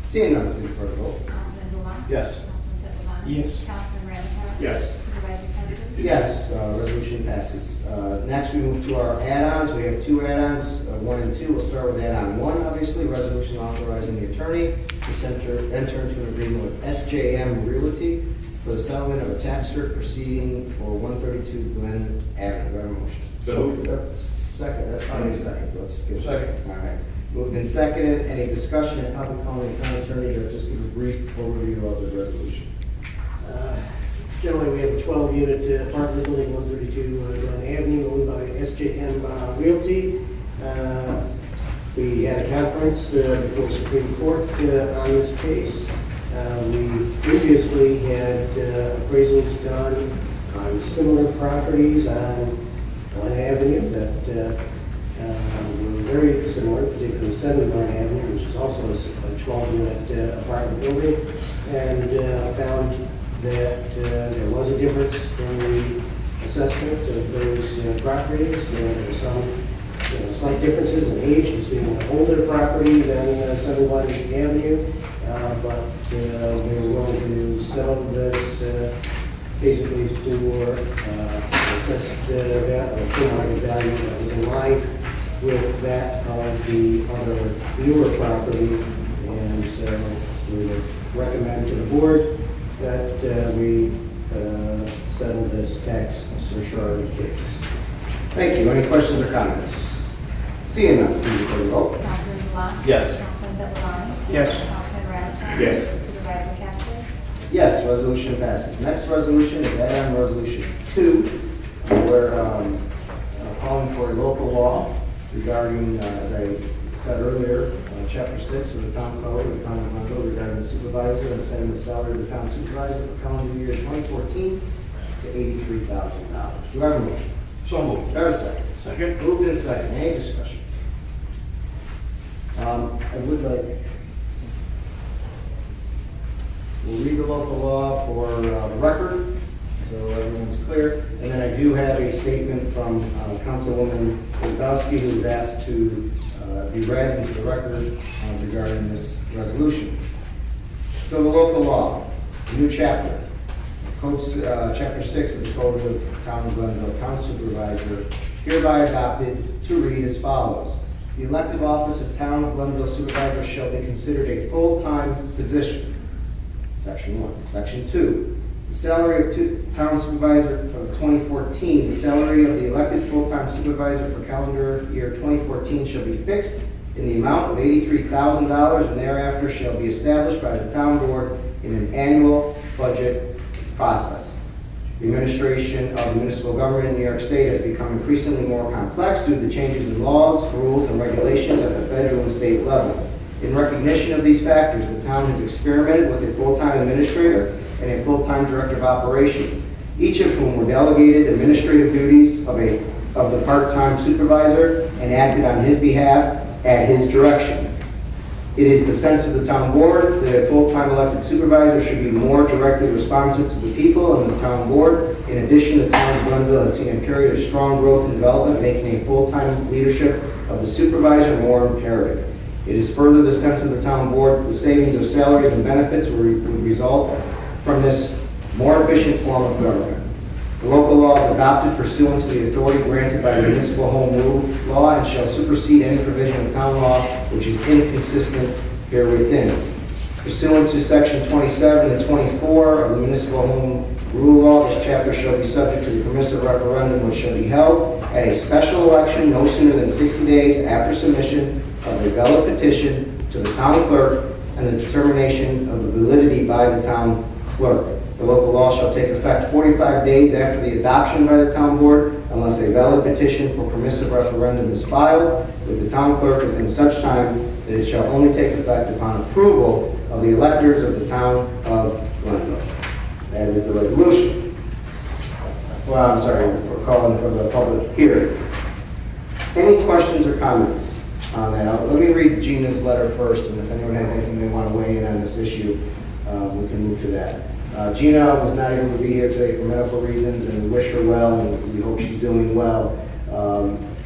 Seeing none, please record the vote. Councilman Delotte? Yes. Councilman Pettiboni? Yes. Councilman Ramnatar? Yes. Supervisor Capson? Yes, resolution passes. Next, we move to our add-ons. We have two add-ons, 1 and 2. We'll start with add-on 1, obviously, resolution authorizing the attorney to enter into an agreement with SJM Realty for the settlement of a tax cert proceeding for 132 Glen Avenue. Do I have a motion? So moved. Second, that's probably a second. Let's give a Second. All right. Moved and seconded. Any discussion? And probably calling the town attorney to just give a brief overview of the resolution. Generally, we have a 12-unit apartment building, 132 Glen Avenue, owned by SJM Realty. We had a conference before the Supreme Court on this case. We previously had appraisals done on similar properties on Glen Avenue that were very similar, particularly 7 Glen Avenue, which is also a 12-unit apartment building, and found that there was a difference in the assessment of those properties. There were some slight differences in age between an older property than 7 Glen Avenue, but we were willing to settle this basically for assessed value, or full market value that was in line with that of the other newer property. And so we would recommend to the board that we settle this tax surcharge case. Thank you. Any questions or comments? Seeing none, please record the vote. Councilman Delotte? Yes. Councilman Pettiboni? Yes. Councilman Ramnatar? Yes. Supervisor Capson? Yes, resolution passes. Next resolution is add-on resolution 2. We're calling for a local law regarding, as I said earlier, Chapter 6 of the Town Code of the Town of Glenville regarding the supervisor and setting the salary of the town supervisor for calendar year 2014 to $83,000. Do I have a motion? So moved. Do I have a second? Second. Moved in second. Any discussion? I would like, we'll read the local law for the record, so everyone's clear. And then I do have a statement from Councilwoman Kwiatkowski, who was asked to be read into the record regarding this resolution. So the local law, new chapter, Chapter 6 of the Code of the Town of Glenville, Town Supervisor, hereby adopted to read as follows. The elective office of Town of Glenville Supervisor shall be considered a full-time position. Section 1. Section 2. The salary of Town Supervisor of 2014, the salary of the elected full-time supervisor for calendar year 2014 shall be fixed in the amount of $83,000 and thereafter shall be established by the Town Board in an annual budget process. The administration of the municipal government in New York State has become increasingly more complex due to the changes in laws, rules, and regulations at the federal and state levels. In recognition of these factors, the town has experimented with a full-time administrator and a full-time director of operations, each of whom were delegated administrative duties of the part-time supervisor and acted on his behalf at his direction. It is the sense of the town board that a full-time elected supervisor should be more directly responsive to the people and the town board. In addition, the town of Glenville has seen a period of strong growth and development, making a full-time leadership of the supervisor more imperative. It is further the sense of the town board that the savings of salaries and benefits would result from this more efficient form of government. The local law is adopted pursuant to the authority granted by the municipal home rule law and shall supersede any provision of town law which is inconsistent herewithin. Pursuant to section 27 and 24 of the municipal home rule law, this chapter shall be subject to the permissive referendum which shall be held at a special election no sooner than 60 days after submission of a valid petition to the town clerk and the determination of the validity by the town clerk. The local law shall take effect 45 days after the adoption by the town board unless a valid petition for permissive referendum is filed with the town clerk within such time that it shall only take effect upon approval of the electors of the town of Glenville. That is the resolution. Well, I'm sorry for calling for the public hearing. Any questions or comments on that? Let me read Gina's letter first, and if anyone has anything they want to weigh in on this issue, we can move to that. Gina was not able to be here today for medical reasons, and we wish her well, and we hope she's doing well.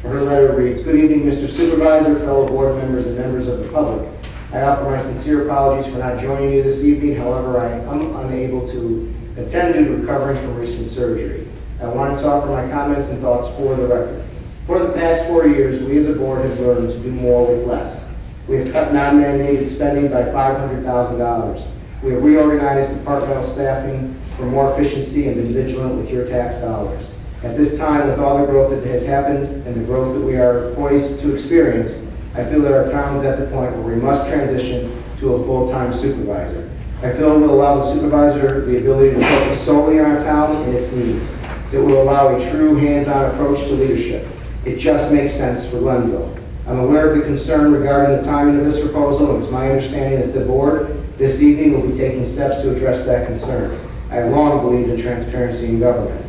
Her letter reads, "Good evening, Mr. Supervisor, fellow board members, and members of the public. I offer my sincere apologies for not joining you this evening. However, I am unable to attend due to recovering from recent surgery. I wanted to offer my comments and thoughts for the record. For the past 4 years, we as a board have learned to do more with less. We have cut non-mandated spending by $500,000. We have reorganized departmental staffing for more efficiency and been vigilant with your tax dollars. At this time, with all the growth that has happened and the growth that we are poised to experience, I feel that our town is at the point where we must transition to a full-time supervisor. I feel it will allow the supervisor the ability to focus solely on our town and its needs. It will allow a true hands-on approach to leadership. It just makes sense for Glenville. I'm aware of the concern regarding the timing of this proposal, and it's my understanding that the board this evening will be taking steps to address that concern. I have long believed in transparency in government.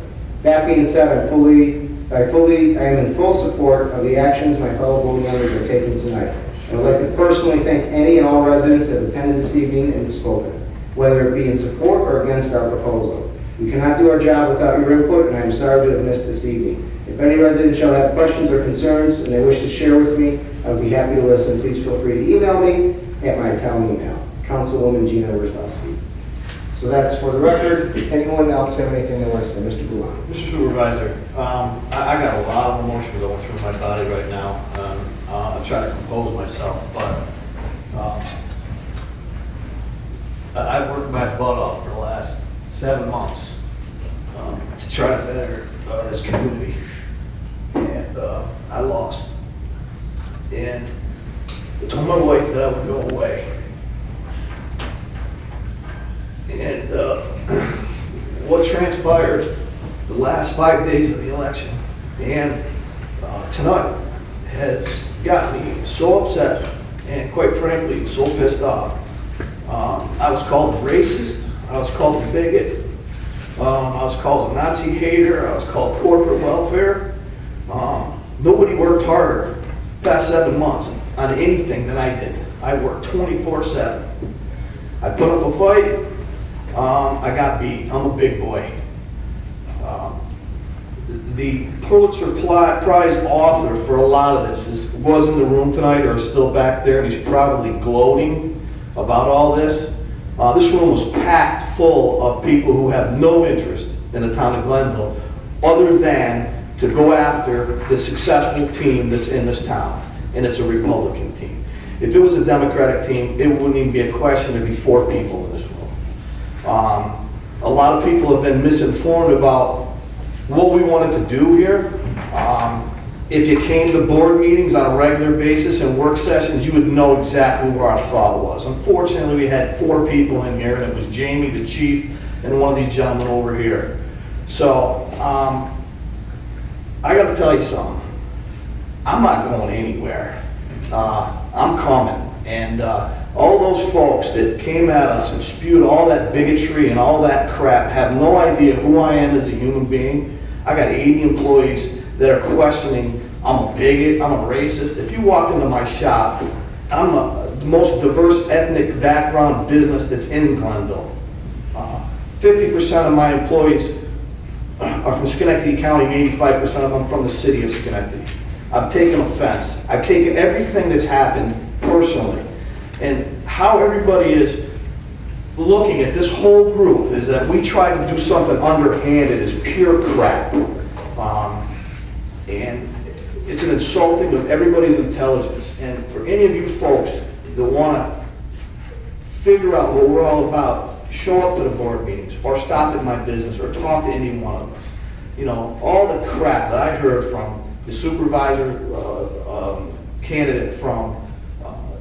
That being said, I am in full support of the actions my fellow board members are taking tonight. I would like to personally thank any and all residents that have attended this evening and spoken, whether it be in support or against our proposal. We cannot do our job without your input, and I am sorry to have missed this evening. If any resident shall have questions or concerns and they wish to share with me, I would be happy to listen. Please feel free to email me at my town email, Councilwoman Gina Wierzbowski. So that's for the record. Anyone else have anything they want to say? Mr. Goulart. Mr. Supervisor, I got a lot of emotion going through my body right now. I'm trying to compose myself, but I've worked my butt off for the last 7 months to try to better this community, and I lost. And I told my wife that I would go away. And transpired the last 5 days of the election and tonight has got me so upset and quite frankly so pissed off. I was called a racist, I was called a bigot, I was called a Nazi hater, I was called corporate welfare. Nobody worked harder past 7 months on anything than I did. I worked 24/7. I put up a fight, I got beat. I'm a big boy. The Pulitzer Prize author for a lot of this was in the room tonight or is still back there, and he's probably gloating about all this. This room was packed full of people who have no interest in the town of Glenville other than to go after the successful team that's in this town, and it's a Republican team. If it was a Democratic team, it wouldn't even be a question. There'd be 4 people in this room. A lot of people have been misinformed about what we wanted to do here. If you came to board meetings on a regular basis and work sessions, you would know exactly where our thought was. Unfortunately, we had 4 people in here, and it was Jamie, the chief, and one of these gentlemen over here. So, I gotta tell you something. I'm not going anywhere. I'm coming. And all those folks that came at us and spewed all that bigotry and all that crap have no idea who I am as a human being. I got 80 employees that are questioning, I'm a bigot, I'm a racist. If you walk into my shop, I'm the most diverse ethnic background business that's in Glenville. 50% of my employees are from Schenectady County, and 85% of them from the city of Schenectady. I've taken offense. I've taken everything that's happened personally. And how everybody is looking at this whole group is that we try to do something underhanded is pure crap. And it's an insulting of everybody's intelligence. And for any of you folks that want to figure out what we're all about, show up to the board meetings or stop at my business or talk to any one of us. You know, all the crap that I heard from the supervisor candidate from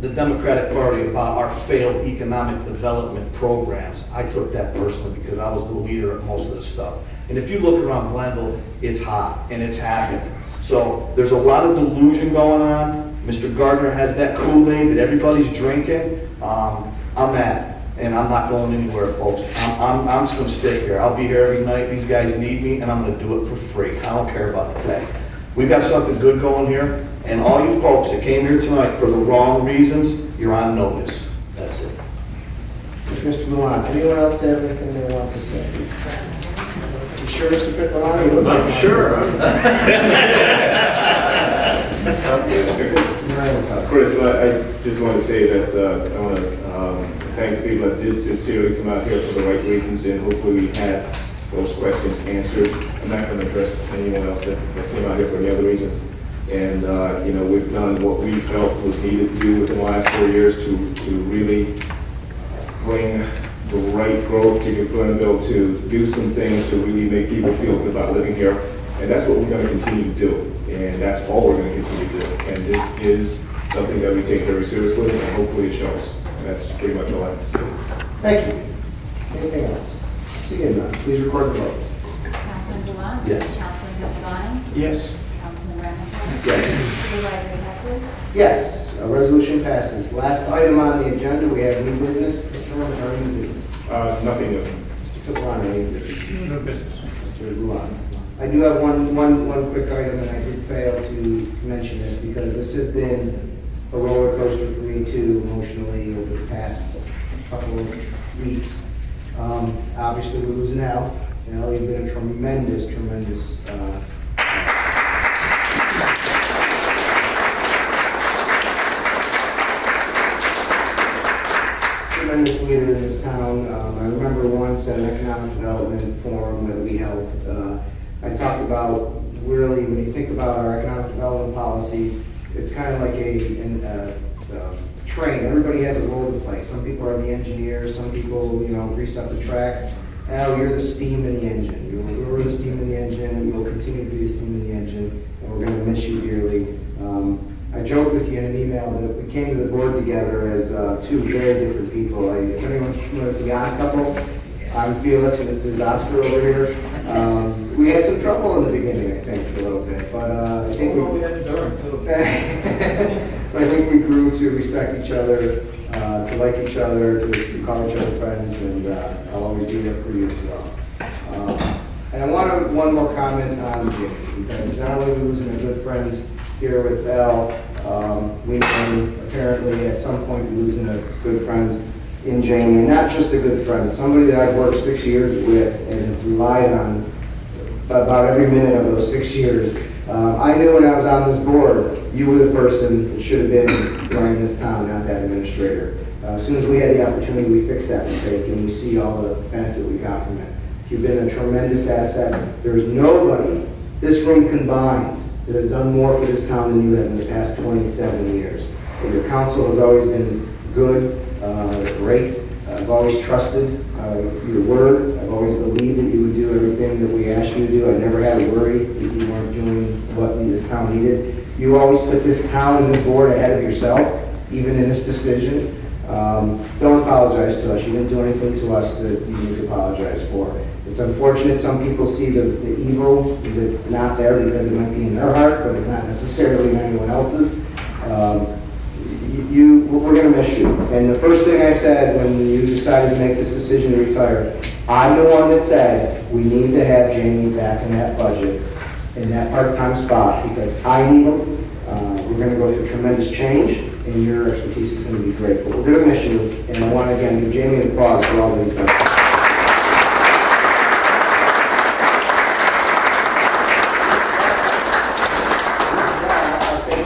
the Democratic Party about our failed economic development programs, I took that personally because I was the leader of most of the stuff. And if you look around Glenville, it's hot and it's happening. So there's a lot of delusion going on. Mr. Gardner has that Kool-Aid that everybody's drinking. I'm mad, and I'm not going anywhere, folks. I'm just going to stay here. I'll be here every night. These guys need me, and I'm going to do it for free. I don't care about the pay. We've got something good going here, and all you folks that came here tonight for the wrong reasons, you're on notice. That's it. Mr. Milano, anyone else have anything they want to say? You sure, Mr. Milano? You look like I'm sure. Chris, I just want to say that I want to thank the people that did sincerely come out here for the right reasons, and hopefully we had those questions answered. I'm not going to address anyone else that came out here for any other reason. And, you know, we've done what we felt was needed to do within the last 4 years to really bring the right growth to Glenville, to do some things to really make people feel good about living here. And that's what we're going to continue to do. And that's all we're going to continue to do. And this is something that we take very seriously, and hopefully it shows. And that's pretty much all I have to say. Thank you. Anything else? Seeing none, please record the vote. Councilman Dewan? Yes. Councilman Capano? Yes. Councilman Ramichardt? Yes. Supervisor Kessler? Yes, a resolution passes. Last item on the agenda, we have new business. Mr. Rogers, are new business? Nothing new. Mr. Capano, any new business? No business. Mr. Luan. I do have one quick item, and I did fail to mention this because this has been a roller coaster for me too, emotionally, over the past couple of weeks. Obviously, we're losing Al. And Al, you've been a tremendous leader in this town. I remember once at an economic development forum that we held, I talked about really, when you think about our economic development policies, it's kind of like a train. Everybody has a role to play. Some people are the engineers, some people, you know, grease up the tracks. Al, you're the steam in the engine. You're the steam in the engine. You will continue to be the steam in the engine, and we're going to miss you dearly. I joked with you in an email that we came to the board together as 2 very different people. If anyone's familiar with the Odd Couple, I'm Felix, and this is Oscar over here. We had some trouble in the beginning, I think, for a little bit, but I think we had during too. I think we grew to respect each other, to like each other, to call each other friends, and I'll always be there for you as well. And I wanted one more comment on Jimmy, because not only are we losing a good friend here with Al, we may apparently at some point be losing a good friend in Jamie, and not just a good friend, somebody that I've worked 6 years with and have relied on about every minute of those 6 years. I knew when I was on this board, you were the person that should have been running this town, not that administrator. As soon as we had the opportunity, we fixed that mistake, and we see all the benefit we got from it. You've been a tremendous asset. There is nobody, this room combined, that has done more for this town than you have in the past 27 years. And your counsel has always been good, great. I've always trusted your word. I've always believed that you would do everything that we asked you to do. I never had to worry that you weren't doing what this town needed. You always put this town and this board ahead of yourself, even in this decision. Don't apologize to us. You didn't do anything to us that you need to apologize for. It's unfortunate some people see the evil that's not there because it might be in their heart, but it's not necessarily in anyone else's. We're going to miss you. And the first thing I said when you decided to make this decision to retire, I'm the one that said we need to have Jamie back in that budget, in that part-time spot, because I need him. We're going to go through tremendous change, and your expertise is going to be great. But we're going to miss you, and I want to again give Jamie an applause for all that he's done.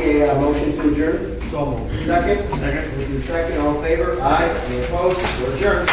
A motion to adjourn? So moved. Second? Second. Moved in second. All in favor? Aye. Any opposed? We're adjourned.